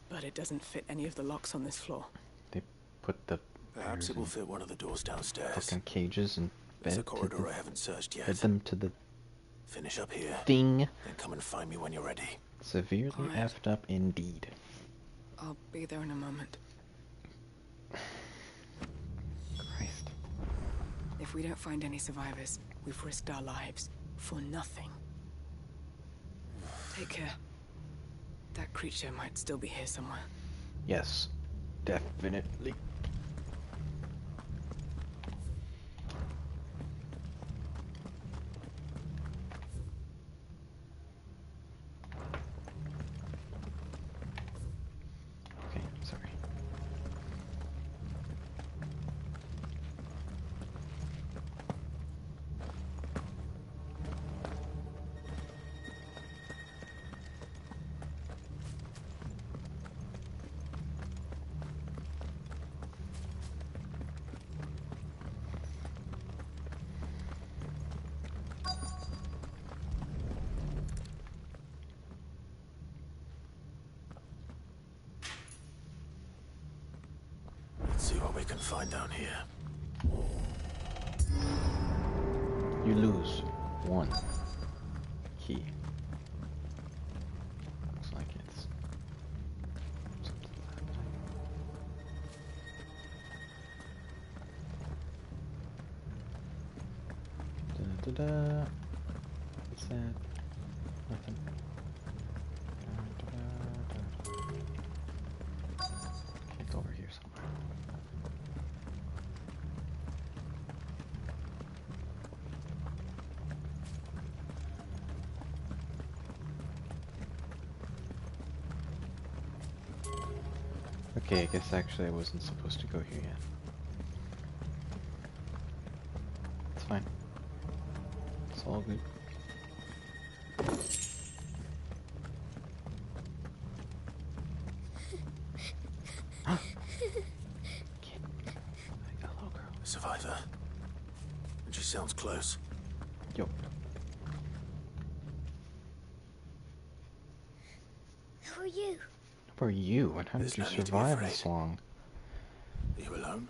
But it doesn't fit any of the locks on this floor. They put the... Perhaps it will fit one of the doors downstairs. Fucking cages and There's a corridor I haven't searched yet. Fed them to the... Finish up here. Thing. Then come and find me when you're ready. Severely effed up indeed. I'll be there in a moment. Christ. If we don't find any survivors, we've risked our lives for nothing. Take care. That creature might still be here somewhere. Yes, definitely. Okay, sorry. can find down here. You lose 1 key. Looks like it's something happening. Da-da-da. What's that? Nothing. Okay, it's over here somewhere. Okay, I guess actually I wasn't supposed to go here yet. It's fine. It's all good. Hello, girl. Survivor. And she sounds close. Yo. Who are you? Who are you? And how did you survive this long? Are you alone?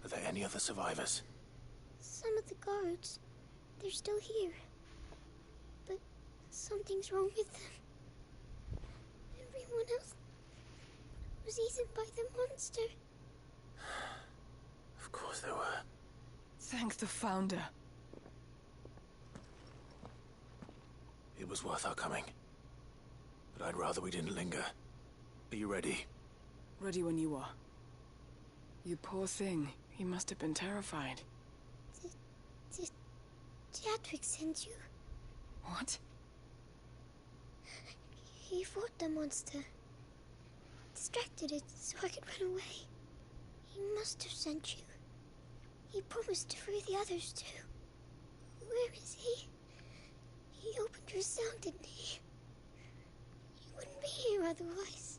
Are there any other survivors? Some of the guards. They're still here. But something's wrong with them. Everyone else was eaten by the monster. Of course there were. Thank the Founder. It was worth our coming. But I'd rather we didn't linger. Are you ready? Ready when you are. You poor thing. He must have been terrified. Did Chadwick send you? What? He fought the monster. Distracted it so I could run away. He must have sent you. He promised to free the others too. Where is he? He opened your cell, didn't he? He wouldn't be here otherwise.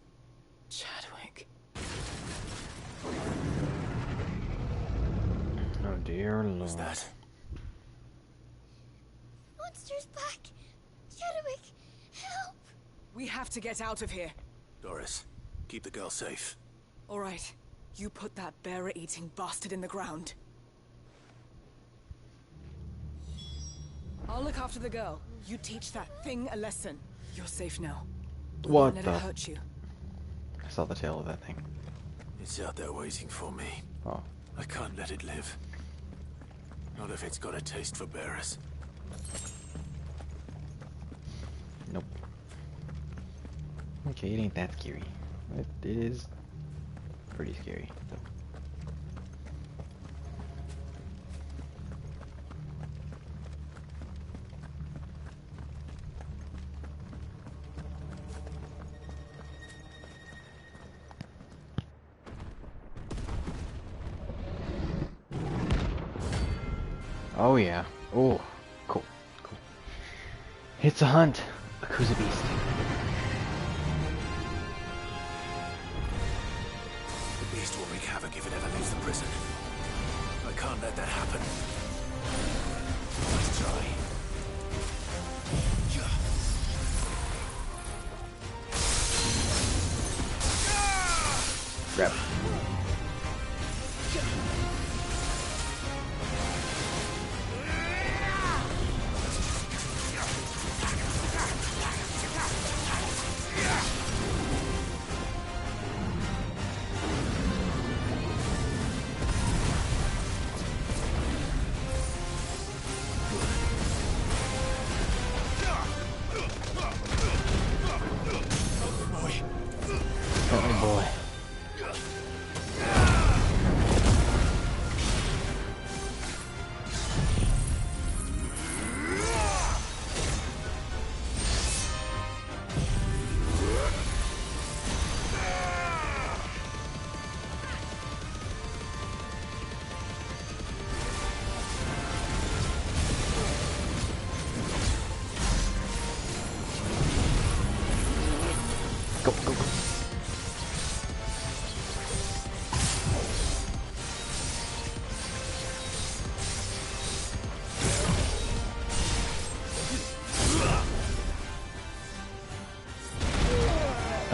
Chadwick. Oh dear Lord. What's that? Monster's back! Chadwick, help! We have to get out of here. Doris, keep the girl safe. All right. You put that bearer-eating bastard in the ground. I'll look after the girl. You teach that thing a lesson. You're safe now. What Let the? it hurt you. I saw the tail of that thing. It's out there waiting for me. Oh. I can't let it live. Not if it's got a taste for bearers. Nope. Okay, it ain't that scary. It is pretty scary, though. Oh yeah. Oh, cool. Cool. It's a hunt. Akuza beast. The beast will wreak havoc if it ever leaves the prison. I can't let that happen. Let's try. Grab.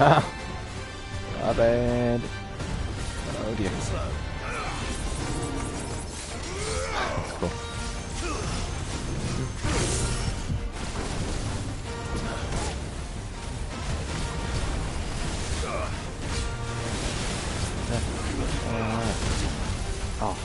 Ah, my bad. Oh dear. That's cool. Oh.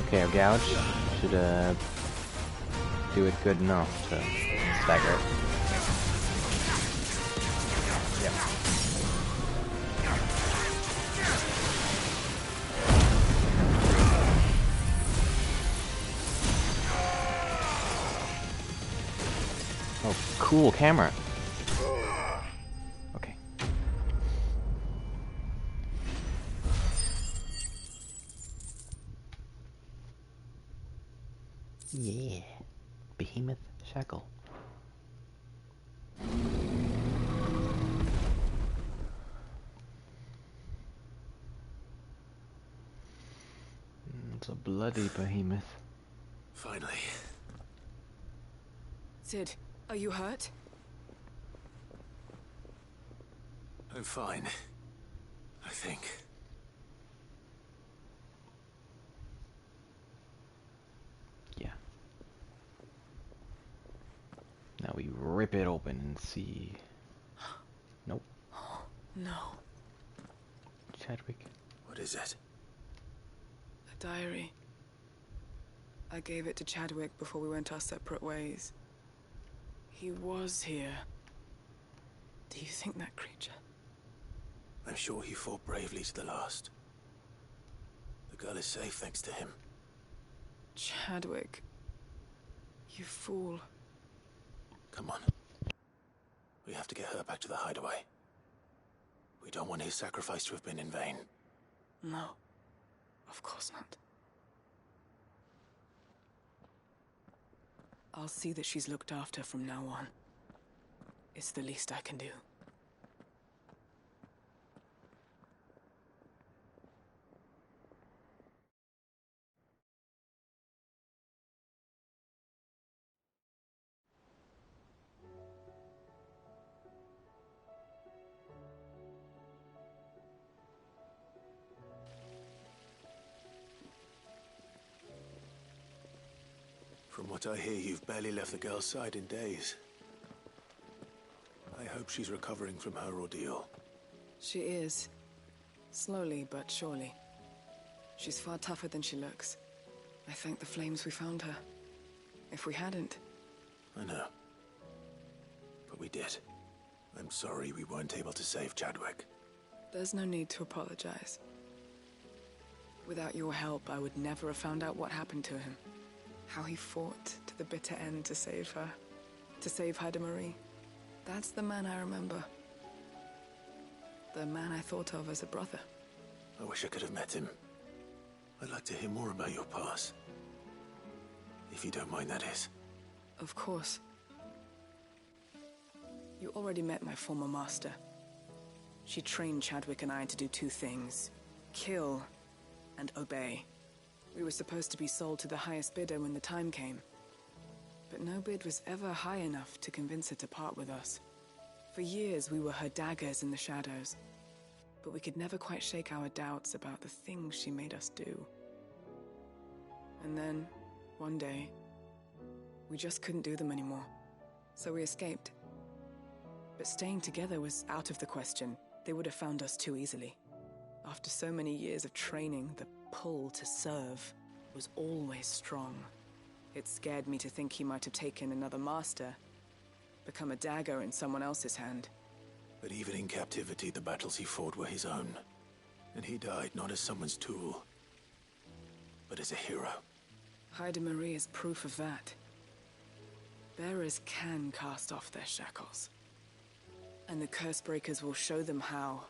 Okay, our gouge should do it good enough to stagger it. Yeah. Oh, cool camera. Okay. Yeah. Behemoth shackle. It's a bloody behemoth. Finally. Sid, are you hurt? I'm fine. I think. Yeah. Now we rip it open and see. Nope. No. Chadwick. What is it? A diary. I gave it to Chadwick before we went our separate ways. He was here. Do you think that creature? I'm sure he fought bravely to the last. The girl is safe thanks to him. Chadwick. You fool. Come on. We have to get her back to the hideaway. We don't want his sacrifice to have been in vain. No. Of course not. I'll see that she's looked after from now on. It's the least I can do. From what I hear, you've barely left the girl's side in days. I hope she's recovering from her ordeal. She is. Slowly but surely. She's far tougher than she looks. I thank the flames we found her. If we hadn't... I know. But we did. I'm sorry we weren't able to save Chadwick. There's no need to apologize. Without your help, I would never have found out what happened to him. How he fought to the bitter end to save her. To save Haida Marie. That's the man I remember. The man I thought of as a brother. I wish I could have met him. I'd like to hear more about your past. If you don't mind, that is. Of course. You already met my former master. She trained Chadwick and I to do two things. Kill and obey. We were supposed to be sold to the highest bidder when the time came. But no bid was ever high enough to convince her to part with us. For years we were her daggers in the shadows. But we could never quite shake our doubts about the things she made us do. And then, one day, we just couldn't do them anymore. So we escaped. But staying together was out of the question. They would have found us too easily. After so many years of training, the pull to serve was always strong. It scared me to think he might have taken another master, become a dagger in someone else's hand. But even in captivity, the battles he fought were his own. And he died not as someone's tool, but as a hero. Haida Marie is proof of that. Bearers can cast off their shackles. And the Cursebreakers will show them how.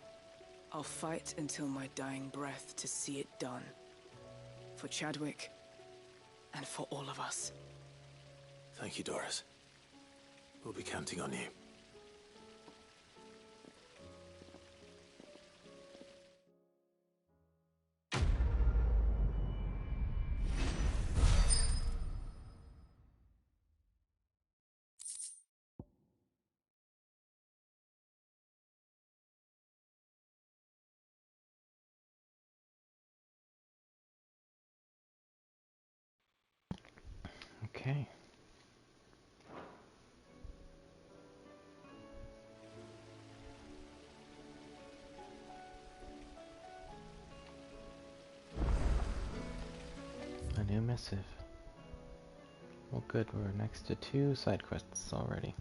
I'll fight until my dying breath to see it done. For Chadwick, and for all of us. Thank you, Doris. We'll be counting on you. Okay. A new missive. Well, good, we're next to 2 side quests already.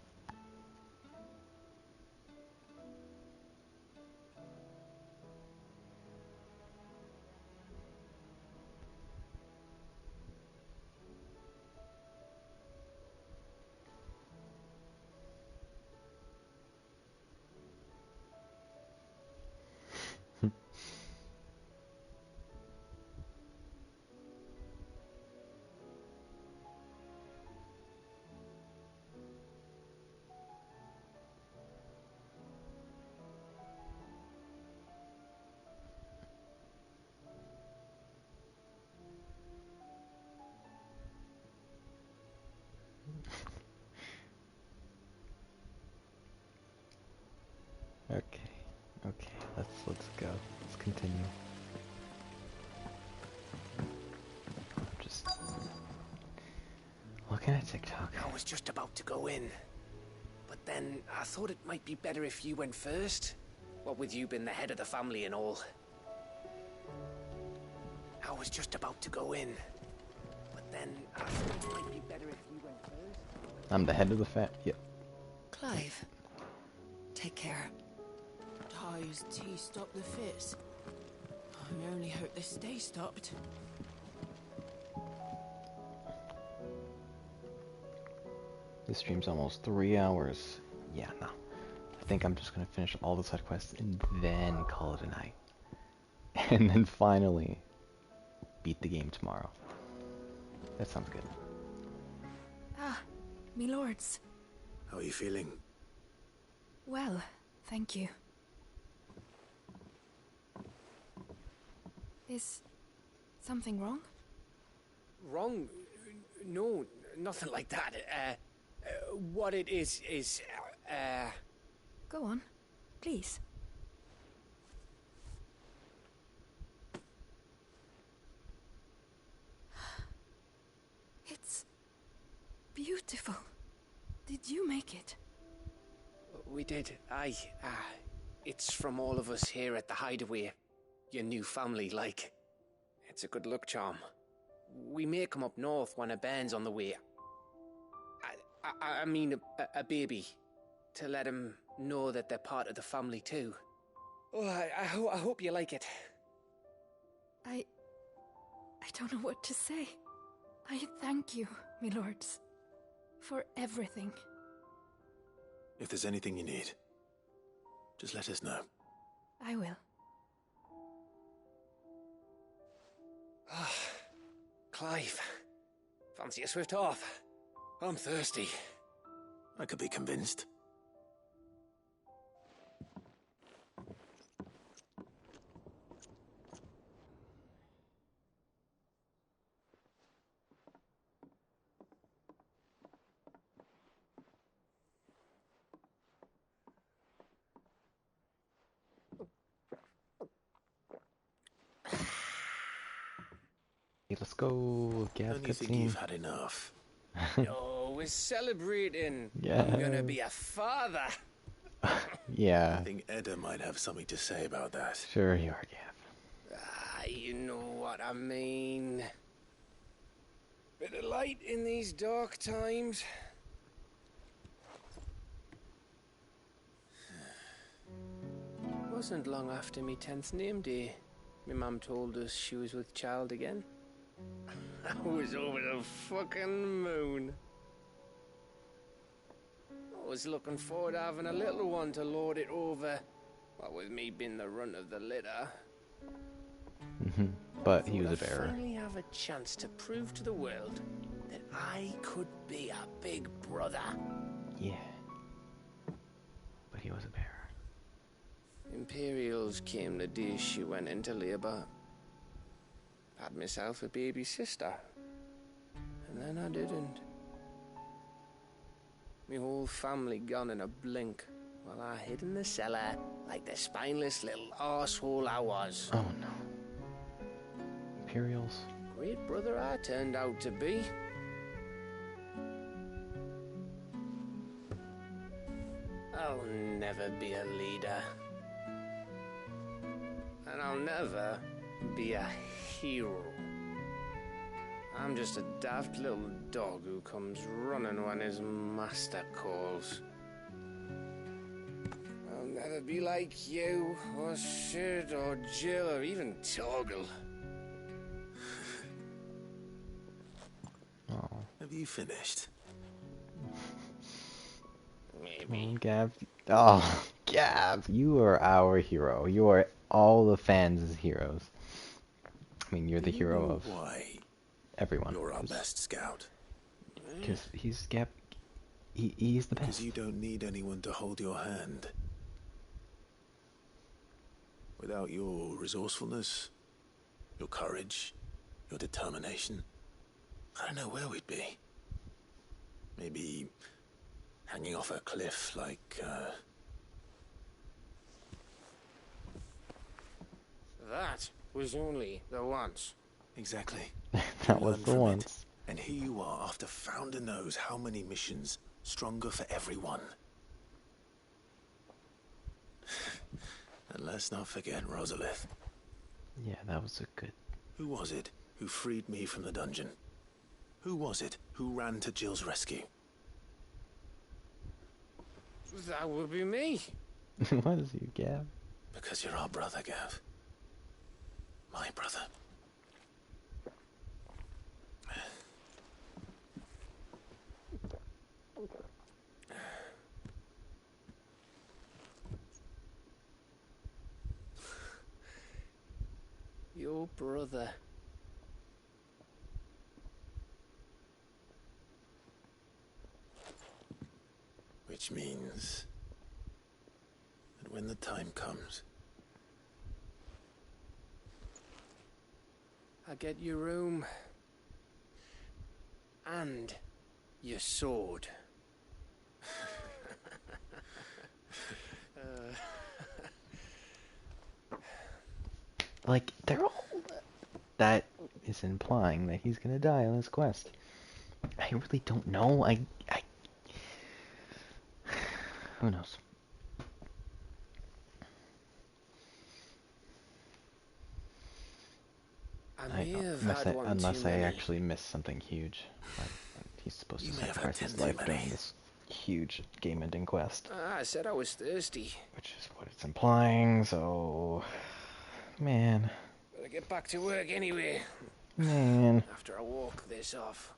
Okay, let's go. Let's continue. Just looking at TikTok. I was just about to go in, but then I thought it might be better if you went first. What with you being the head of the family and all. I was just about to go in, but then I thought it might be better if you went first. I'm the head of the yep. Clive, take care. Ty's tea stopped the fits. I only hope they stay stopped. This stream's almost 3 hours. Yeah, no. I think I'm just gonna finish all the side quests and then call it a night. And then finally beat the game tomorrow. That sounds good. Ah, me lords. How are you feeling? Well, thank you. Is something wrong? Wrong? No, nothing like that. What it is... Go on, please. It's beautiful. Did you make it? We did. Aye. It's from all of us here at the Hideaway. Your new family, like. It's a good luck charm. We may come up north when a band's on the way. I mean a baby. To let him know that they're part of the family too. Oh, I hope you like it. I don't know what to say. I thank you, my lords, for everything. If there's anything you need, just let us know. I will. Clive, fancy a swift off? I'm thirsty. I could be convinced. Let's go, gas Don't you think cutscene. you've had enough? Oh, we're celebrating. Yeah. I'm gonna be a father. Yeah. I think Edda might have something to say about that. Sure you are, Gav. You know what I mean. Bit of light in these dark times. Wasn't long after me 10th name day. My mum told us she was with child again. I was over the fucking moon. I was looking forward to having a little one to lord it over. What with me being the runt of the litter. But he was a bearer. I finally have a chance to prove to the world that I could be a big brother. Yeah. But he was a bearer. Imperials came the day she went into labour. Had myself a baby sister. And then I didn't. My whole family gone in a blink, while I hid in the cellar like the spineless little arsehole I was. Oh no. Imperials. Great brother I turned out to be. never be a leader. And I'll never be a hero. I'm just a daft little dog who comes running when his master calls. I'll never be like you, or Sid, or Jill, or even Torgal. Have you finished? Maybe. Gav. Oh, Gav, you are our hero. You are all the fans' heroes. I mean, you're the hero of why everyone. You're our best scout. Because he's Gav. He's the best. Because you don't need anyone to hold your hand. Without your resourcefulness, your courage, your determination, I don't know where we'd be. Maybe hanging off a cliff like, That was only the once. Exactly. That You was learn the from it. once. And here you are after Founder knows how many missions, stronger for everyone. And let's not forget Rosalith. Yeah, that was a good... Who was it who freed me from the dungeon? Who was it who ran to Jill's rescue? That would be me. What is you, Gav? Because you're our brother, Gav. My brother. Your brother. Which means that when the time comes, I get your room. And your sword. Like, they're all... That is implying that he's gonna die on his quest. I really don't know. I... Who knows? Unless I actually missed something huge. Like, he's supposed to sacrifice his life during this huge game-ending quest. I said I was thirsty. Which is what it's implying, so... Man. Better get back to work anyway. Man. After I walk this off.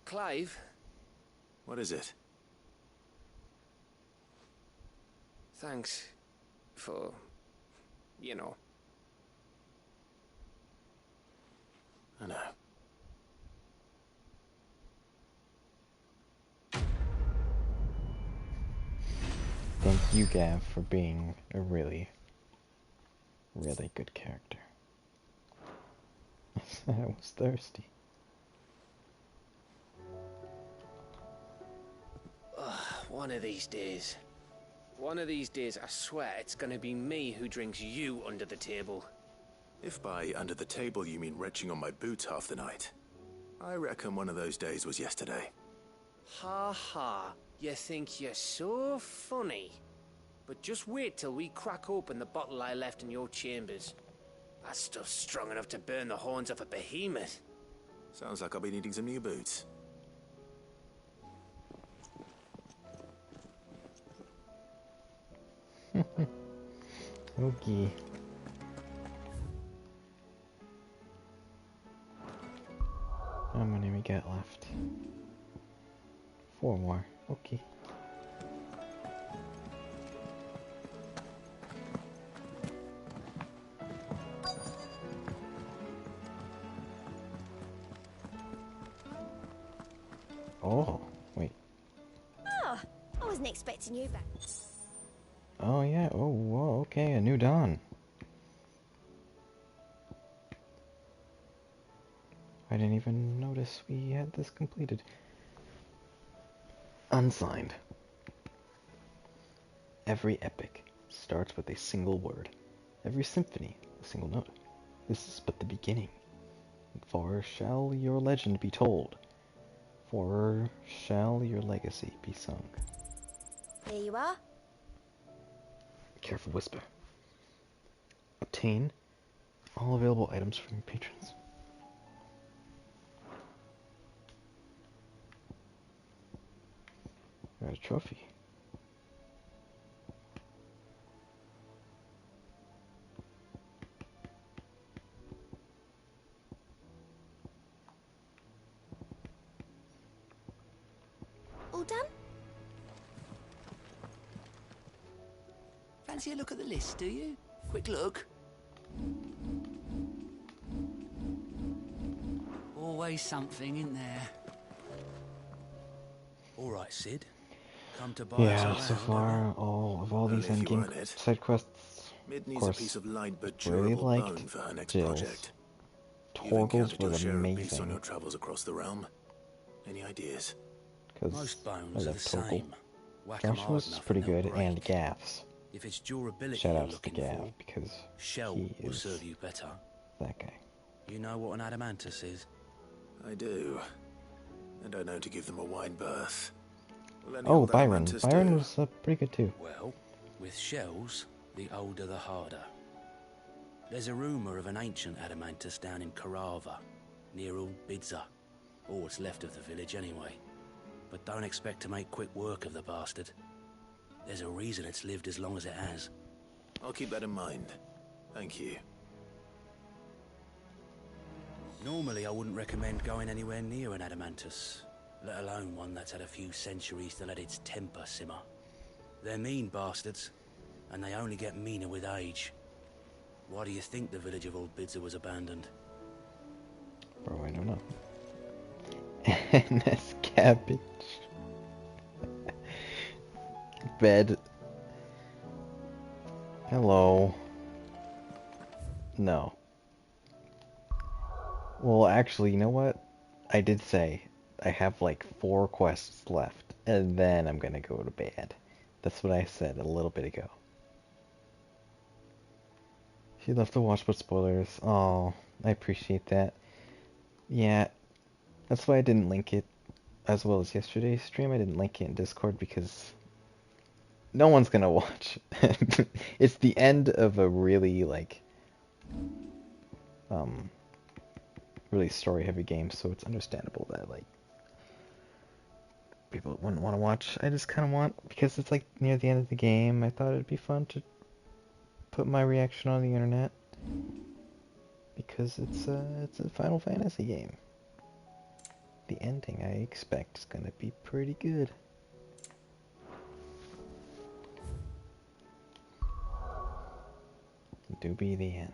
Clive? What is it? Thanks for, you know. I know. Thank you, Gav, for being a really, really good character. I said I was thirsty. One of these days. One of these days, I swear, it's gonna be me who drinks you under the table. If by under the table you mean retching on my boots half the night, I reckon one of those days was yesterday. Ha ha, you think you're so funny. But just wait till we crack open the bottle I left in your chambers. That stuff's strong enough to burn the horns off a behemoth. Sounds like I'll be needing some new boots. Okay. How many we got left? 4 more. Okay. Oh, wait. Oh, I wasn't expecting you back. Oh yeah, oh, whoa, okay, a new dawn. I didn't even notice we had this completed. Unsigned. Every epic starts with a single word. Every symphony, a single note. This is but the beginning. Far shall your legend be told. For shall your legacy be sung? Here you are. Careful whisper. Obtain all available items from your patrons. Got a trophy. All done? Fancy a look at the list, do you? Quick look. Always something in there. All right, Sid. Come to buy us Yeah, around, so far, all these endgame side quests, Mid of needs a course, piece of light but really durable liked bone for her next Jill's. project. You've Torgle's encountered your was share of beasts on amazing, your travels across the realm. Any ideas? because Most I bones are love the Torgle. same. Whack 'em hard Joshua's enough pretty and they'll good, break. and Gaff's. If it's durability Shout you're outs to looking Gaff, for, because shell he will is serve you better. that guy. You know what an adamantus is? I do. And I know to give them a wide berth. Will any Oh, old Byron. adamantus Byron do? was pretty good too. Well, with shells, the older the harder. There's a rumour of an ancient adamantus down in Karava, near Old Bidza. Or what's left of the village anyway. But don't expect to make quick work of the bastard. There's a reason it's lived as long as it has. I'll keep that in mind. Thank you. Normally I wouldn't recommend going anywhere near an adamantus, let alone one that's had a few centuries to let its temper simmer. They're mean bastards, and they only get meaner with age. Why do you think the village of Old Bidza was abandoned? Bro, I don't know. And this cabbage. Bed. Hello. No. Well, actually, you know what? I did say I have like 4 quests left, and then I'm gonna go to bed. That's what I said a little bit ago. If you'd love to watch but spoilers, oh, I appreciate that. Yeah, that's why I didn't link it, as well as yesterday's stream. I didn't link it in Discord because no one's gonna watch. It's the end of a really, like, really story-heavy game, so it's understandable that, like, people wouldn't want to watch. I just kind of want, because it's, like, near the end of the game, I thought it'd be fun to put my reaction on the internet, because it's a Final Fantasy game. The ending, I expect, is gonna be pretty good. Do be the end.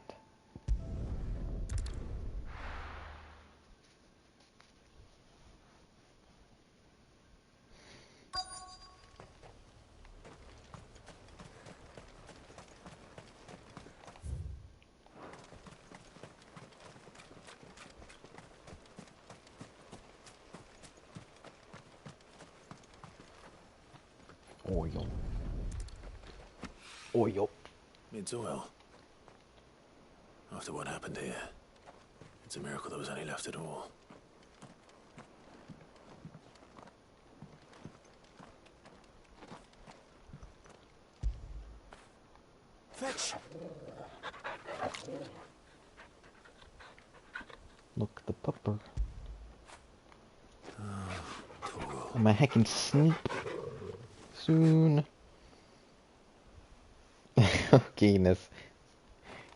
Oil. Oil. It's oil. After what happened here, it's a miracle there was any left at all. Fetch! Look, the pupper. Am I hacking sneak soon? Okay, Ines.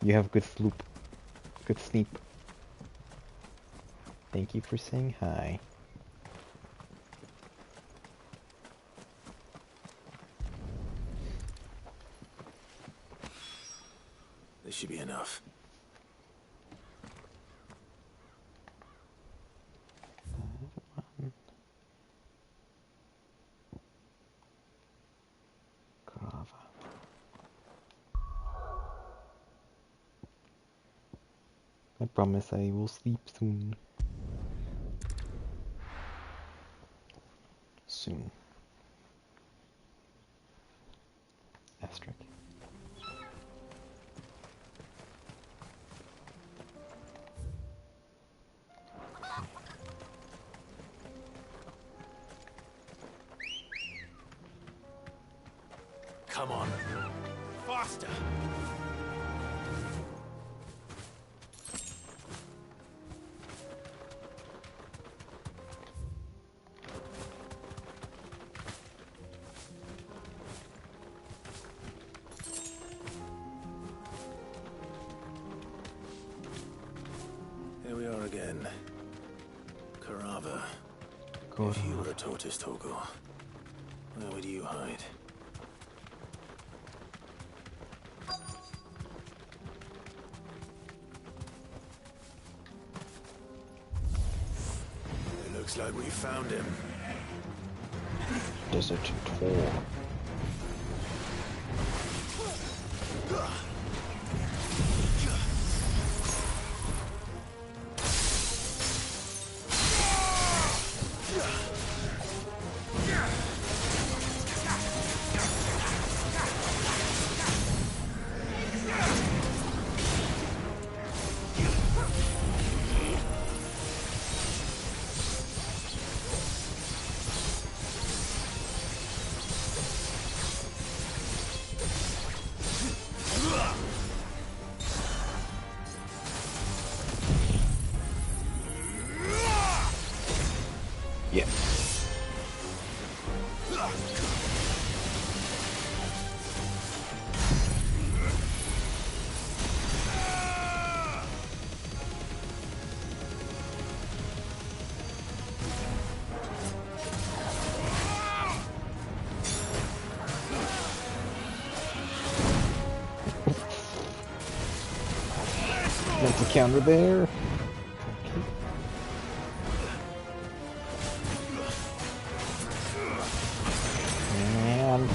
You have good sloop. Good sleep. Thank you for saying hi. This should be enough. I promise I will sleep soon. Soon. Asterisk. come on. Faster! Here we are again. Carava. If you were a tortoise, Torgor, where would you hide? It looks like we found him. Desert tour. That's a counter there. And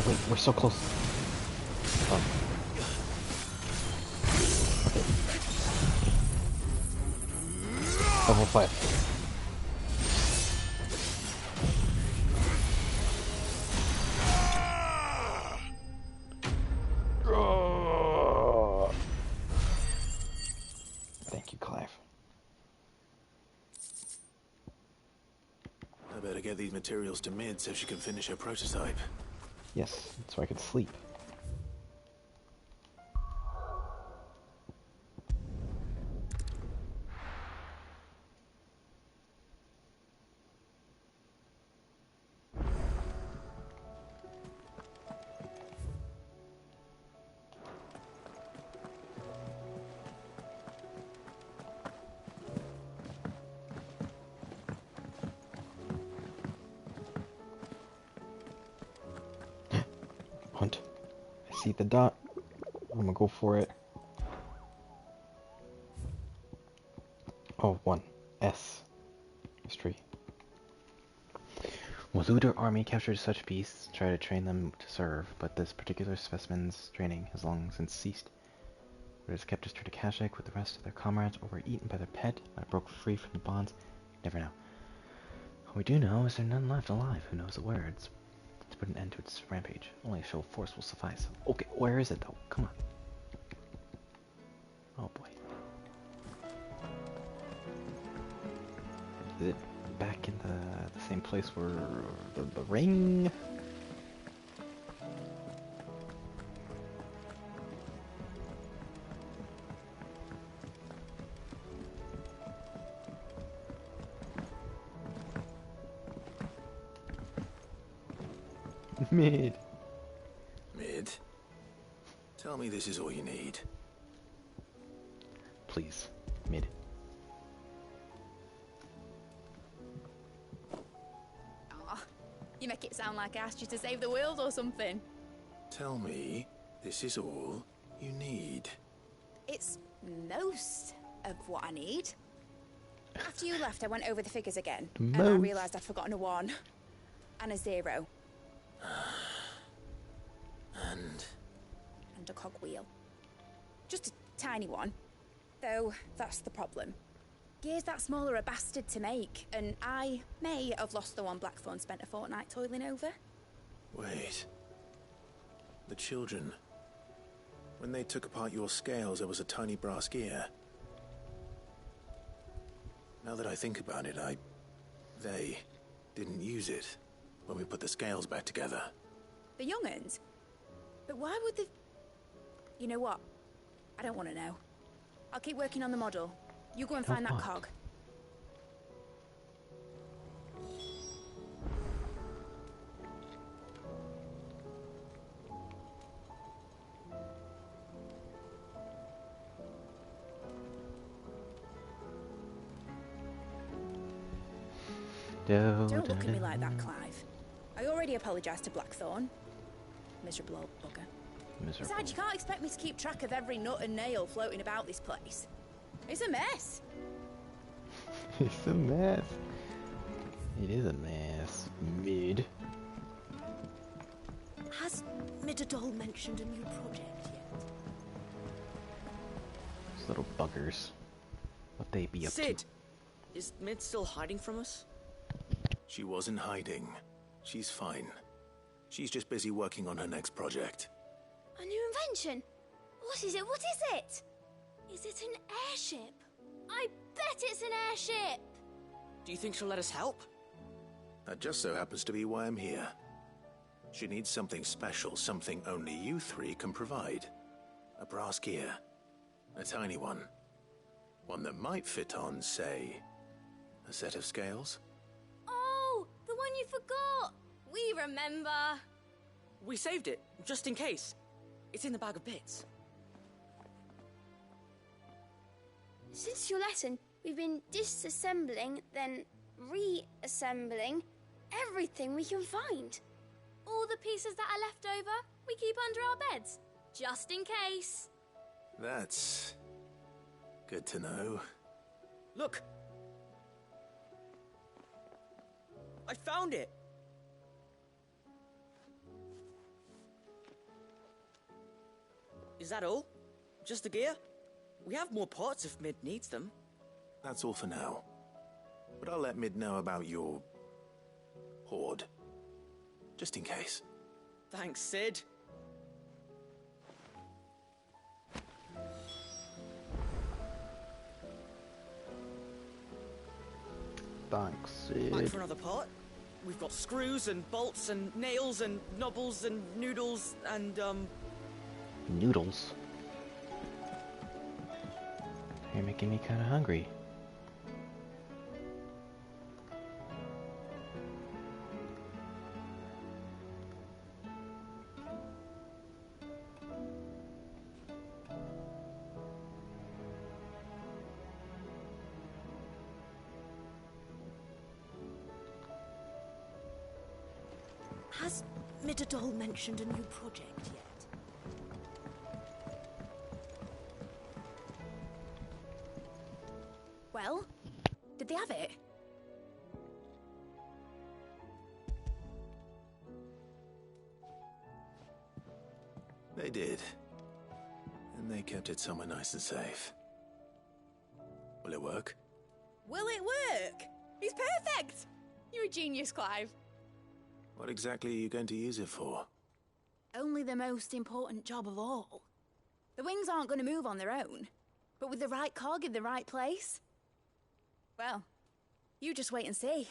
wait, we're so close. Oh. Okay. Level 5. Thank you, Clive. I better get these materials to Mid so she can finish her prototype. Yes, so I could sleep. Hunt. I see the dot. I'm gonna go for it. Oh, 1. S. History. Waluder army captured such beasts, tried to train them to serve, but this particular specimen's training has long since ceased. It has kept us to Kashik with the rest of their comrades, or were eaten by their pet, when it broke free from the bonds. You never know. What we do know is there are none left alive who knows the words to put an end to its rampage. Only a show of force will suffice. Okay, where is it though? Come on. Oh boy. Is it back in the same place where the ring? Mid. Mid? Tell me this is all you need. Please, Mid. Aw, you make it sound like I asked you to save the world or something. Tell me this is all you need. It's most of what I need. After you left, I went over the figures again, The and I most. realised I'd forgotten a 1 and a 0 And and a cogwheel. Just a tiny one, though. That's the problem. Gears that small are a bastard to make, and I may have lost the one Blackthorn spent a fortnight toiling over. wait. The children. When they took apart your scales, there was a tiny brass gear. Now that I think about it, they didn't use it when we put the scales back together. The young'uns? But why would the... You know what? I don't want to know. I'll keep working on the model. You go and find that cog. Don't look at me like that, Clive. I already apologised to Blackthorn. Miserable old bugger. Miserable. Besides, you can't expect me to keep track of every nut and nail floating about this place. It's a mess. It's a mess. It is a mess. Mid. Has Midadol mentioned a new project yet? Those little buggers. What they be up Sid! to? Is Mid still hiding from us? She wasn't hiding. She's fine. She's just busy working on her next project. A new invention? What is it? What is it? Is it an airship? I bet it's an airship! Do you think she'll let us help? That just so happens to be why I'm here. She needs something special, something only you three can provide. A brass gear. A tiny one. One that might fit on, say, a set of scales. Oh, the one you forgot! We remember! We saved it, just in case. It's in the bag of bits. Since your lesson, we've been disassembling, then reassembling everything we can find. All the pieces that are left over, we keep under our beds, just in case. That's good to know. Look! I found it! Is that all? Just the gear? We have more parts if Mid needs them. That's all for now. But I'll let Mid know about your hoard. Just in case. Thanks, Sid. Thanks, Back Sid. for another part. We've got screws and bolts and nails and knobbles and noodles and, Noodles. You're making me kind of hungry. Has Midadol mentioned a new project yet? Well, did they have it? They did. And they kept it somewhere nice and safe. Will it work? Will it work? It's perfect! You're a genius, Clive. What exactly are you going to use it for? Only the most important job of all. The wings aren't going to move on their own, but with the right cog in the right place. Well, you just wait and see.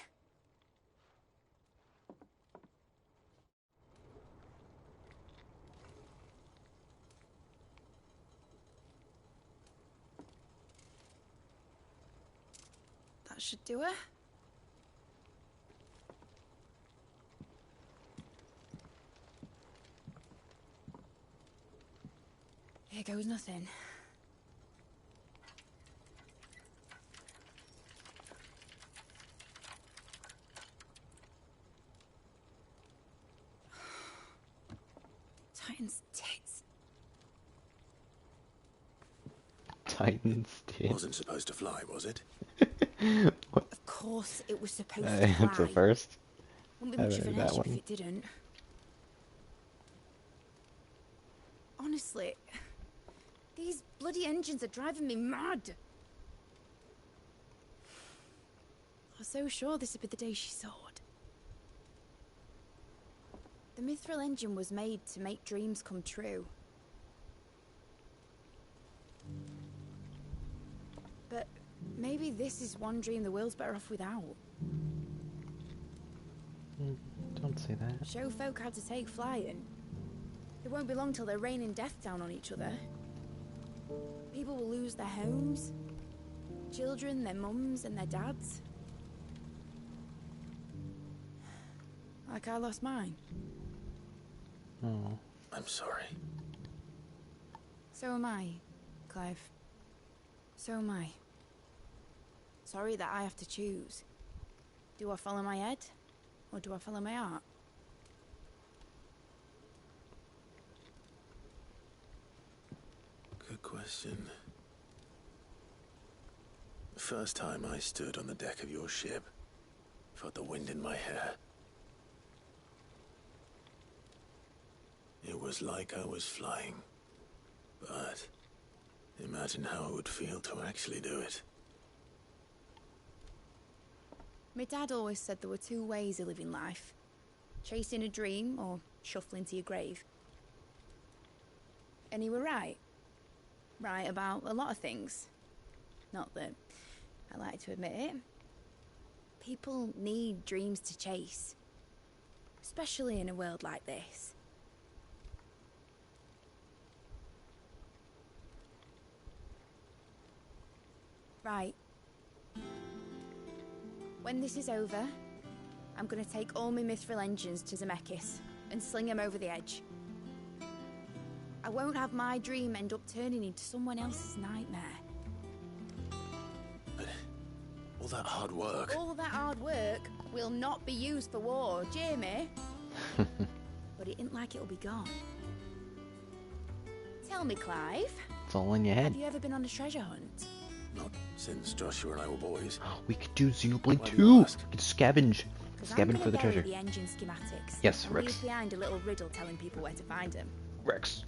That should do it. Here goes nothing. Titan's tits. Titan's tits. Wasn't supposed to fly, was it? Of course, it was supposed to fly. It's a first. Wouldn't be much of an that airship one. if it didn't. Honestly, these bloody engines are driving me mad. I was so sure this would be the day she soared. The mithril engine was made to make dreams come true. But maybe this is one dream the world's better off without. Don't say that. Show folk how to take flying. It won't be long till they're raining death down on each other. People will lose their homes. Children, their mums and their dads. Like I lost mine. Oh. I'm sorry. So am I, Clive. So am I. Sorry that I have to choose. Do I follow my head? Or do I follow my heart? Good question. The first time I stood on the deck of your ship, felt the wind in my hair. It was like I was flying. But imagine how it would feel to actually do it. My dad always said there were two ways of living life. Chasing a dream or shuffling to your grave. And he were right. Right about a lot of things. Not that I like to admit it. People need dreams to chase. Especially in a world like this. Right. When this is over, I'm gonna take all my mithril engines to Zemeckis and sling them over the edge. I won't have my dream end up turning into someone else's nightmare. But all that hard work... All that hard work will not be used for war, Jamie. But it ain't like it'll be gone. Tell me, Clive. It's all in your head. Have you ever been on a treasure hunt? Not since Joshua and I were boys. We could do Xenoblade Why do 2. you We ask? could scavenge. Scavenge for the treasure. The engine schematics. Yes, and Rex. leave behind a little riddle telling people where to find them. Rex.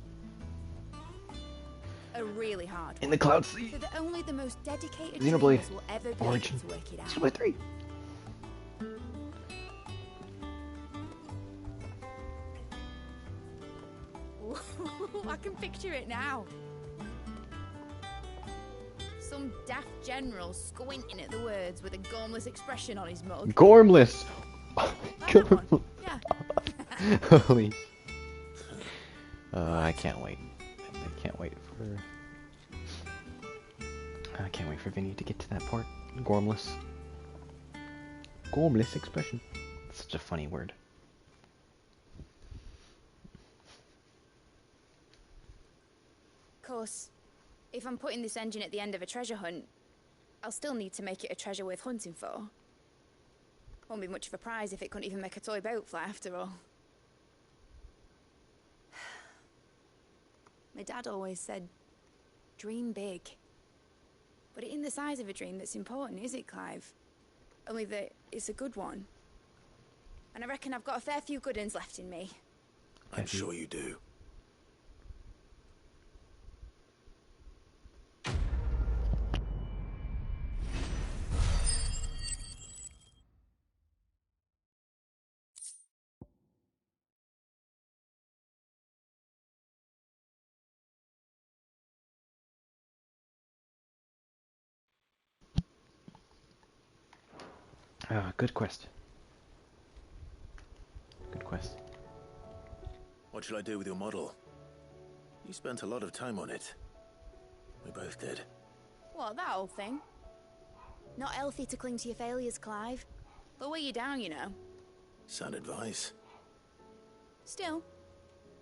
A really hard In one. the Cloud Sea. So that only the most dedicated Xenoblade dreamers will ever be Origin. able to work it out. Xenoblade 3. I can picture it now. Some daft general squinting at the words with a gormless expression on his mug. Gormless. Yeah. Holy. I can't wait. I can't wait for Vinny to get to that part. Gormless. Gormless expression. It's such a funny word. Of course, if I'm putting this engine at the end of a treasure hunt, I'll still need to make it a treasure worth hunting for. Won't be much of a prize if it couldn't even make a toy boat fly after all. My dad always said, dream big. But it ain't the size of a dream that's important, is it, Clive? Only that it's a good one. And I reckon I've got a fair few good uns left in me. I'm sure you do. Good quest. Good quest. What shall I do with your model? You spent a lot of time on it. We both did. What, that old thing? Not healthy to cling to your failures, Clive. They'll weigh you down, you know. Sound advice. Still,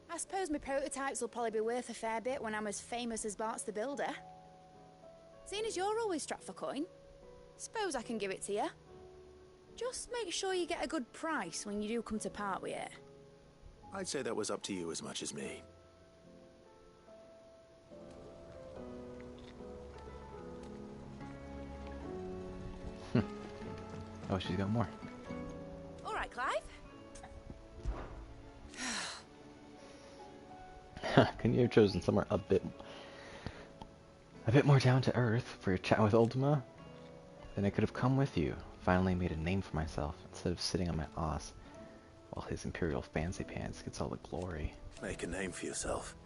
I suppose my prototypes will probably be worth a fair bit when I'm as famous as Bart's the Builder. Seeing as you're always strapped for coin, suppose I can give it to you. Just make sure you get a good price when you do come to part with it. I'd say that was up to you as much as me. Oh, she's got more. All right, Clive. Couldn't you have chosen somewhere a bit more down to earth for your chat with Ultima? Then I could have come with you. Finally made a name for myself instead of sitting on my ass while his Imperial fancy pants gets all the glory. Make a name for yourself.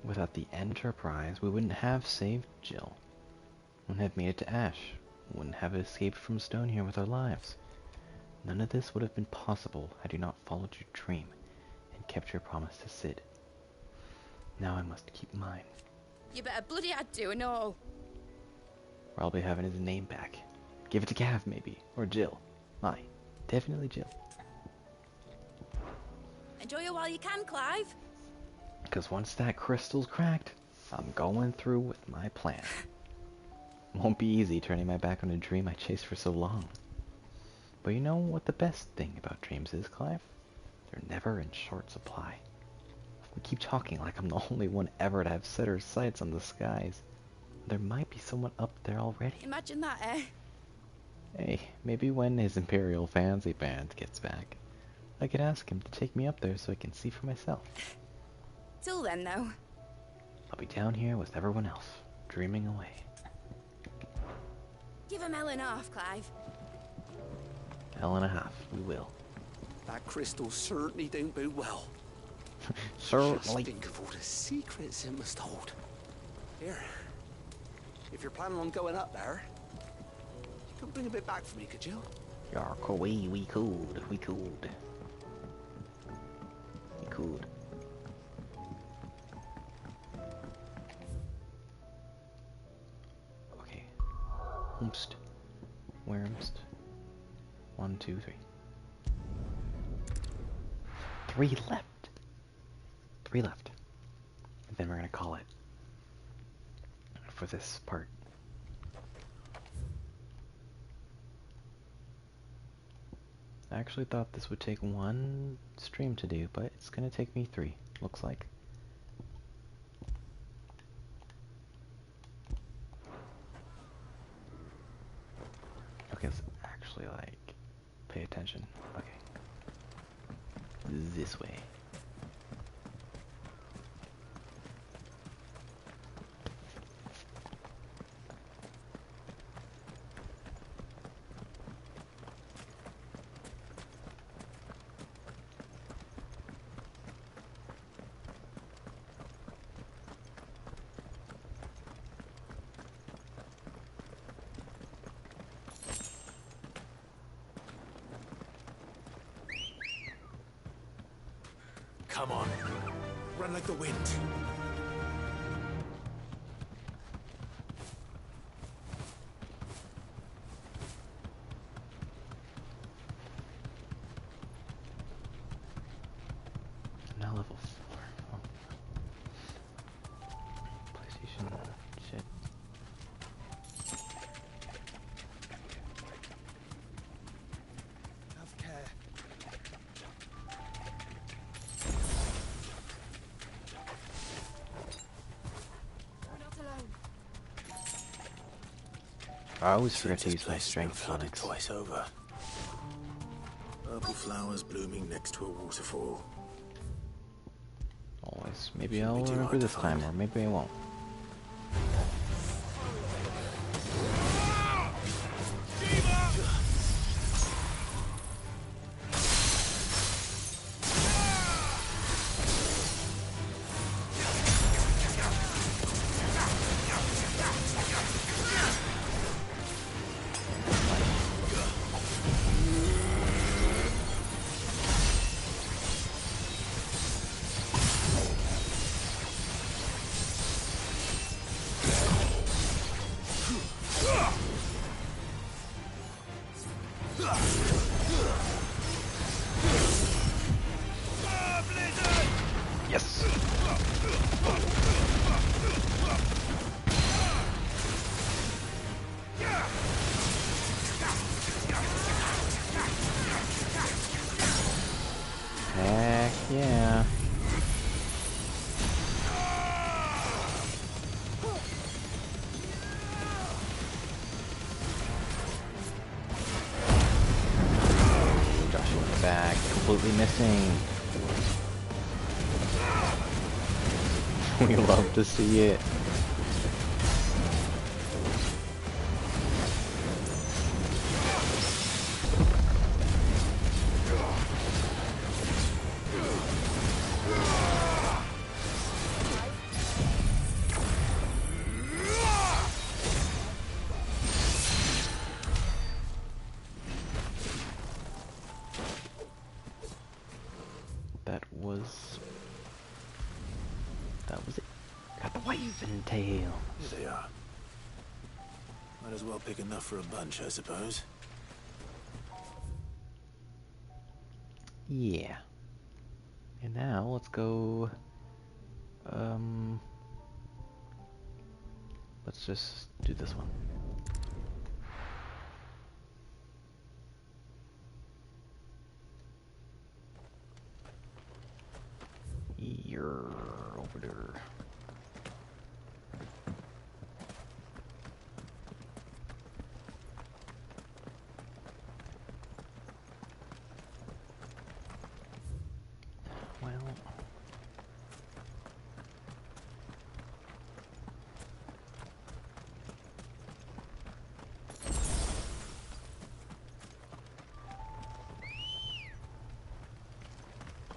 Without the Enterprise, we wouldn't have saved Jill. Wouldn't have made it to Ash. Wouldn't have escaped from Stone here with our lives. None of this would have been possible had you not followed your dream and kept your promise to Sid. Now I must keep mine. You better bloody had to and all. Or I'll be having his name back. Give it to Gav, maybe. Or Jill. Aye, definitely Jill. Enjoy it while you can, Clive. Because once that crystal's cracked, I'm going through with my plan. Won't be easy turning my back on a dream I chased for so long. But you know what the best thing about dreams is, Clive? They're never in short supply. We keep talking like I'm the only one ever to have set her sights on the skies. There might be someone up there already. Imagine that, eh? Hey, maybe when his Imperial fancy band gets back, I could ask him to take me up there so I can see for myself. Till then, though. I'll be down here with everyone else, dreaming away. Give him Ellen off, Clive. Hell and a half, we will. That crystal certainly don't bode well. Certainly. Just think of all the secrets it must hold. Here, if you're planning on going up there, you could bring a bit back for me, could you? Yeah, we could. Okay. Humst. Wormst. 1, 2, 3. 3 left. 3 left. And then we're gonna call it for this part. I actually thought this would take 1 stream to do, but it's gonna take me 3, looks like. Okay, let's actually, like, pay attention. Okay. This way. Come on. Run like the wind. Now level 4. Oh. PlayStation. Shit. Have care. I always forget to use my strength tonics. Twice over. Purple flowers blooming next to a waterfall. Always. Maybe I'll remember this time, or maybe I won't. Yes. Heck yeah. missing. We love to see it. That was it. Got the wyvern tail. Here they are. Might as well pick enough for a bunch, I suppose. Yeah. And now let's go. Let's just do this one. You're over there. Well,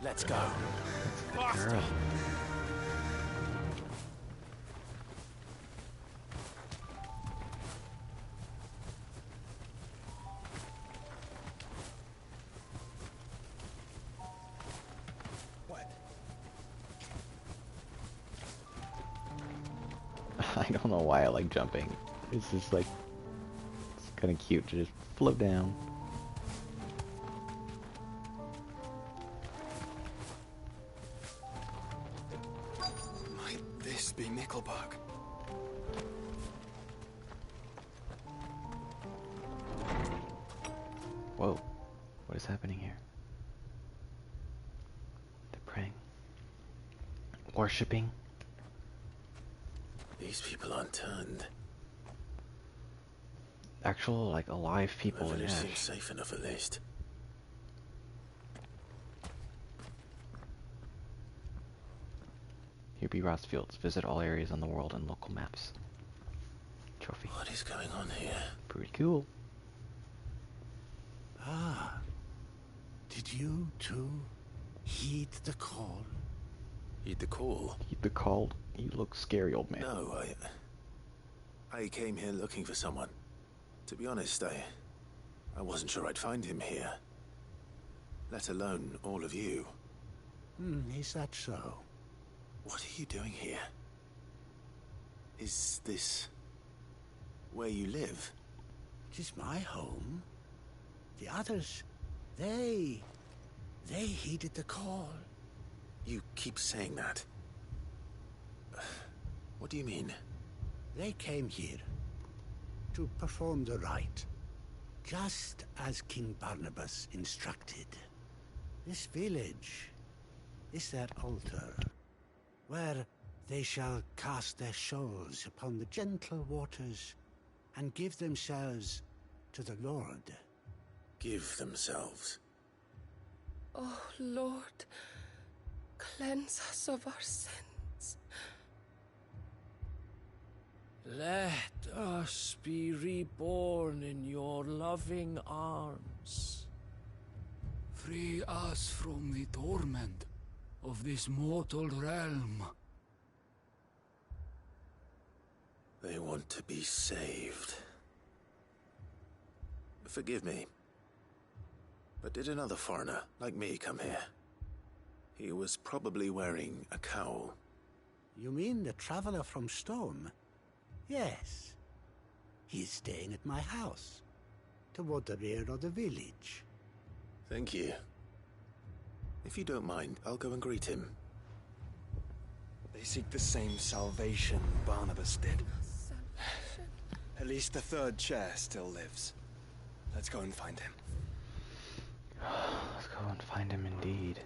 let's go. Girl. What? I don't know why I like jumping. It's just like, it's kind of cute to just float down. Might this be Nickelberg? Whoa, what is happening here? They're praying. Worshipping. These people aren't turned. Actual, like, alive people The in village Ash. seems safe enough at least. Here be Ross Fields. Visit all areas on the world and local maps. Trophy. What is going on here? Pretty cool. Ah. Did you, too, heed the call? Heed the call? Heed the call? You look scary, old man. No, I came here looking for someone. To be honest, I wasn't sure I'd find him here. Let alone all of you. Is that so? What are you doing here? Is this where you live? It is my home. The others, they heeded the call. You keep saying that. What do you mean? They came here to perform the rite, just as King Barnabas instructed. This village is their altar, where they shall cast their shoals upon the gentle waters and give themselves to the Lord. Give themselves? Oh, Lord, cleanse us of our sins. Let us be reborn in your loving arms. Free us from the torment of this mortal realm. They want to be saved. Forgive me, but did another foreigner like me come here? He was probably wearing a cowl. You mean the traveler from Stone? Yes. He is staying at my house, toward the rear of the village. Thank you. If you don't mind, I'll go and greet him. They seek the same salvation Barnabas did. At least the third chair still lives. Let's go and find him. Let's go and find him indeed.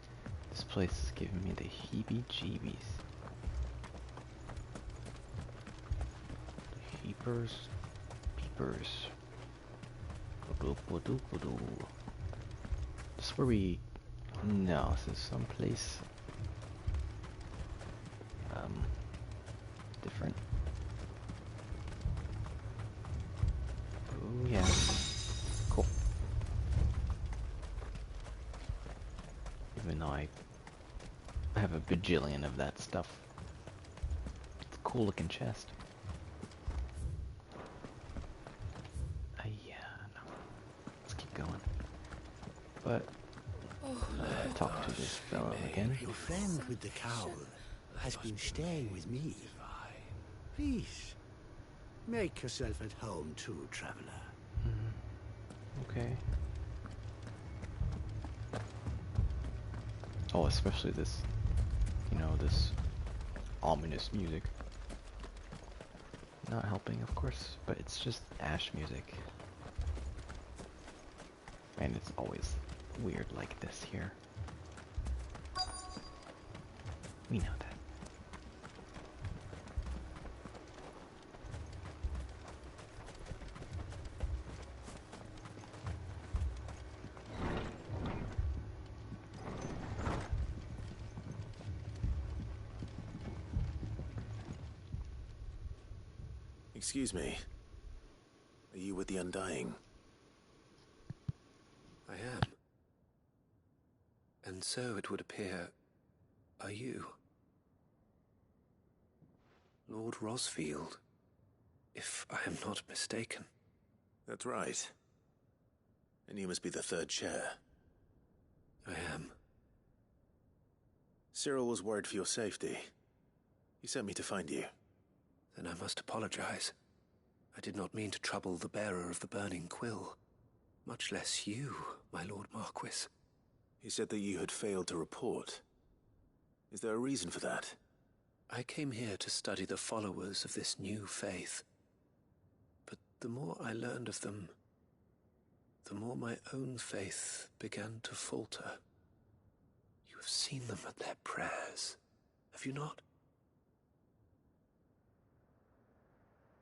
This place is giving me the heebie-jeebies. Peepers. This is where we No, this is someplace different. Oh yeah. Cool. Even though I have a bajillion of that stuff. It's a cool looking chest. Yeah, no. Let's keep going. But talk to this fellow again. Your friend with the cowl has been staying with me. Please, make yourself at home too, traveler. Okay. Oh, especially this, you know, this ominous music. Not helping, of course, but it's just Ash music. And it's always weird like this here. We know that. Excuse me. Are you with the Undying? I am. And so it would appear, are you? Lord Rosfield, if I am not mistaken. That's right. And you must be the third chair. I am. Cyril was worried for your safety. He sent me to find you. Then I must apologize. I did not mean to trouble the bearer of the burning quill. Much less you, my Lord Marquis. He said that you had failed to report. Is there a reason for that? I came here to study the followers of this new faith. But the more I learned of them, the more my own faith began to falter. You have seen them at their prayers, have you not?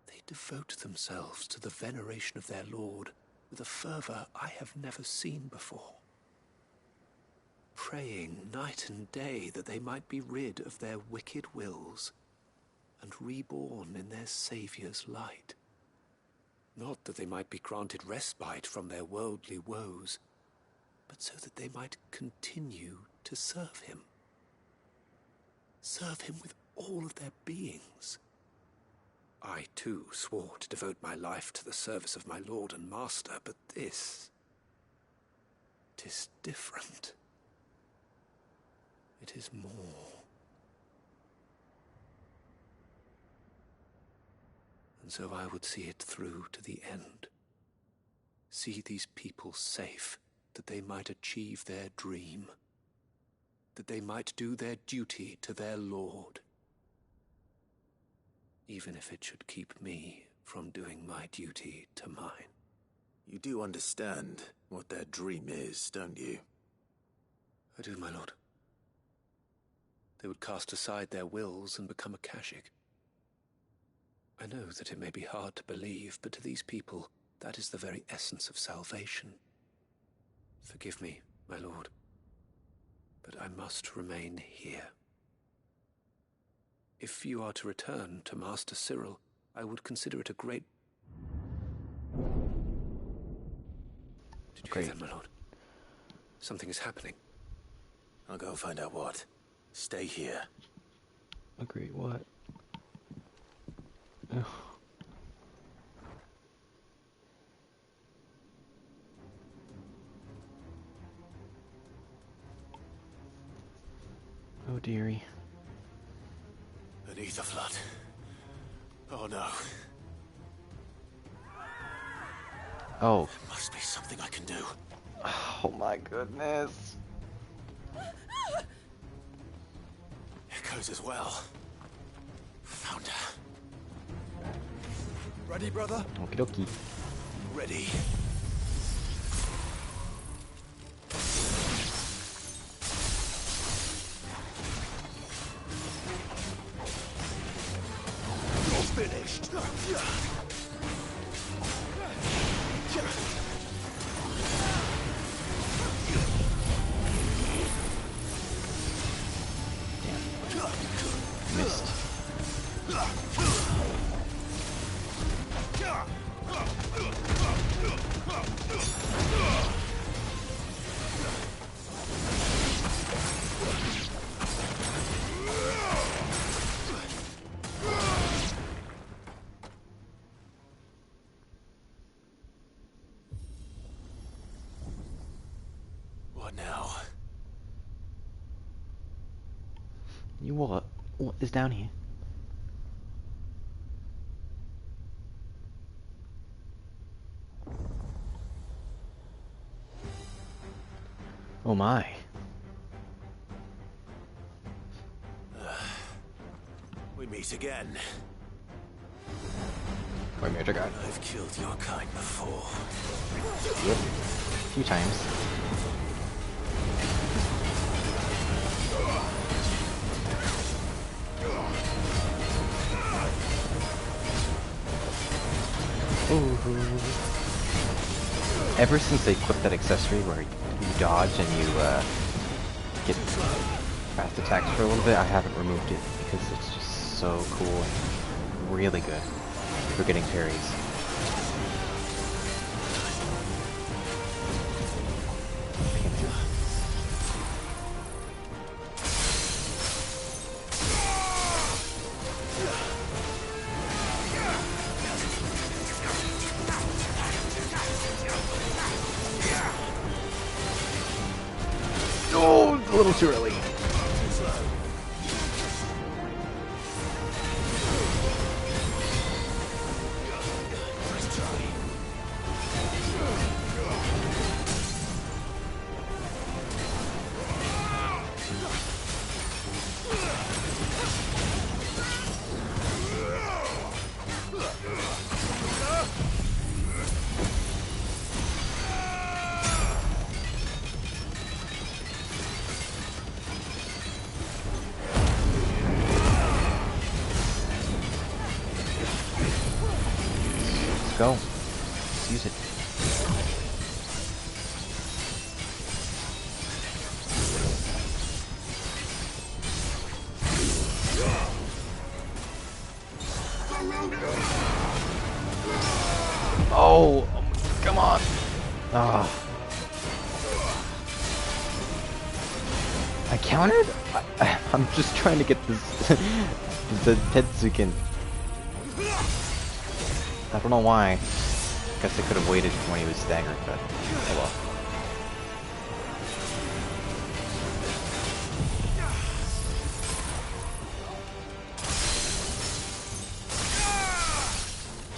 They devote themselves to the veneration of their Lord with a fervor I have never seen before. Praying night and day that they might be rid of their wicked wills and reborn in their Saviour's light. Not that they might be granted respite from their worldly woes, but so that they might continue to serve him. Serve him with all of their beings. I, too, swore to devote my life to the service of my Lord and Master, but this... 'tis different. It is more. And so I would see it through to the end. See these people safe, that they might achieve their dream. That they might do their duty to their Lord. Even if it should keep me from doing my duty to mine. You do understand what their dream is, don't you? I do, my lord. They would cast aside their wills and become a Kashik. I know that it may be hard to believe, but to these people, that is the very essence of salvation. Forgive me, my lord, but I must remain here. If you are to return to Master Cyril, I would consider it a great... Did you hear that, my lord? Something is happening. I'll go find out what. Stay here. Agreed, what? Ugh. Oh dearie. An ether flood. Oh no. Oh. There must be something I can do. Oh my goodness. Echoes as well. Found her. Ready, brother? Okie dokie. Ready. You're finished. What now? You what? What is down here? Oh my. We meet again. Wait, Major Guy. I've killed your kind before. Yep. A few times. Ooh. Ever since they equipped that accessory where you dodge and you get fast attacks for a little bit, I haven't removed it because it's just so cool and really good for getting parries. Oh, it's a little too early. Go. Let's use it. Oh, come on. Ah. I countered? I'm just trying to get this the Tetsuken. I don't know why. Guess I could have waited when he was staggered, but oh well.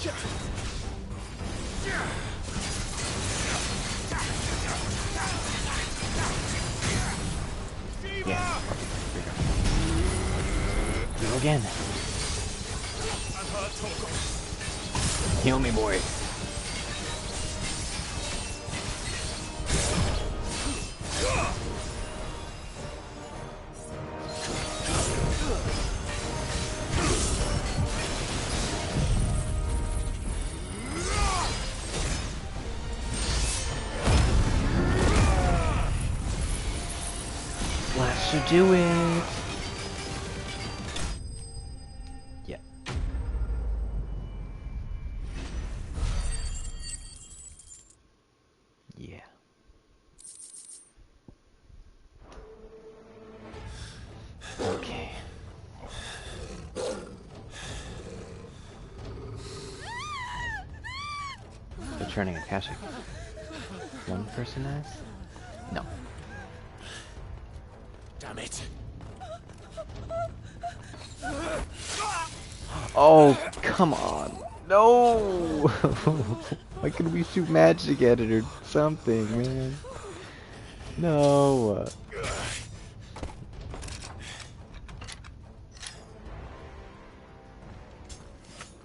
Yeah. Here we go. Go again. Heal me, boy. That should do it. Yeah. Yeah. Okay. They're turning Akashic. One person has? No. Damn it. Oh, come on. No! Why couldn't we shoot magic at it or something, man? No.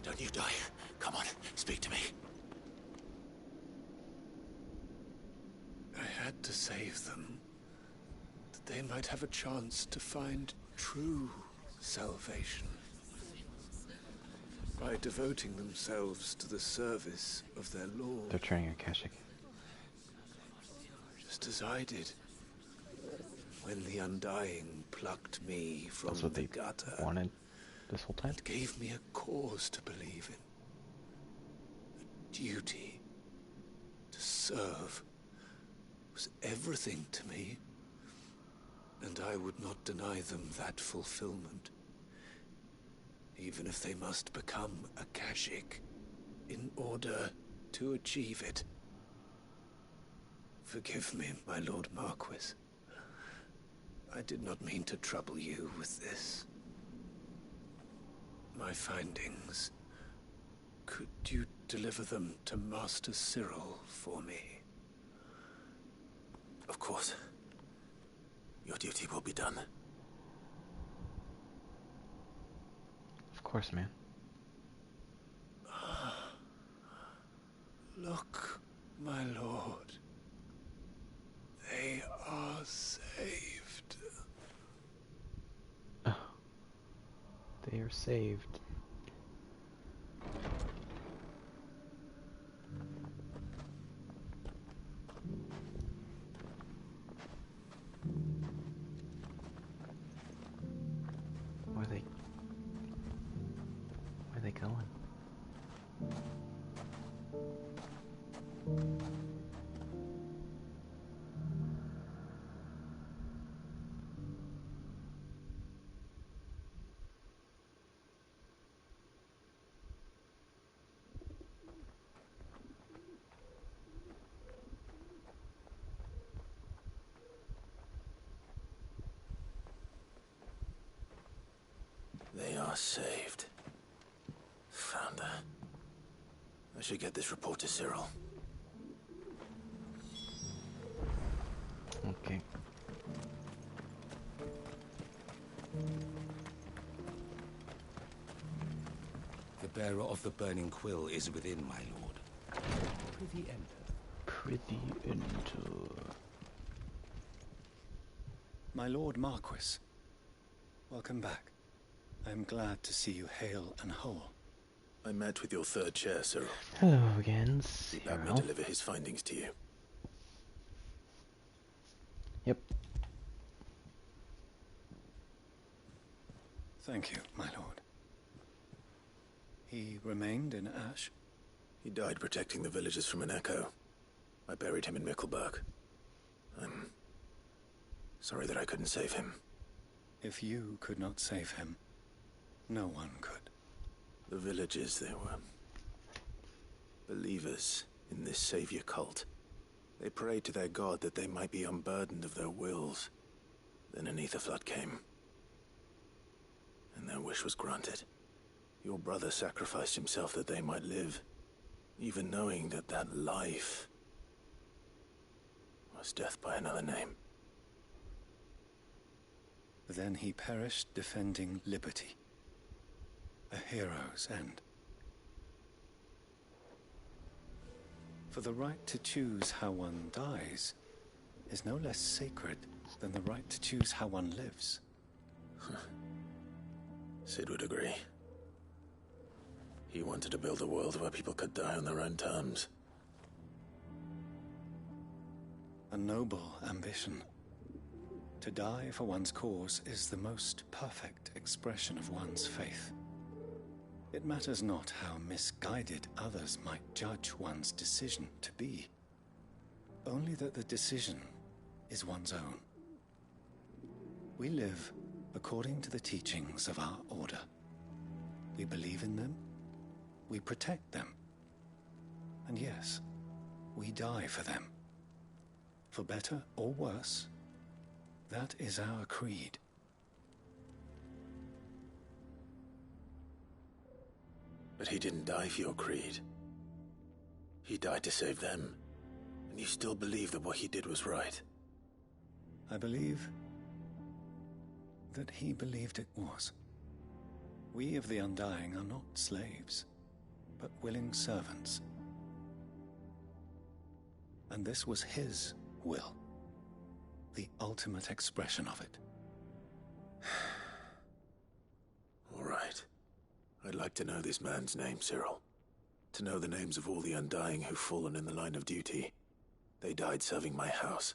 Don't you die. Come on, speak to me. I had to save them, that they might have a chance to find true salvation by devoting themselves to the service of their Lord. They're turning Akashic. Just as I did when the Undying plucked me from That's what the they gutter wanted. this whole time. It gave me a cause to believe in. A duty to serve was everything to me, and I would not deny them that fulfillment, even if they must become a Kashik in order to achieve it. Forgive me, my Lord Marquis. I did not mean to trouble you with this. My findings. Could you deliver them to Master Cyril for me? Of course. Your duty will be done. Of course, man. Look, my lord. They are saved. Oh. They are saved. Where are they going? They are saved. Found her. I should get this report to Cyril. Okay. The bearer of the burning quill is within, my lord. Prithee enter. Prithee enter. My Lord Marquis, welcome back. I am glad to see you hale and whole. I met with your third chair, Cyril. Hello again, He bade me Cyril. deliver his findings to you. Yep. Thank you, my lord. He remained in Ash? He died protecting the villagers from an echo. I buried him in Mickelberg. I'm sorry that I couldn't save him. If you could not save him, no one could. The villagers, they were believers in this savior cult. They prayed to their god that they might be unburdened of their wills. Then an ether flood came, and their wish was granted. Your brother sacrificed himself that they might live, even knowing that that life was death by another name. Then he perished defending liberty. A hero's end. For the right to choose how one dies is no less sacred than the right to choose how one lives. Sid would agree. He wanted to build a world where people could die on their own terms. A noble ambition. To die for one's cause is the most perfect expression of one's faith. It matters not how misguided others might judge one's decision to be, only that the decision is one's own. We live according to the teachings of our order. We believe in them, we protect them, and yes, we die for them. For better or worse, that is our creed. But he didn't die for your creed. He died to save them. And you still believe that what he did was right. I believe that he believed it was. We of the Undying are not slaves, but willing servants. And this was his will, the ultimate expression of it. All right. I'd like to know this man's name, Cyril. To know the names of all the Undying who've fallen in the line of duty. They died serving my house.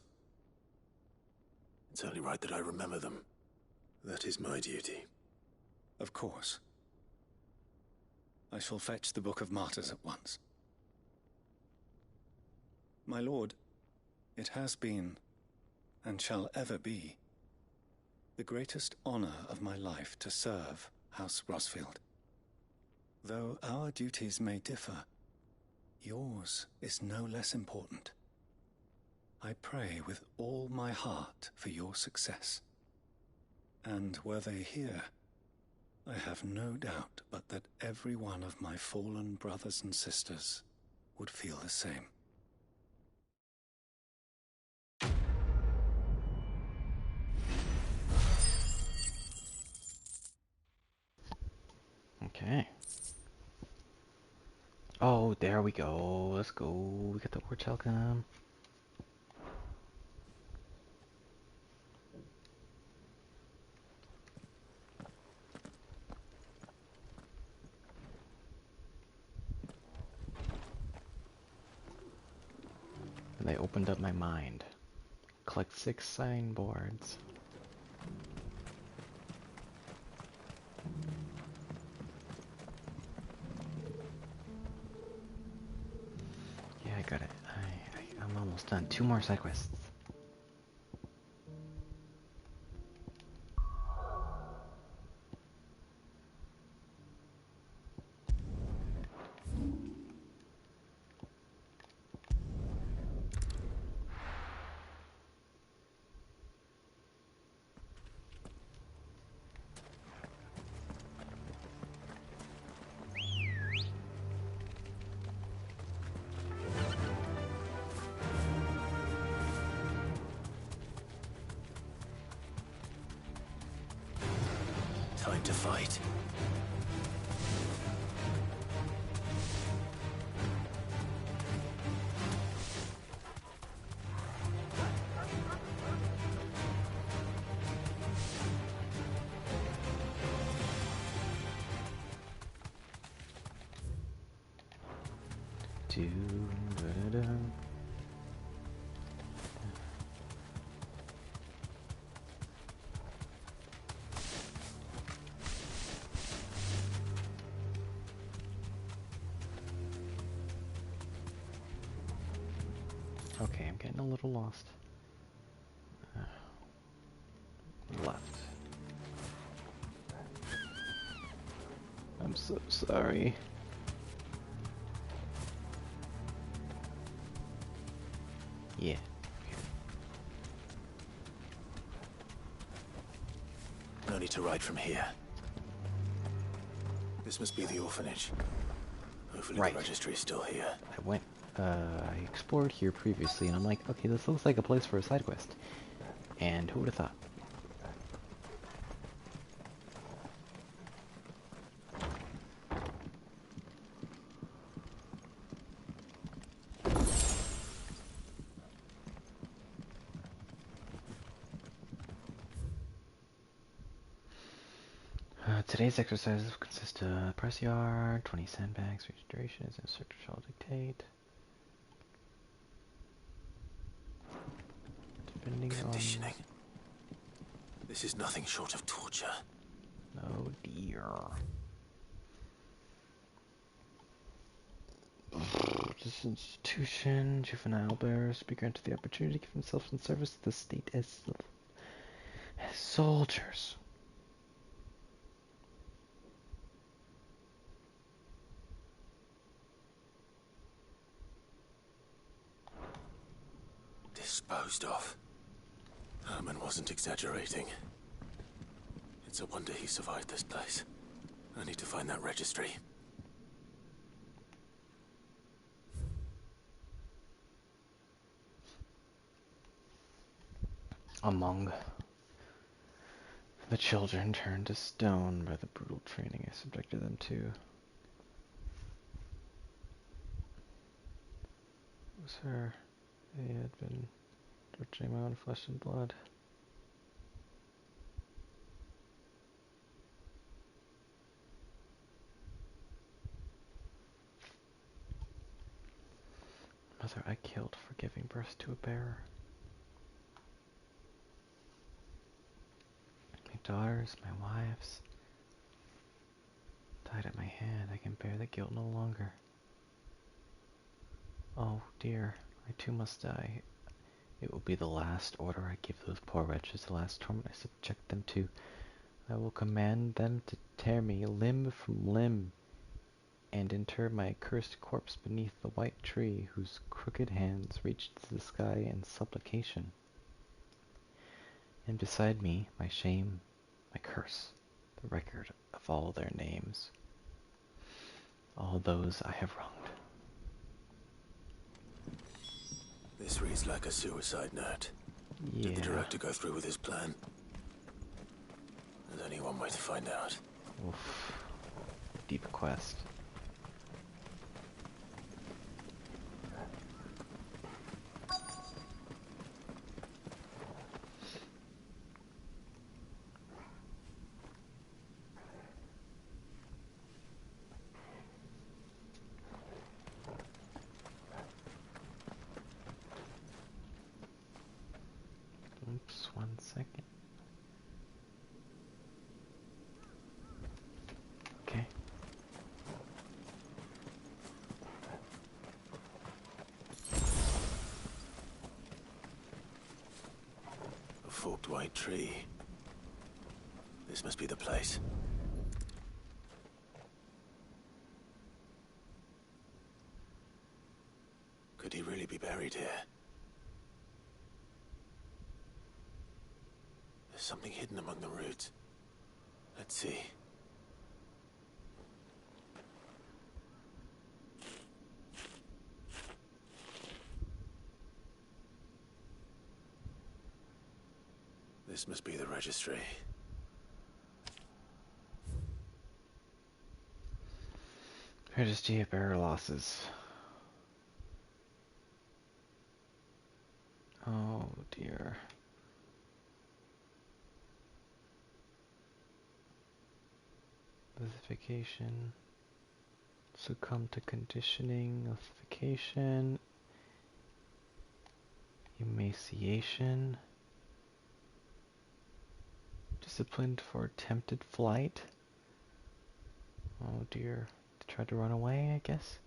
It's only right that I remember them. That is my duty. Of course. I shall fetch the Book of Martyrs at once. My lord, it has been, and shall ever be, the greatest honor of my life to serve House Rosfield. Though our duties may differ, yours is no less important. I pray with all my heart for your success. And were they here, I have no doubt but that every one of my fallen brothers and sisters would feel the same. Okay. Oh, there we go. Let's go. We got the Orchelcum. And they opened up my mind. Collect 6 signboards. Yeah, I got it. I'm almost done. 2 more side quests. Time to fight. Okay, I'm getting a little lost. Left. I'm so sorry. Yeah. No need to ride from here. This must be the orphanage. Hopefully Right. the registry is still here. I explored here previously, and I'm like, okay, this looks like a place for a side quest. And who would have thought? Today's exercises consist of press yard, 20 sandbags, for each duration as instructor shall dictate. Conditioning. This is nothing short of torture. Oh dear. This institution, juvenile bearers to be granted the opportunity to give themselves in service to the state as soldiers. Disposed of. Herman wasn't exaggerating. It's a wonder he survived this place. I need to find that registry. Among the children turned to stone by the brutal training I subjected them to. It was her. They had been torturing my own flesh and blood. Mother I killed for giving birth to a bearer. My daughters, my wives, I can bear the guilt no longer. Oh dear, I too must die. It will be the last order I give those poor wretches, the last torment I subject them to. I will command them to tear me limb from limb, and inter my accursed corpse beneath the white tree whose crooked hands reached to the sky in supplication. And beside me, my shame, my curse, the record of all their names, all those I have wronged. This reads like a suicide note. Yeah. Did the director go through with his plan? There's only one way to find out. Oof. Deep quest. Oops, 1 second. Okay. A forked white tree. This must be the place. Could he really be buried here? There's something hidden among the roots. Let's see. This must be the registry. Registry of bearer losses. Oh dear. Lithification. Succumb to conditioning. Lithification. Emaciation. Disciplined for attempted flight. Oh dear. Tried to run away, I guess.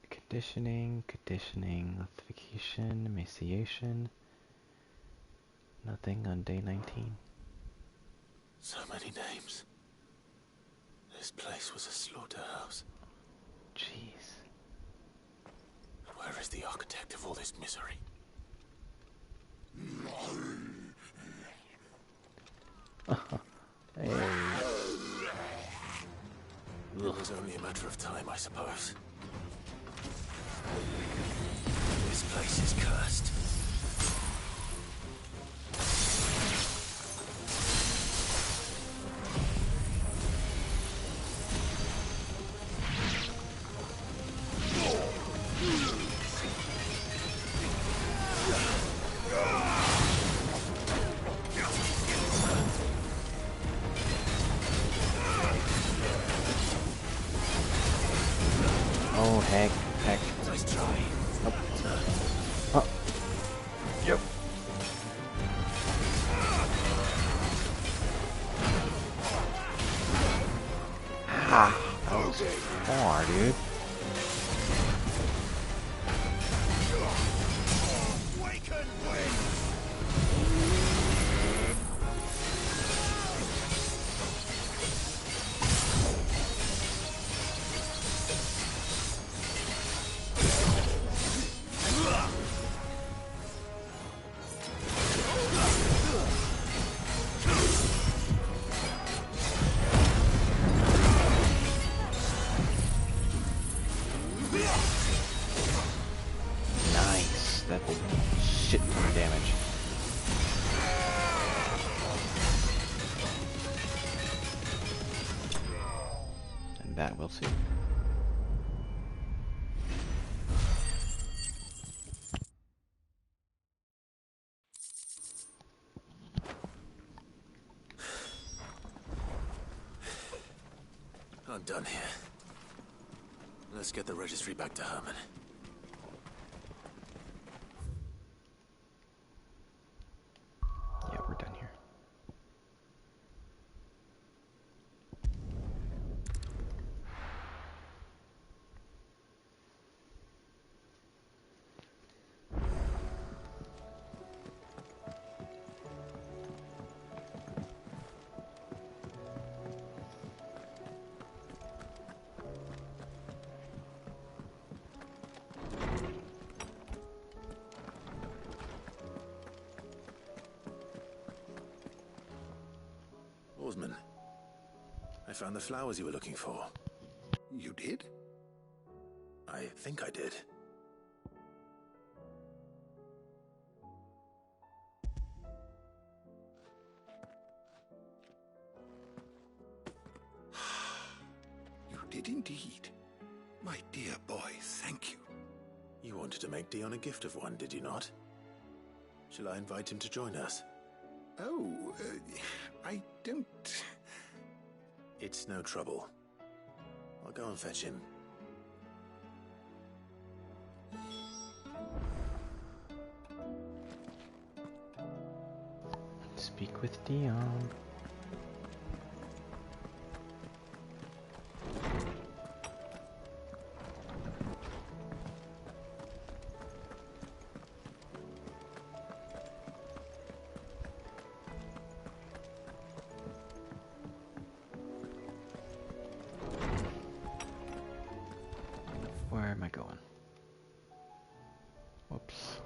Conditioning, lithification, emaciation. Nothing on day 19. So many names. This place was a slaughterhouse. Jeez. And where is the architect of all this misery? Hey. It was only a matter of time, I suppose. This place is cursed. Oh, heck. Nice try. Nope. Oh. Yep. Ha! That was far, dude. Nice. That did shit ton of damage. And that we'll see. I'm done here. Let's get the registry back to Herman. Yeah, we're done here. Lawsman. I found the flowers you were looking for. You did? I think I did. You did indeed. My dear boy, thank you. You wanted to make Dion a gift of one, did you not? Shall I invite him to join us? Oh, I don't... It's no trouble. I'll go and fetch him. Speak with Dion. Where am I going? Whoops.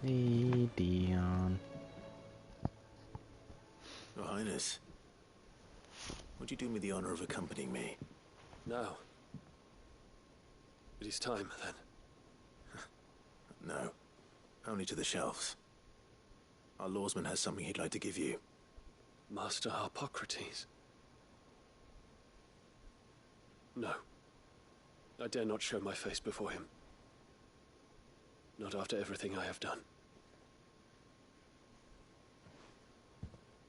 Hey, Dion. Your Highness, would you do me the honor of accompanying me? Now. It is time, then. No. Only to the shelves. Our lawsman has something he'd like to give you. Master Harpocrates. No. I dare not show my face before him. Not after everything I have done.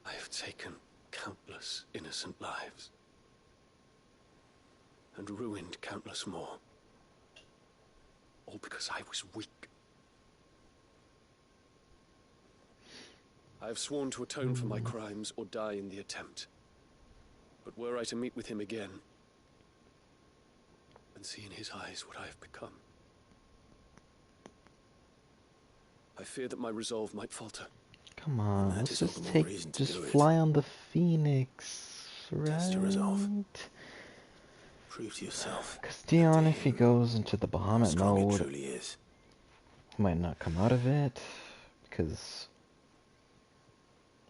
I have taken countless innocent lives. And ruined countless more. All because I was weak. I have sworn to atone for my crimes or die in the attempt. But were I to meet with him again, and see in his eyes what I have become, I fear that my resolve might falter. Come on, let's just just fly on the Phoenix, right? Test your resolve. Prove to yourself. Because Dion, if he goes into the Bahamut mode, truly is. he might not come out of it, because,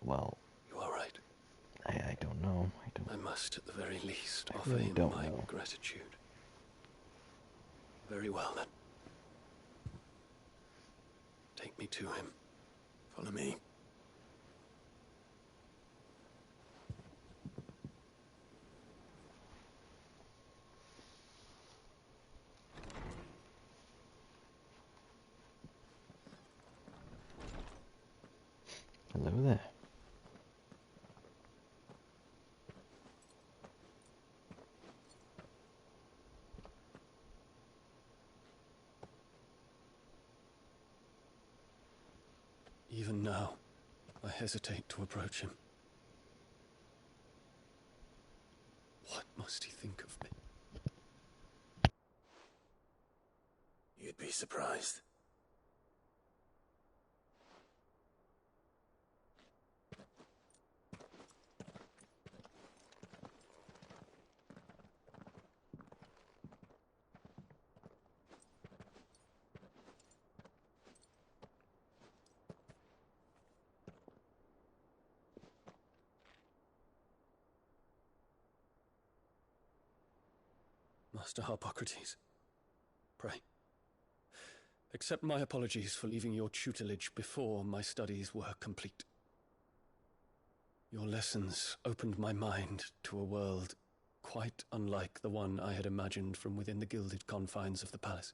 well, You are right. I don't know. I must, at the very least, I offer really him don't my know. gratitude. Very well, then. Take me to him. Follow me. Hello there. Even now, I hesitate to approach him. What must he think of me? You'd be surprised. Master Harpocrates, pray, accept my apologies for leaving your tutelage before my studies were complete. Your lessons opened my mind to a world quite unlike the one I had imagined from within the gilded confines of the palace.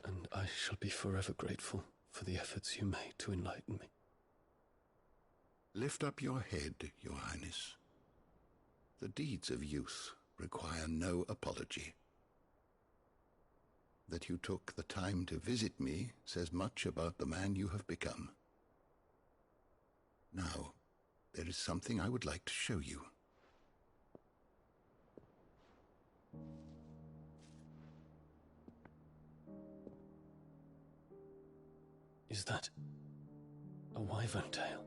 And I shall be forever grateful for the efforts you made to enlighten me. Lift up your head, Your Highness. The deeds of youth require no apology. That you took the time to visit me says much about the man you have become. Now, there is something I would like to show you. Is that a wyvern tail?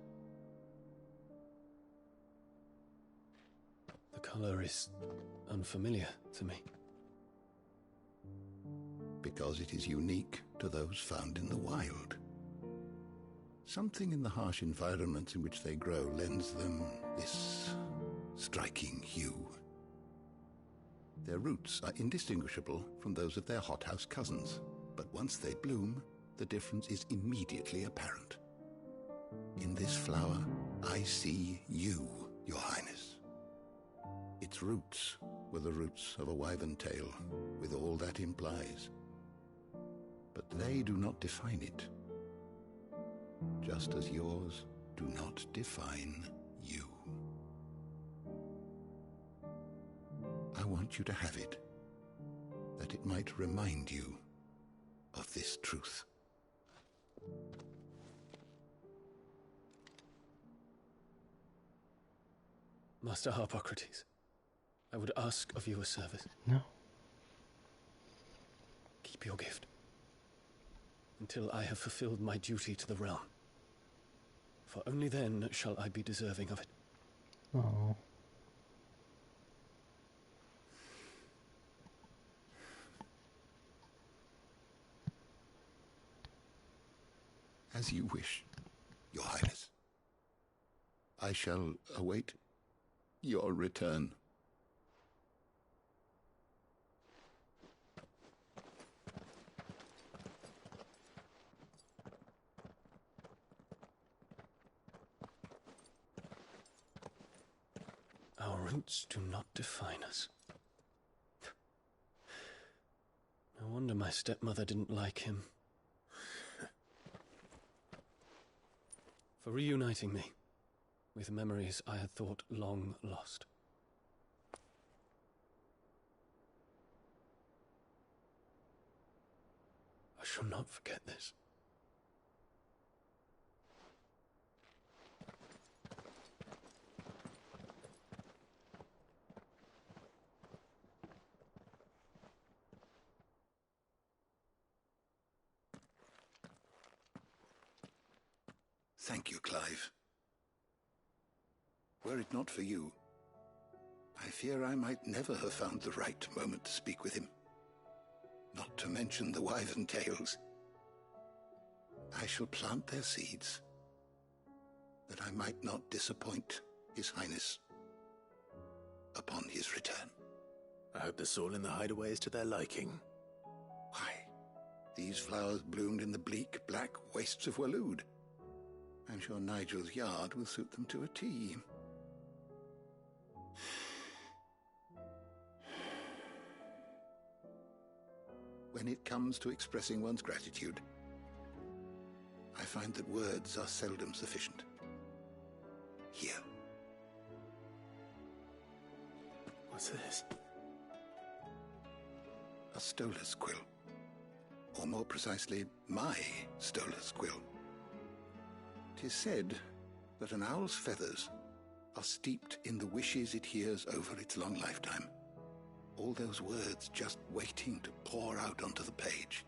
color is unfamiliar to me. Because it is unique to those found in the wild. Something in the harsh environments in which they grow lends them this striking hue. Their roots are indistinguishable from those of their hothouse cousins, but once they bloom, the difference is immediately apparent. In this flower, I see you, Your Highness. Its roots were the roots of a wyvern tail, with all that implies. But they do not define it, just as yours do not define you. I want you to have it, that it might remind you of this truth. Master Harpocrates, I would ask of you a service. No. Keep your gift until I have fulfilled my duty to the realm. For only then shall I be deserving of it. Oh. As you wish, Your Highness. I shall await your return. Our roots do not define us. No wonder my stepmother didn't like him. For reuniting me with memories I had thought long lost. I shall not forget this. Thank you, Clive. Were it not for you, I fear I might never have found the right moment to speak with him. Not to mention the wyvern tales. I shall plant their seeds, that I might not disappoint His Highness upon his return. I hope the soil in the hideaway is to their liking. Why, these flowers bloomed in the bleak, black wastes of Waloed. I'm sure Nigel's yard will suit them to a T. When it comes to expressing one's gratitude, I find that words are seldom sufficient. Here. What's this? A stolas quill. Or more precisely, my stolas quill. 'Tis said that an owl's feathers are steeped in the wishes it hears over its long lifetime. All those words just waiting to pour out onto the page.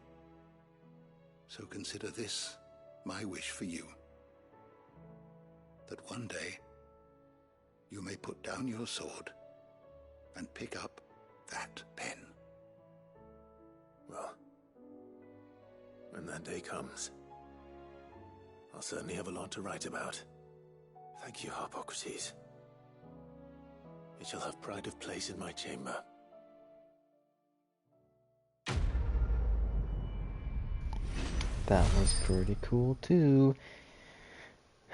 So consider this my wish for you. That one day you may put down your sword and pick up that pen. Well, when that day comes, I'll certainly have a lot to write about. Thank you, Harpocrates. It shall have pride of place in my chamber. That was pretty cool too.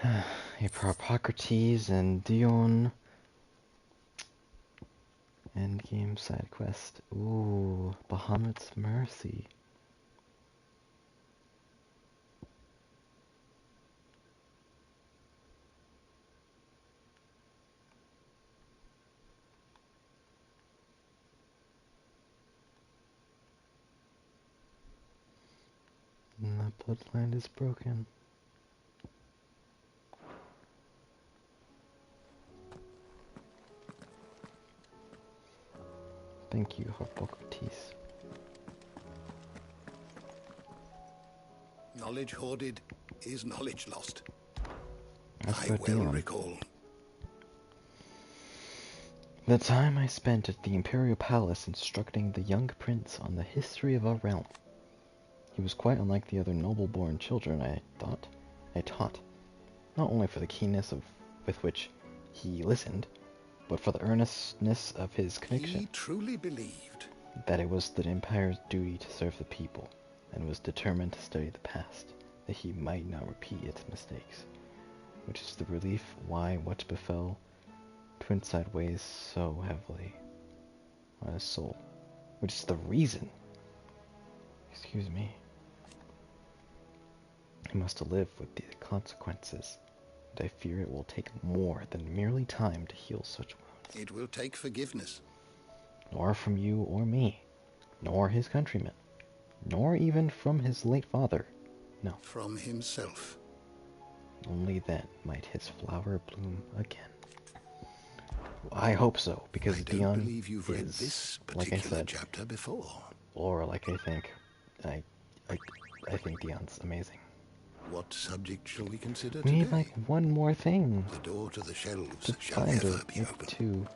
Harpocrates and Dion. Endgame side quest. Ooh, Bahamut's Mercy. And the bloodline is broken. Thank you, Harpocrates. Knowledge hoarded is knowledge lost. That's I what well Dion. recall. The time I spent at the Imperial Palace instructing the young prince on the history of our realm. He was quite unlike the other noble-born children I taught, not only for the keenness with which he listened, but for the earnestness of his conviction. He truly believed that it was the Empire's duty to serve the people, and was determined to study the past, that he might not repeat its mistakes, which is the relief why what befell Twinside weighs so heavily on his soul, which is the reason, excuse me, he must live with the consequences, and I fear it will take more than merely time to heal such wounds. It will take forgiveness. Nor from you or me, nor his countrymen, nor even from his late father, no. From himself. Only then might his flower bloom again. I hope so, because Dion believe you've read is, this like I said, chapter before. Or like I think, I think Dion's amazing. What subject shall we consider We today? need like one more thing. The door to the shelves to shall kind ever of be open.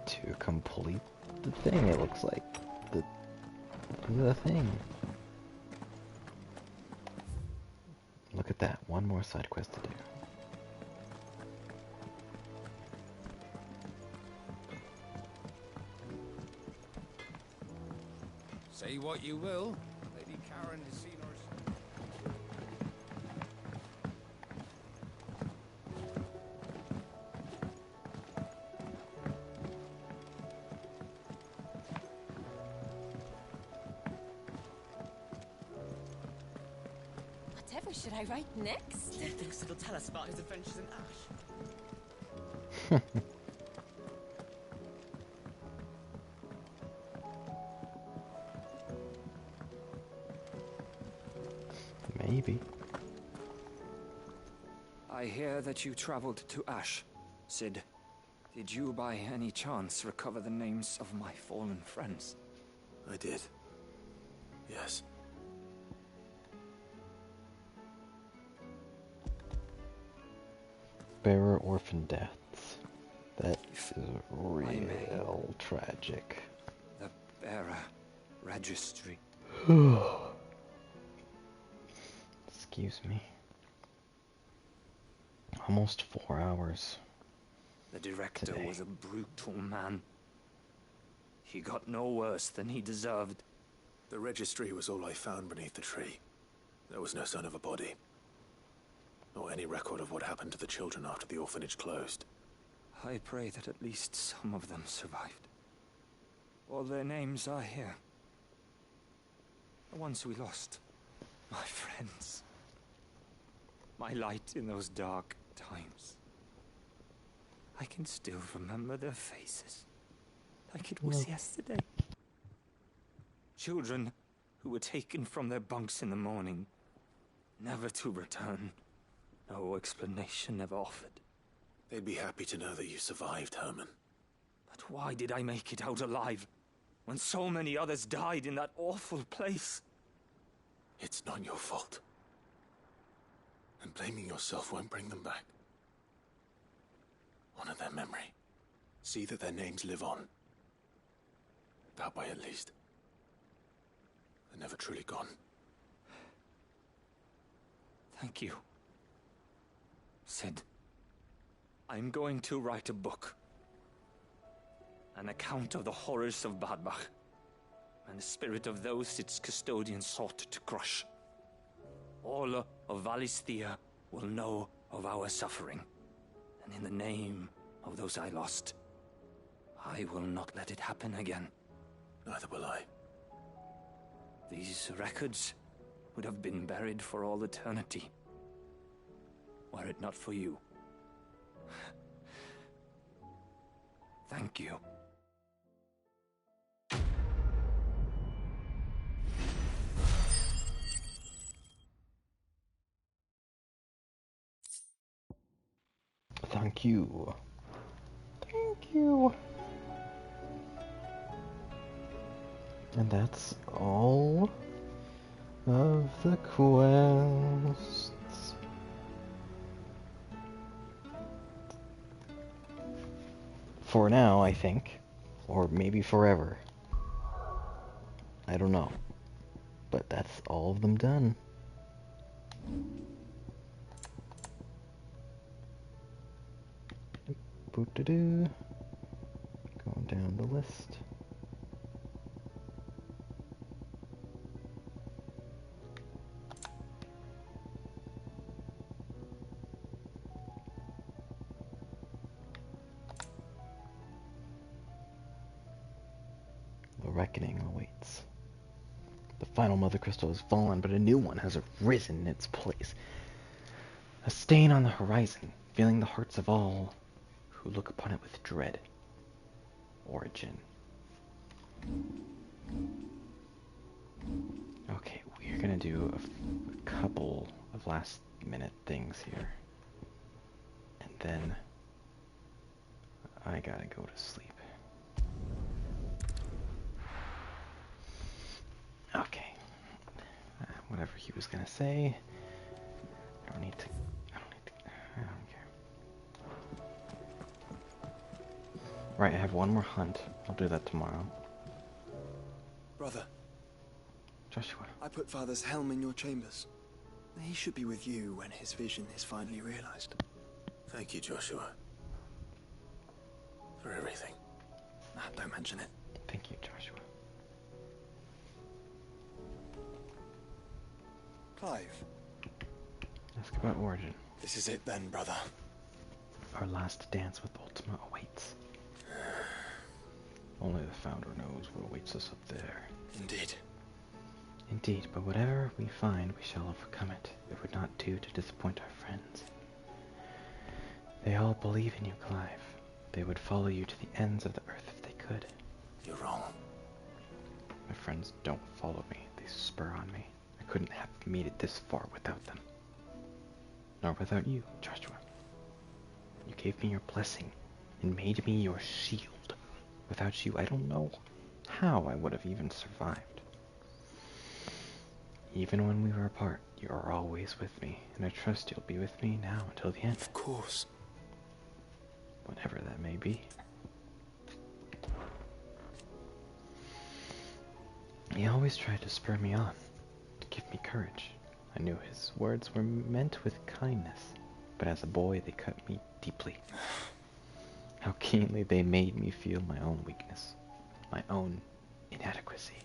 To complete the thing. It looks like the thing. Look at that. One more side quest to do. Say what you will, Lady Karen has seen her. Whatever should I write next? He thinks it'll tell us about his adventures in Ash. Maybe. I hear that you traveled to Ash, Sid. Did you by any chance recover the names of my fallen friends? I did. Yes. Bearer orphan deaths. That is real tragic. The Bearer Registry. Excuse me. Almost 4 hours. The director today. was a brutal man. He got no worse than he deserved. The registry was all I found beneath the tree. There was no sign of a body. Nor any record of what happened to the children after the orphanage closed. I pray that at least some of them survived. All their names are here. The ones we lost. My friends. My light in those dark times. I can still remember their faces. Like it was yesterday. Children who were taken from their bunks in the morning. Never to return. No explanation ever offered. They'd be happy to know that you survived, Herman. But why did I make it out alive, when so many others died in that awful place? It's not your fault. And blaming yourself won't bring them back. Honor their memory. See that their names live on. That way, at least. They're never truly gone. Thank you. Sid, I'm going to write a book. An account of the horrors of Badbach, and the spirit of those its custodians sought to crush. All of Valisthea will know of our suffering, and in the name of those I lost, I will not let it happen again. Neither will I. These records would have been buried for all eternity, were it not for you. Thank you. Thank you. Thank you. And that's all of the quests. For now, I think. Or maybe forever. I don't know. But that's all of them done. Boop-de-doo. Going down the list. The reckoning awaits. The final Mother Crystal has fallen, but a new one has arisen in its place. A stain on the horizon, filling the hearts of all who look upon it with dread. Origin. Okay, we're gonna do a couple of last minute things here. And then I gotta go to sleep. Okay. Whatever he was gonna say. I don't need to I don't care. Right, I have one more hunt. I'll do that tomorrow. Brother. Joshua. I put Father's helm in your chambers. He should be with you when his vision is finally realized. Thank you, Joshua. For everything. Nah, don't mention it. Thank you, Joshua. Clive. Ask about Origin. This is it then, brother. Our last dance with Ultima awaits. Only the Founder knows what awaits us up there. Indeed. Indeed, but whatever we find, we shall overcome it. It would not do to disappoint our friends. They all believe in you, Clive. They would follow you to the ends of the earth if they could. You're wrong. My friends don't follow me. They spur on me. I couldn't have made it this far without them. Nor without you, Joshua. You gave me your blessing and made me your shield. Without you, I don't know how I would have even survived. Even when we were apart, you are always with me, and I trust you'll be with me now until the end. Of course. Whatever that may be. He always tried to spur me on, to give me courage. I knew his words were meant with kindness, but as a boy they cut me deeply. How keenly they made me feel my own weakness, my own inadequacy.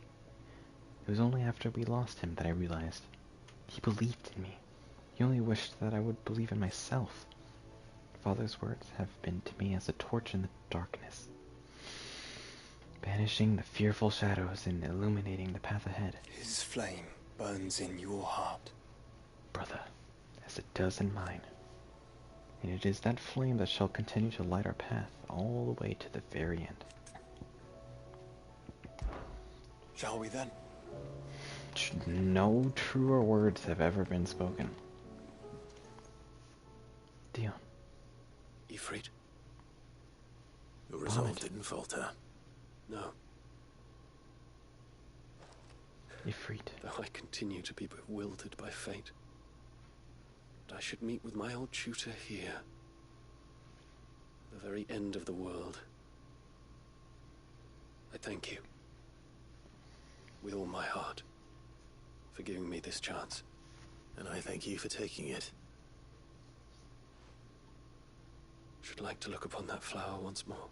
It was only after we lost him that I realized he believed in me. He only wished that I would believe in myself. Father's words have been to me as a torch in the darkness, banishing the fearful shadows and illuminating the path ahead. His flame burns in your heart. Brother, as it does in mine. And it is that flame that shall continue to light our path all the way to the very end. Shall we then? No truer words have ever been spoken. Dion. Ifrit. Your resolve didn't falter. No. Ifrit. Though I continue to be bewildered by fate, but I should meet with my old tutor here, the very end of the world. I thank you, with all my heart, for giving me this chance. And I thank you for taking it. Should like to look upon that flower once more,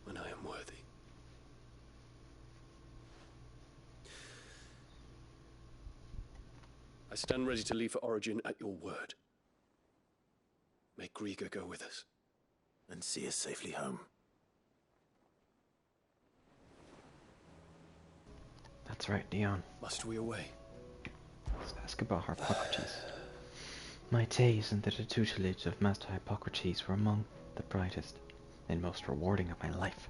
when I am worthy. I stand ready to leave for Origin at your word. May Griga go with us. And see us safely home. That's right, Dion. Must we away? Let's ask about Hippocrates. My days under the tutelage of Master Hippocrates were among the brightest and most rewarding of my life.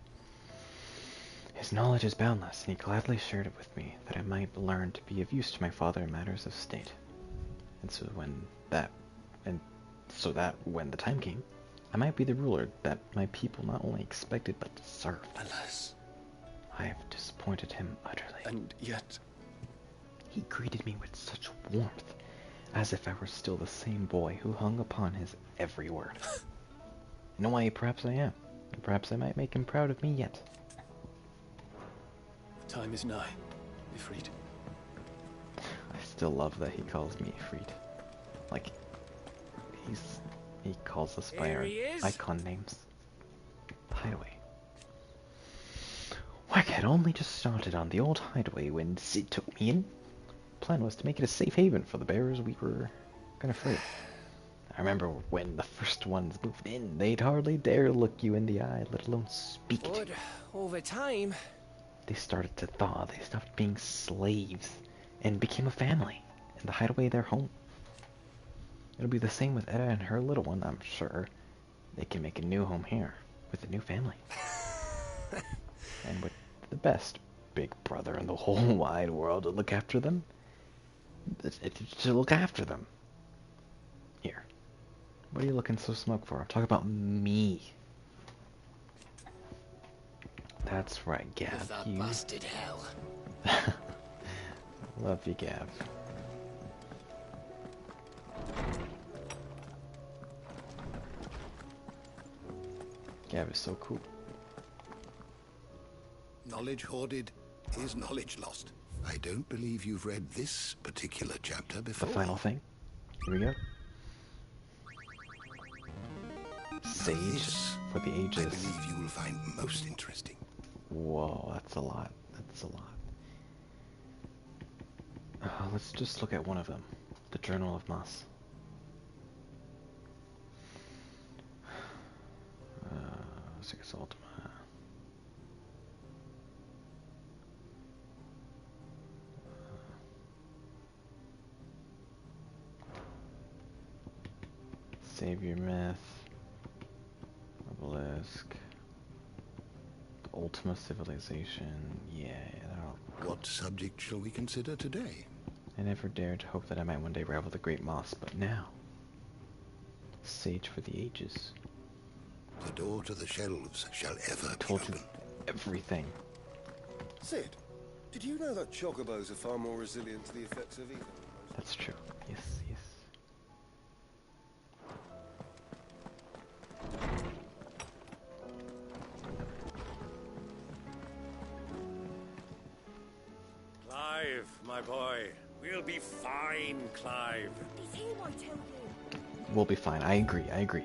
His knowledge is boundless, and he gladly shared it with me, that I might learn to be of use to my father in matters of state. And so when when the time came, I might be the ruler that my people not only expected but deserved. Alas. I have disappointed him utterly. And yet... He greeted me with such warmth, as if I were still the same boy who hung upon his every word. In a way, perhaps I am. And perhaps I might make him proud of me yet. The time is nigh. Ifrit. I still love that he calls me Ifrit. Like, he calls us by our icon names. The Hideaway. Work had only just started on the old hideaway when Sid took me in. The plan was to make it a safe haven for the bearers we were gonna free. I remember when the first ones moved in, they'd hardly dare look you in the eye, let alone speak to you. But over time, They started to thaw, they stopped being slaves, and became a family, and the hideaway their home. It'll be the same with Etta and her little one, I'm sure. They can make a new home here, with a new family. And with the best big brother in the whole wide world to look after them. To look after them. Here. What are you looking so smug for? I'm talking about me. That's right, Gav. that You bastard hell. love you, Gav. Gav is so cool. Knowledge hoarded is knowledge lost. I don't believe you've read this particular chapter before. The final thing. Here we go. Sage This, for the ages. I believe you will find most interesting. Whoa, that's a lot. That's a lot. Let's just look at one of them. The Journal of Moss. Six Ultima. Savior Myth. Obelisk. Ultima Civilization. Yeah, What subject shall we consider today? I never dared to hope that I might one day rival the Great Moss, but now. Sage for the Ages. The door to the shelves shall ever be Told open. you everything. Sid, did you know that chocobos are far more resilient to the effects of ether? That's true. Yes, yes. Clive, my boy. We'll be fine, Clive. He's him, I tell you. We'll be fine. I agree. I agree.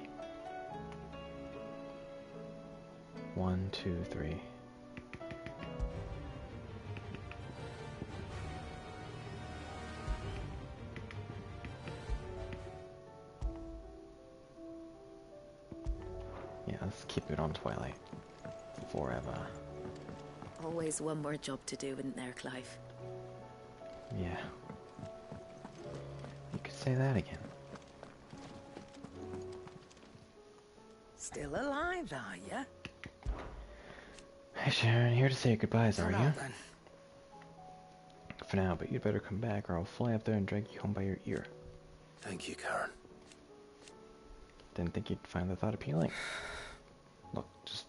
1, 2, 3. Yeah, let's keep it on Twilight. Forever. Always one more job to do, isn't there, Clive? Yeah. You could say that again. Still alive, are you? Hey Sharon, here to say your goodbyes, are Ta-ra, you? then. For now, but you'd better come back or I'll fly up there and drag you home by your ear. Thank you, Karen. Didn't think you'd find the thought appealing. Look, just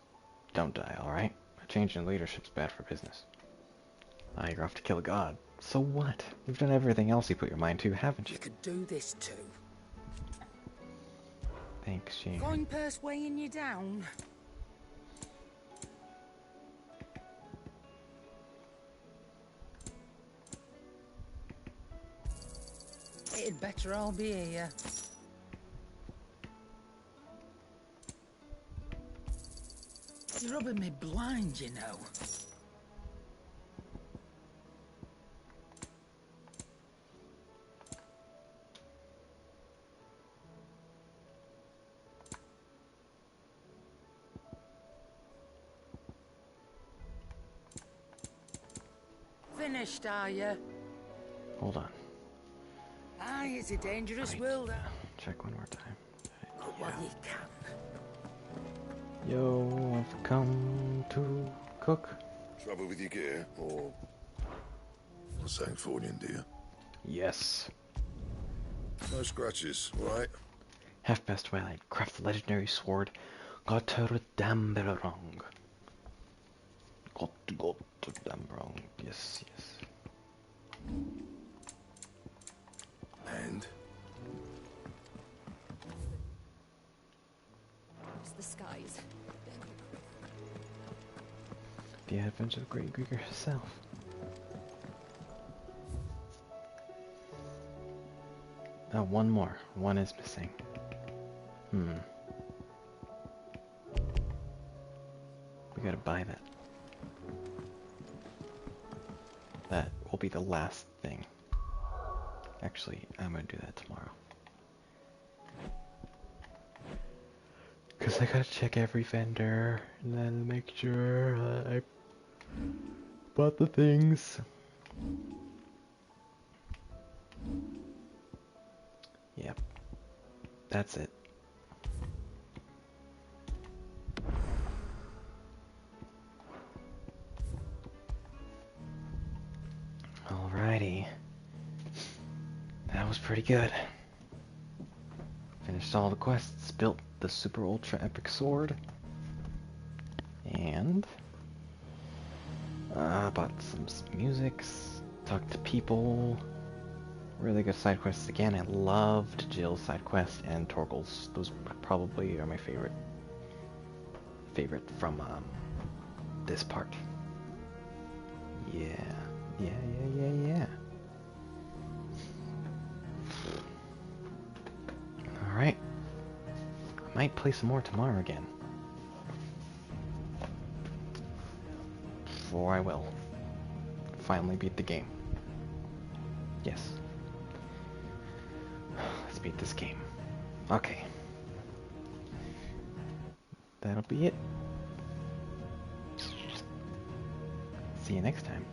don't die, alright? A change in leadership's bad for business. Now you're off to kill a god. So what? You've done everything else you put your mind to, haven't you? You could do this too. Thanks, Sharon. Fine purse weighing you down. It'd better all be here. You're rubbing me blind, you know. Finished, are you? Hold on. Aye, it's a dangerous world. Check one more time. Cook what you can. Yo, I've come to cook. Trouble with your gear, or Sancthornian, do you? Yes. No scratches, right? Half past twilight. Craft the legendary sword. Gotter Damberong. Got Damberong. Yes, yes. And? It's the sky the advent of the Great Grieger herself. Oh, one more. One is missing. We gotta buy that. That will be the last thing. Actually, I'm gonna do that tomorrow. Because I gotta check every vendor and then make sure I bought the things. Yep. That's it. Alrighty. That was pretty good. Finished all the quests, built the super ultra epic sword, and bought some musics, talked to people, really good side quests again. I loved Jill's side quest and Torgal's. Those probably are my favorite from this part. Yeah. Alright. I might play some more tomorrow again. Or I will. Finally beat the game. Yes. Let's beat this game. Okay. That'll be it. See you next time.